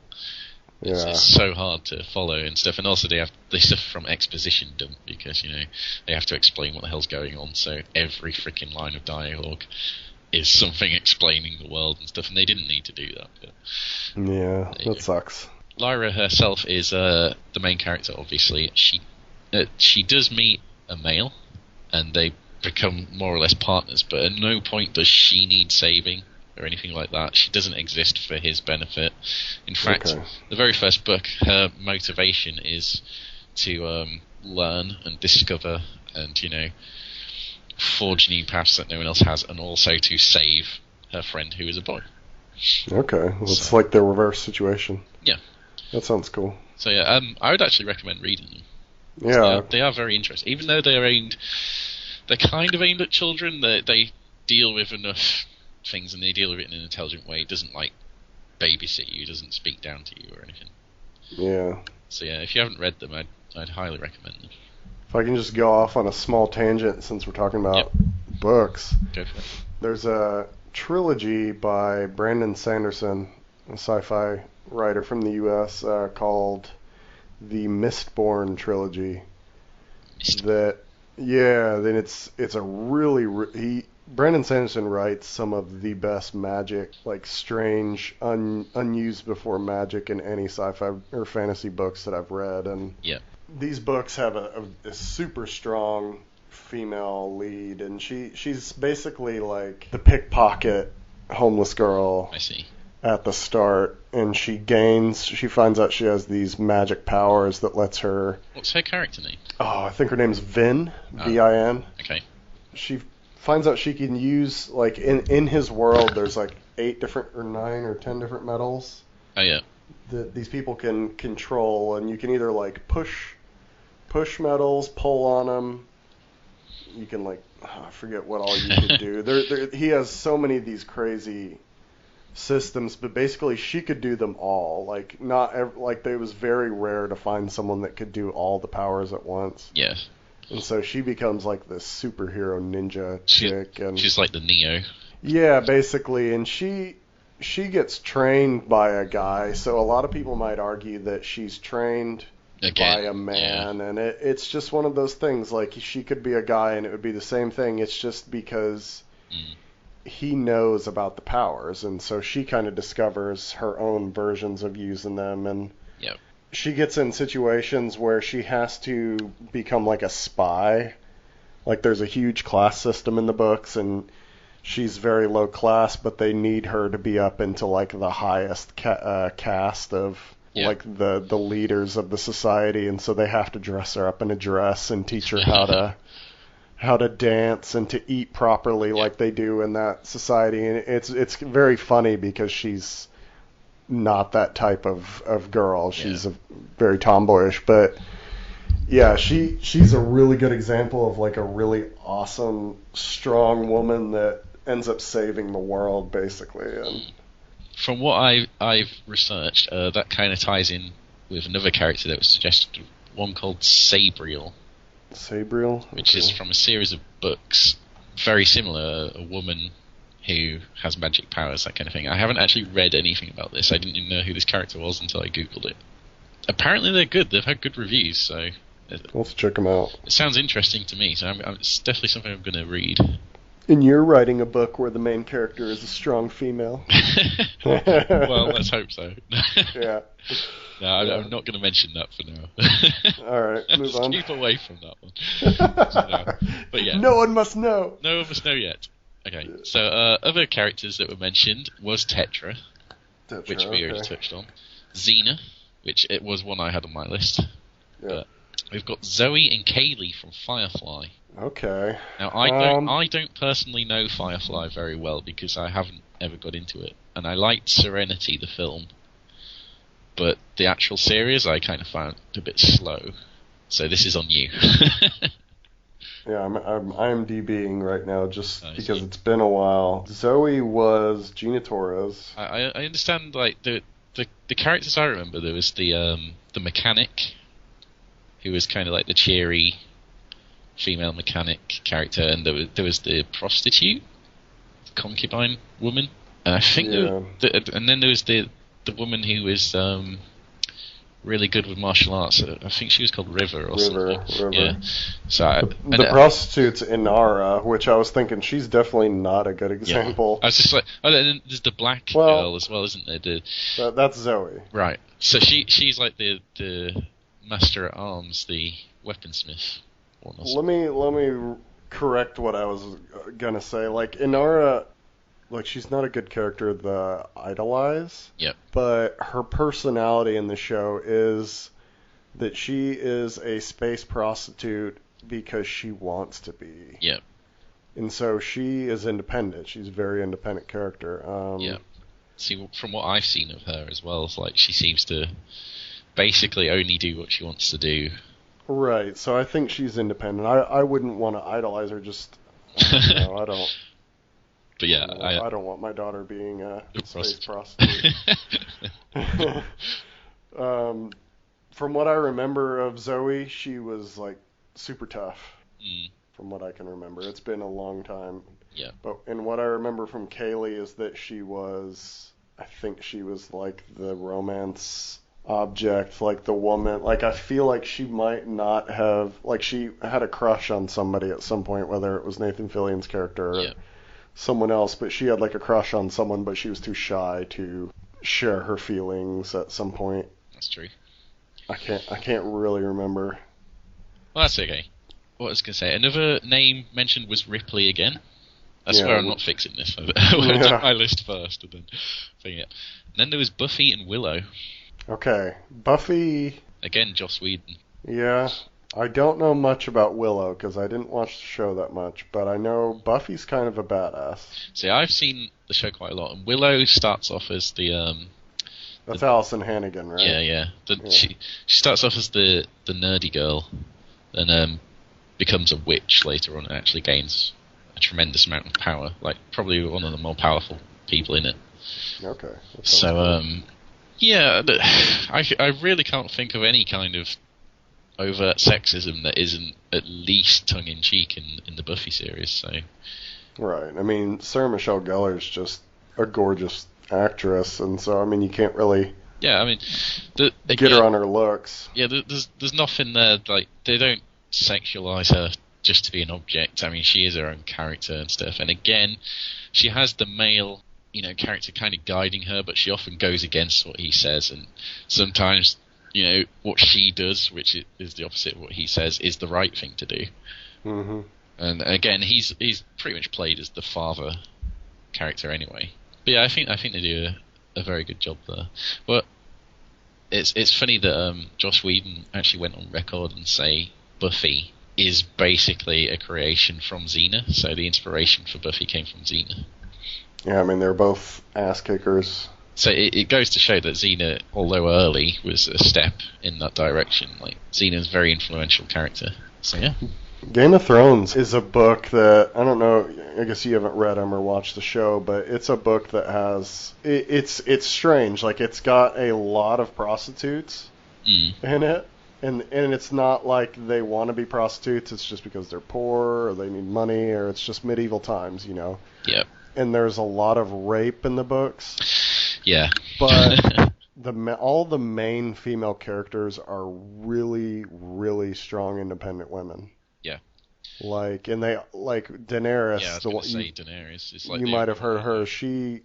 It's so hard to follow and stuff, and also they suffer from exposition dump because they have to explain what the hell's going on. So every freaking line of dialogue is something explaining the world and stuff, and they didn't need to do that. But yeah, that sucks. Lyra herself is the main character. Obviously, she does meet a male, and they become more or less partners. But at no point does she need saving or anything like that. She doesn't exist for his benefit. In fact, the very first book, her motivation is to learn and discover and, forge new paths that no one else has, and also to save her friend who is a boy. Okay, well, it's like the reverse situation. Yeah. That sounds cool. So yeah, I would actually recommend reading them. Yeah. They are very interesting. Even though they're kind of aimed at children, they deal with enough things, and they deal with it in an intelligent way. It doesn't babysit you, it doesn't speak down to you or anything. Yeah. So yeah, if you haven't read them, I'd highly recommend them. If I can just go off on a small tangent since we're talking about books. Go for it. There's a trilogy by Brandon Sanderson, a sci-fi writer from the U.S., called the Mistborn trilogy. Then it's a really Brandon Sanderson writes some of the best magic, like strange, unused before magic in any sci-fi or fantasy books that I've read, and these books have a super strong female lead, and she's basically like the pickpocket homeless girl. I see. At the start, and she finds out she has these magic powers that lets her... What's her character name? Oh, I think her name's Vin, V-I-N. Okay. She finds out she can use, like, in his world, there's like 8 different, or 9 or 10 different metals. Oh, yeah. That these people can control, and you can either, like, push metals, pull on them. You can, like, I forget what all you could do. He has so many of these crazy systems, but basically she could do them all. Like it was very rare to find someone that could do all the powers at once. Yes. And so she becomes like this superhero ninja chick, and she's like the Neo. Yeah, basically, and she gets trained by a guy. So a lot of people might argue that she's trained by a man, and it's just one of those things. Like she could be a guy, and it would be the same thing. It's just because he knows about the powers, and so she kind of discovers her own versions of using them, and she gets in situations where she has to become like a spy. Like there's a huge class system in the books, and she's very low class, but they need her to be up into like the highest caste of like the leaders of the society, and so they have to dress her up in a dress and teach her how to dance and to eat properly like they do in that society. And it's very funny because she's not that type of girl. She's a very tomboyish, but she's a really good example of like a really awesome, strong woman that ends up saving the world basically. And from what I've researched, that kind of ties in with another character that was suggested one called Sabriel, Sabriel? which is from a series of books, very similar. A woman who has magic powers, that kind of thing. I haven't actually read anything about this. I didn't even know who this character was until I googled it. Apparently they're good. They've had good reviews, so Let's check them out. it sounds interesting to me. So it's definitely something I'm going to read. And you're writing a book where the main character is a strong female. Well, let's hope so. Yeah. No, I'm not going to mention that for now. All right, move Just on. keep away from that one. But yeah, No one must know. no of us know yet. Okay, so other characters that were mentioned was Tetra, which we already touched on. Xena, which it was one I had on my list. Yeah. We've got Zoe and Kaylee from Firefly. Okay. Now I don't personally know Firefly very well because I haven't ever got into it, and I liked Serenity, the film, but the actual series I kind of found a bit slow. So this is on you. Yeah, I'm IMDbing right now just I because see. it's been a while. Zoe was Gina Torres. I understand, like the characters I remember. There was the mechanic, who was kind of like the cheery female mechanic character, and there was the prostitute, concubine woman, and I think and then there was the woman who was really good with martial arts. I think she was called River or something. River. Yeah. So The prostitute's Inara, which I was thinking she's definitely not a good example. I was just like, oh, then there's the black girl as well, isn't there? That's Zoe. Right. So she's like the master at arms, the weaponsmith. Let me correct what I was gonna say. Like Inara, like she's not a good character to idolize. Yep. But her personality in the show is that she is a space prostitute because she wants to be. Yep. And so she is independent. She's a very independent character. Yeah. See, from what I've seen of her as well, it's like she seems to basically only do what she wants to do. Right. So I think she's independent. I wouldn't want to idolize her. Just I don't. But yeah, I don't want my daughter being a space prostitute. From what I remember of Zoe, she was like super tough. From what I can remember, it's been a long time. Yeah. And what I remember from Kaylee is that I think she was like the romance object, like the woman. Like I feel like she might not have, like she had a crush on somebody at some point, whether it was Nathan Fillion's character or someone else, but she had like a crush on someone, but she was too shy to share her feelings at some point. That's true. I can't really remember. Well, that's okay. What I was going to say, another name mentioned was Ripley again. I swear I'm not fixing this. I went to my list first and then thing it. And then there was Buffy and Willow. Okay, Buffy. Again, Joss Whedon. Yeah, I don't know much about Willow because I didn't watch the show that much, but I know Buffy's kind of a badass. See, I've seen the show quite a lot, and Willow starts off as the That's Allison Hannigan, right? Yeah. She starts off as the nerdy girl, and becomes a witch later on, and actually gains a tremendous amount of power. Like probably one of the more powerful people in it. Okay. So yeah, I really can't think of any kind of overt sexism that isn't at least tongue-in-cheek in the Buffy series. So. Right. I mean, Sarah Michelle Gellar's just a gorgeous actress, and so I mean, you can't really. Yeah, I mean, get her on her looks. Yeah, there's nothing there. Like they don't sexualize her just to be an object. I mean, she is her own character and stuff. And again, she has the male, character kind of guiding her, but she often goes against what he says, and sometimes, what she does, which is the opposite of what he says, is the right thing to do. Mm-hmm. And again, he's pretty much played as the father character anyway. But yeah, I think they do a very good job there. But it's funny that Joss Whedon actually went on record and say Buffy is basically a creation from Xena. So the inspiration for Buffy came from Xena. Yeah, I mean, they're both ass kickers. So it goes to show that Xena, although early, was a step in that direction. Like, Xena's a very influential character. So yeah. Game of Thrones is a book that, I don't know, I guess you haven't read them or watched the show, but it's a book that has, it's strange. Like, it's got a lot of prostitutes in it, And it's not like they want to be prostitutes. It's just because they're poor or they need money or it's just medieval times, you know. Yep. And there's a lot of rape in the books. Yeah. But all the main female characters are really, really strong, independent women. Yeah. Like, and they like Daenerys. Yeah, I was going to say Daenerys. It's like you might have heard her. She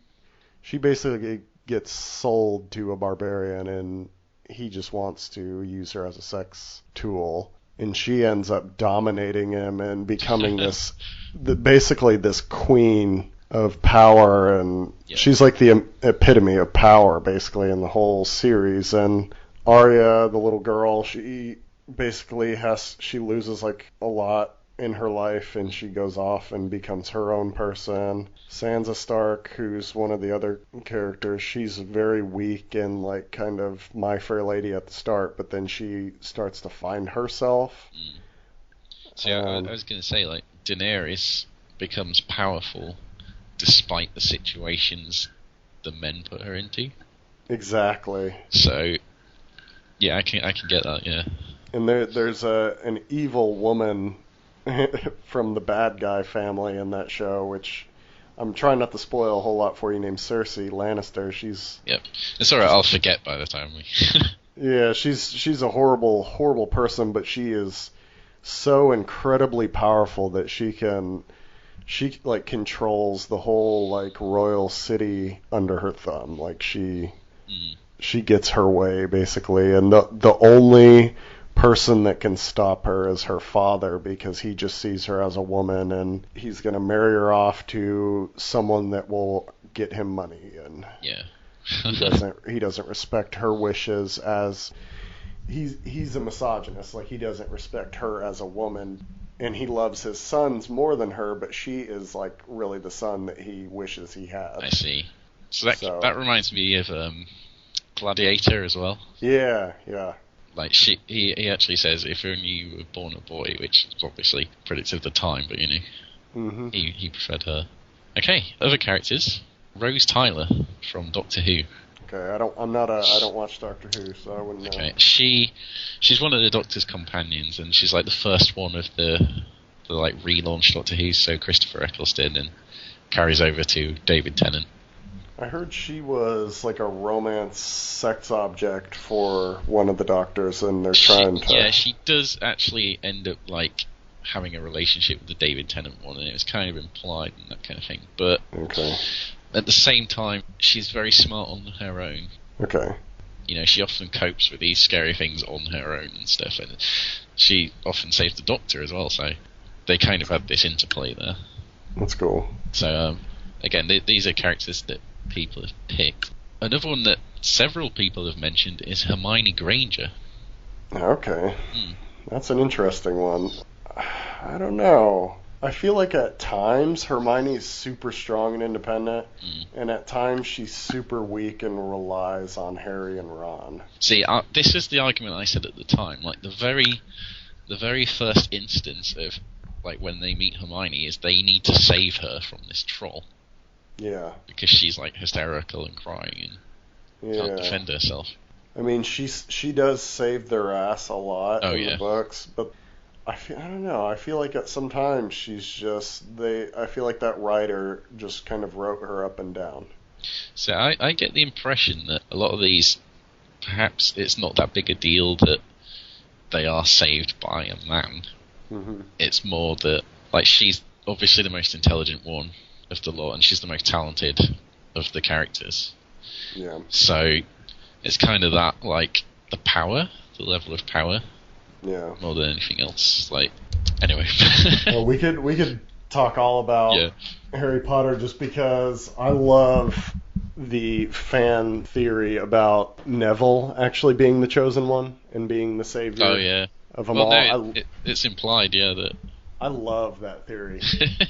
basically gets sold to a barbarian, and he just wants to use her as a sex tool. And she ends up dominating him and becoming basically this queen of power, and she's like the epitome of power, basically, in the whole series. And Arya, the little girl, she basically she loses like a lot in her life, and she goes off and becomes her own person. Sansa Stark, who's one of the other characters, she's very weak and like kind of My Fair Lady at the start, but then she starts to find herself. So I was going to say, like, Daenerys becomes powerful despite the situations the men put her into. Exactly. So, yeah, I can get that. Yeah. And there's an evil woman from the bad guy family in that show, which I'm trying not to spoil a whole lot for you, named Cersei Lannister. Yep. It's alright, I'll forget by the time we... Yeah, she's a horrible, horrible person, but she is so incredibly powerful that she like controls the whole like royal city under her thumb. Like she gets her way, basically, and the only person that can stop her is her father, because he just sees her as a woman, and he's going to marry her off to someone that will get him money, and he doesn't respect her wishes, as he's a misogynist. Like, he doesn't respect her as a woman, and he loves his sons more than her, but she is like really the son that he wishes he had. I see. So that reminds me of Gladiator as well. Yeah. Like, he actually says, if only you were born a boy, which is obviously predictive of the time, but, you know, he preferred her. Okay, other characters. Rose Tyler from Doctor Who. Okay, I don't watch Doctor Who, so I wouldn't know. Okay, she's one of the Doctor's companions, and she's like the first one of the like relaunched Doctor Who, so Christopher Eccleston, and carries over to David Tennant. I heard she was like a romance sex object for one of the Doctors, and they're trying to... Yeah, she does actually end up like having a relationship with the David Tennant one, and it was kind of implied and that kind of thing. But at the same time, she's very smart on her own. Okay. You know, she often copes with these scary things on her own and stuff, and she often saves the Doctor as well, so they kind of had this interplay there. That's cool. So, again, these are characters that people have picked. Another one that several people have mentioned is Hermione Granger. Okay. That's an interesting one. I don't know. I feel like at times Hermione's super strong and independent, and at times she's super weak and relies on Harry and Ron. See, this is the argument I said at the time. Like, the very first instance of like when they meet Hermione is they need to save her from this troll. Yeah. Because she's like hysterical and crying and can't defend herself. I mean, she does save their ass a lot in the books, but I don't know. I feel like at sometimes she's just I feel like that writer just kind of wrote her up and down. So I get the impression that a lot of these, perhaps it's not that big a deal that they are saved by a man. It's more that, like, she's obviously the most intelligent one of the lot, and she's the most talented of the characters. Yeah. So it's kind of that, like, the level of power. Yeah. More than anything else. Like, anyway. Well, we could talk all about Harry Potter, just because I love the fan theory about Neville actually being the chosen one and being the savior of them all. No, it's implied, that... I love that theory.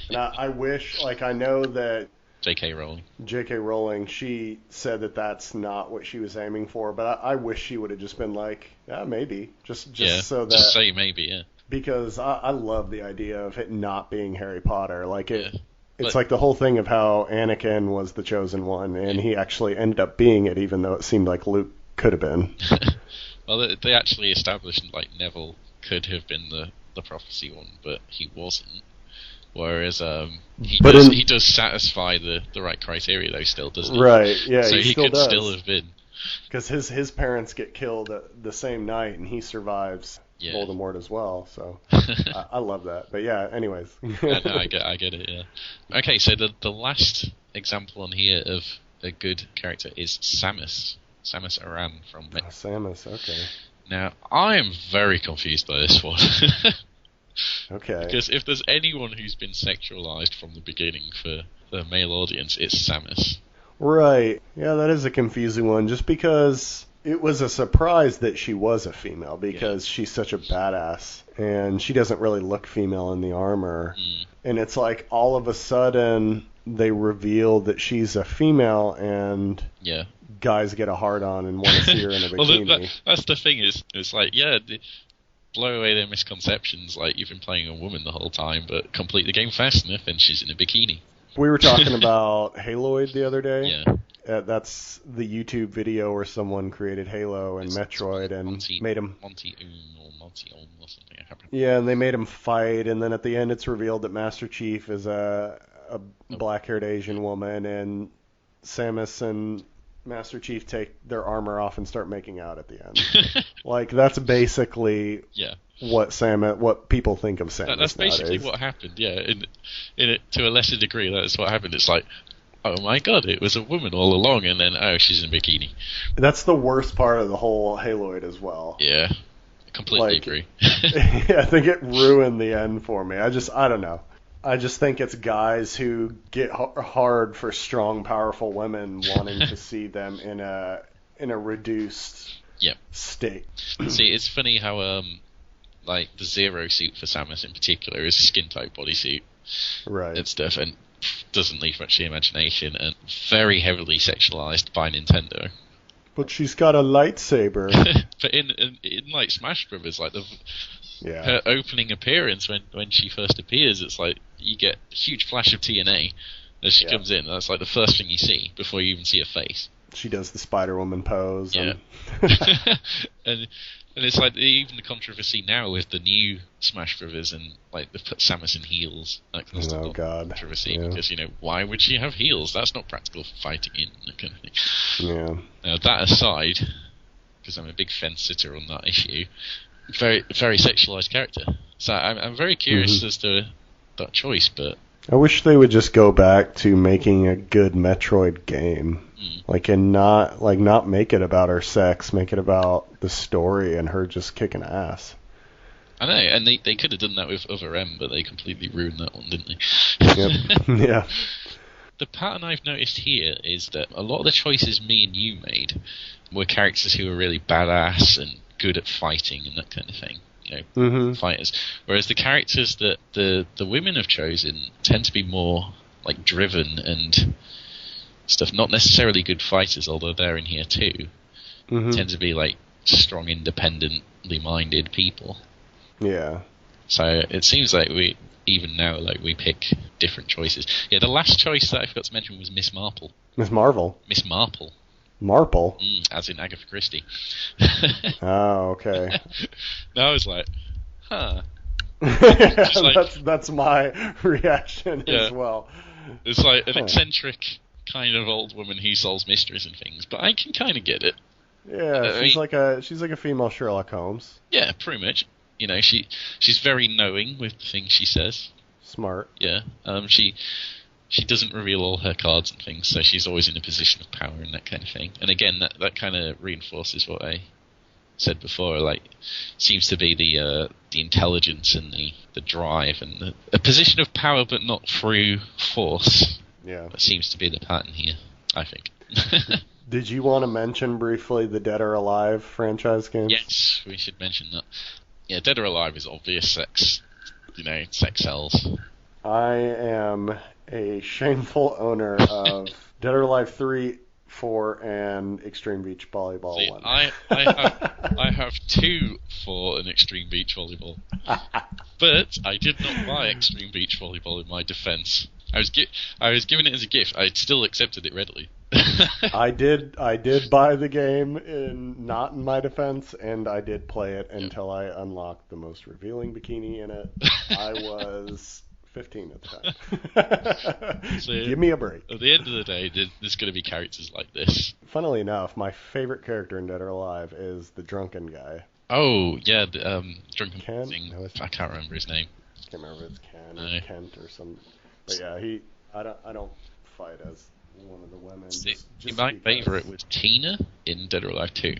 And I wish, like, I know that J.K. Rowling, she said that that's not what she was aiming for, but I wish she would have just been like, maybe. Just so that... Just say maybe, Because I love the idea of it not being Harry Potter. Like, it's like the whole thing of how Anakin was the chosen one, and he actually ended up being it, even though it seemed like Luke could have been. Well, they actually established like Neville could have been the prophecy one, but he wasn't. Whereas he does satisfy the right criteria though, still, doesn't he? Right. Yeah. So he still could does. still have been. Because his parents get killed the same night, and he survives Voldemort as well. So I love that. But yeah, anyways. I get it. Yeah. Okay, so the last example on here of a good character is Samus. Samus Aran from Samus. Okay. Now I am very confused by this one. Okay. Because if there's anyone who's been sexualized from the beginning for the male audience, it's Samus. Right. Yeah, that is a confusing one, just because it was a surprise that she was a female, because she's such a badass, and she doesn't really look female in the armor. And it's like all of a sudden they reveal that she's a female, and guys get a hard-on and want to see her in a bikini. Well, that's the thing, it's like, blow away their misconceptions, like you've been playing a woman the whole time, but complete the game fast enough and she's in a bikini. We were talking about Haloid the other day. Yeah. That's the YouTube video where someone created Halo and Metroid and made him... Monty or something. Yeah, and they made him fight, and then at the end it's revealed that Master Chief is a black-haired Asian woman, and Samus and Master Chief take their armor off and start making out at the end. Like, that's basically what people think of Samus. That's basically what happened, In it, to a lesser degree, that's what happened. It's like, oh my god, it was a woman all along, and then, oh, she's in a bikini. That's the worst part of the whole Haloid as well. Yeah, I completely agree. I think it ruined the end for me. I don't know. I just think it's guys who get hard for strong, powerful women wanting to see them in a reduced state. See, it's funny how like the Zero suit for Samus in particular is a skin tight bodysuit, right, and stuff, and doesn't leave much to the imagination, and very heavily sexualized by Nintendo. But she's got a lightsaber. But in like Smash Brothers, like her opening appearance when she first appears, it's like you get a huge flash of TNA as she comes in. That's like the first thing you see before you even see her face. She does the Spider-Woman pose. Yeah. And it's like even the controversy now with the new Smash Brothers, and like they've put Samus in heels. Like, that's oh god. Controversy because why would she have heels? That's not practical for fighting in, that kind of thing. Yeah. Now that aside, because I'm a big fence sitter on that issue, very very sexualized character. So I'm very curious as to that choice, but I wish they would just go back to making a good Metroid game. And not make it about her sex, make it about the story and her just kicking ass. I know, and they could have done that with Other M, but they completely ruined that one, didn't they? Yep. Yeah. The pattern I've noticed here is that a lot of the choices me and you made were characters who were really badass and good at fighting and that kind of thing. Fighters. Whereas the characters that the women have chosen tend to be more like driven and stuff, not necessarily good fighters, although they're in here too. Tend to be like strong, independently minded people. Yeah. So it seems like we pick different choices. Yeah, the last choice that I forgot to mention was Miss Marple. Miss Marvel. Miss Marple. Marple? As in Agatha Christie. Oh, okay. Now I was like, huh. That's my reaction as well. It's like an eccentric kind of old woman who solves mysteries and things, but I can kind of get it. Yeah, she's like a female Sherlock Holmes. Yeah, pretty much. She's very knowing with the things she says. Smart. Yeah. She doesn't reveal all her cards and things, so she's always in a position of power and that kind of thing. And again, that kind of reinforces what I said before. Like, seems to be the intelligence and the drive and a position of power, but not through force. Yeah. That seems to be the pattern here, I think. Did you want to mention briefly the Dead or Alive franchise games? Yes, we should mention that. Yeah, Dead or Alive is obvious sex sells. I am a shameful owner of Dead or Alive 3, 4, and Extreme Beach Volleyball See, 1. I have 2 for an Extreme Beach Volleyball. But I did not buy Extreme Beach Volleyball in my defense. I was given it as a gift. I still accepted it readily. I did buy the game not in my defense, and I did play it until I unlocked the most revealing bikini in it. I was 15 at the time. So, Give me a break. At the end of the day, there's going to be characters like this. Funnily enough, my favorite character in Dead or Alive is the drunken guy. Oh, yeah, the drunken Ken? thing. No, it's- I can't remember his name. I can't remember if it's Ken No. or Kent or some. But yeah, I don't fight as one of the women. See, just my because- favourite was Tina in Dead or Alive 2.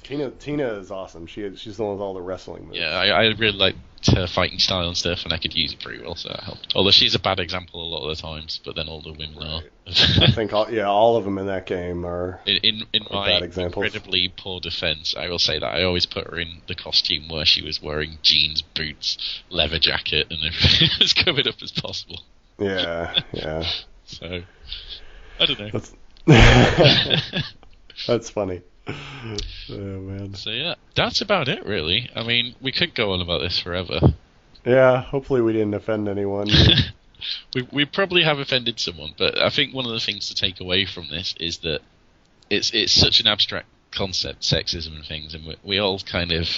Tina is awesome. She's the one with all the wrestling moves. Yeah, I really liked her fighting style and stuff, and I could use it pretty well, so that helped. Although she's a bad example a lot of the times, but then all the women Right. are. I think all of them in that game are. In are my bad examples. incredibly poor defence, I will say that I always put her in the costume where she was wearing jeans, boots, leather jacket, and everything as covered up as possible. Yeah. So, I don't know. That's funny. Oh man. So yeah, that's about it really. I mean, we could go on about this forever. Yeah. Hopefully we didn't offend anyone. We probably have offended someone, but I think one of the things to take away from this is that it's such an abstract concept, sexism and things, and we all kind of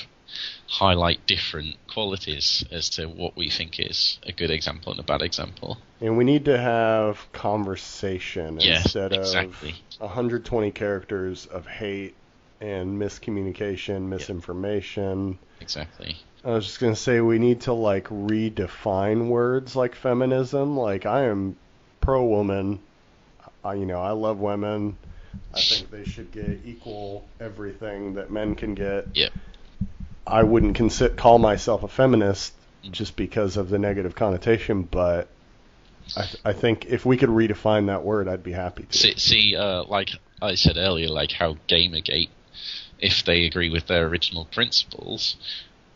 highlight different qualities as to what we think is a good example and a bad example. And we need to have conversation Yes, instead exactly. of 120 characters of hate and miscommunication, misinformation. Exactly. I was just gonna say we need to like redefine words like feminism. Like I am pro-woman. I love women. I think they should get equal everything that men can get. Yep. I wouldn't call myself a feminist just because of the negative connotation, but I think if we could redefine that word, I'd be happy to. See, like I said earlier, like how Gamergate, if they agree with their original principles,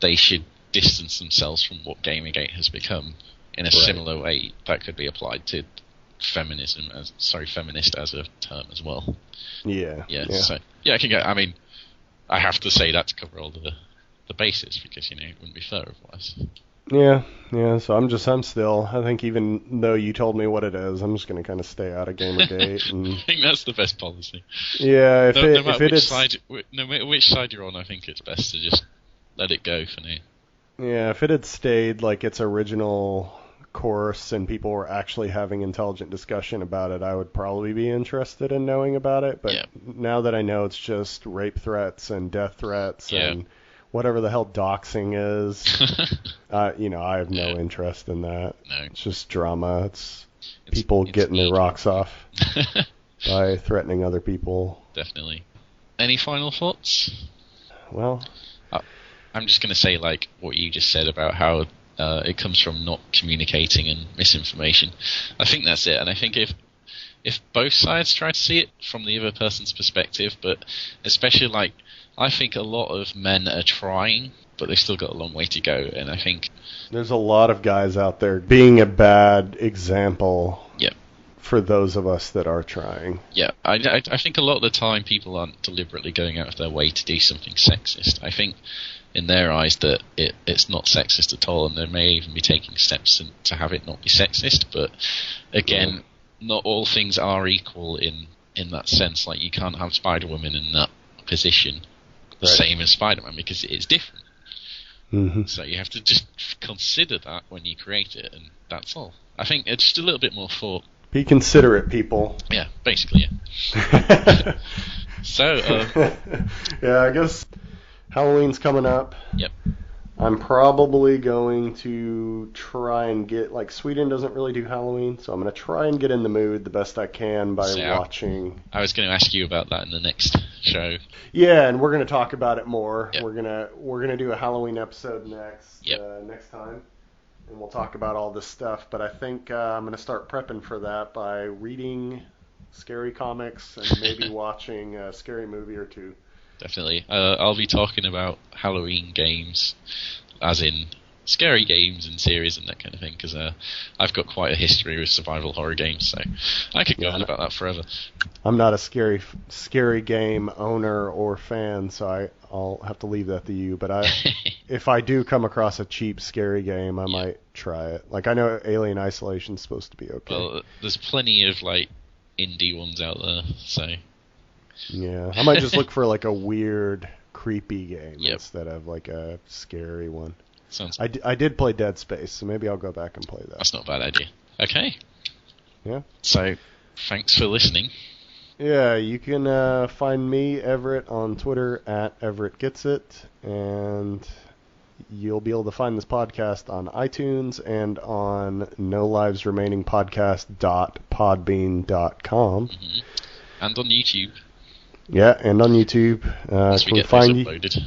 they should distance themselves from what Gamergate has become. In a similar way, that could be applied to feminist as a term as well. Yeah. So yeah, I can get. I mean, I have to say that to cover all the bases because it wouldn't be fair otherwise. Yeah. So I'm still. I think even though you told me what it is, I'm just gonna kind of stay out of Gamergate. And I think that's the best policy. yeah, No matter which side you're on, I think it's best to just let it go for now. Yeah, if it had stayed like its original course and people were actually having intelligent discussion about it, I would probably be interested in knowing about it. But now that I know it's just rape threats and death threats and whatever the hell doxing is, I have no interest in that. No. It's just drama. It's people getting their rocks off by threatening other people. Definitely. Any final thoughts? Well, I'm just going to say, like, what you just said about how it comes from not communicating and misinformation. I think that's it, and I think if both sides try to see it from the other person's perspective, but especially, like, I think a lot of men are trying, but they've still got a long way to go, and I think there's a lot of guys out there being a bad example for those of us that are trying. Yeah, I think a lot of the time people aren't deliberately going out of their way to do something sexist. I think in their eyes that it's not sexist at all, and they may even be taking steps to have it not be sexist, but again, not all things are equal in that sense. Like, you can't have Spider-Woman in that position the same as Spider-Man because it is different. Mm-hmm. So you have to just consider that when you create it, and that's all. I think it's just a little bit more thought. Be considerate, people. Yeah, basically, yeah. So, yeah, I guess Halloween's coming up. Yep. I'm probably going to try and get, like, Sweden doesn't really do Halloween, so I'm going to try and get in the mood the best I can by watching. I was going to ask you about that in the next show. Yeah, and we're going to talk about it more. Yep. We're gonna do a Halloween episode next time, and we'll talk about all this stuff. But I think I'm going to start prepping for that by reading scary comics and maybe watching a scary movie or two. Definitely. I'll be talking about Halloween games, as in scary games and series and that kind of thing, because I've got quite a history with survival horror games, so I could go on about that forever. I'm not a scary game owner or fan, so I'll have to leave that to you. But if I do come across a cheap scary game, I might try it. Like, I know Alien Isolation's supposed to be okay. Well, there's plenty of, like, indie ones out there. So Yeah, I might just look for like a weird, creepy game Yep. instead of like a scary one. sounds I did play Dead Space, so maybe I'll go back and play that. that's not a bad idea. Okay. Yeah. So thanks for listening. Yeah, you can find me, Everett, on Twitter at EverettGetsIt, and you'll be able to find this podcast on iTunes and on nolivesremainingpodcast.podbean.com. Hmm. And on YouTube. Yeah, and on YouTube. Once we Can we get those find you? uploaded.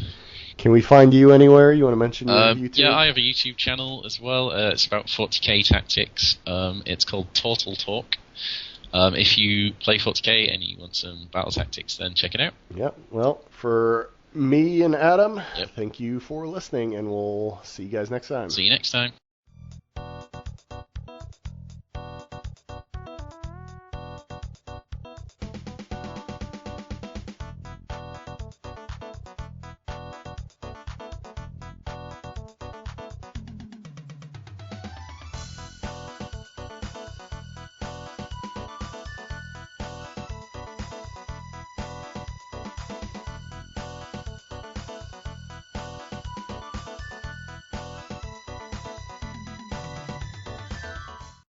Can we find you anywhere? You want to mention your YouTube? Yeah, I have a YouTube channel as well. It's about 40k tactics. It's called Turtle Talk. If you play 40k and you want some battle tactics, then check it out. Yep. Well, for me and Adam, Yep. thank you for listening, and we'll see you guys next time. See you next time.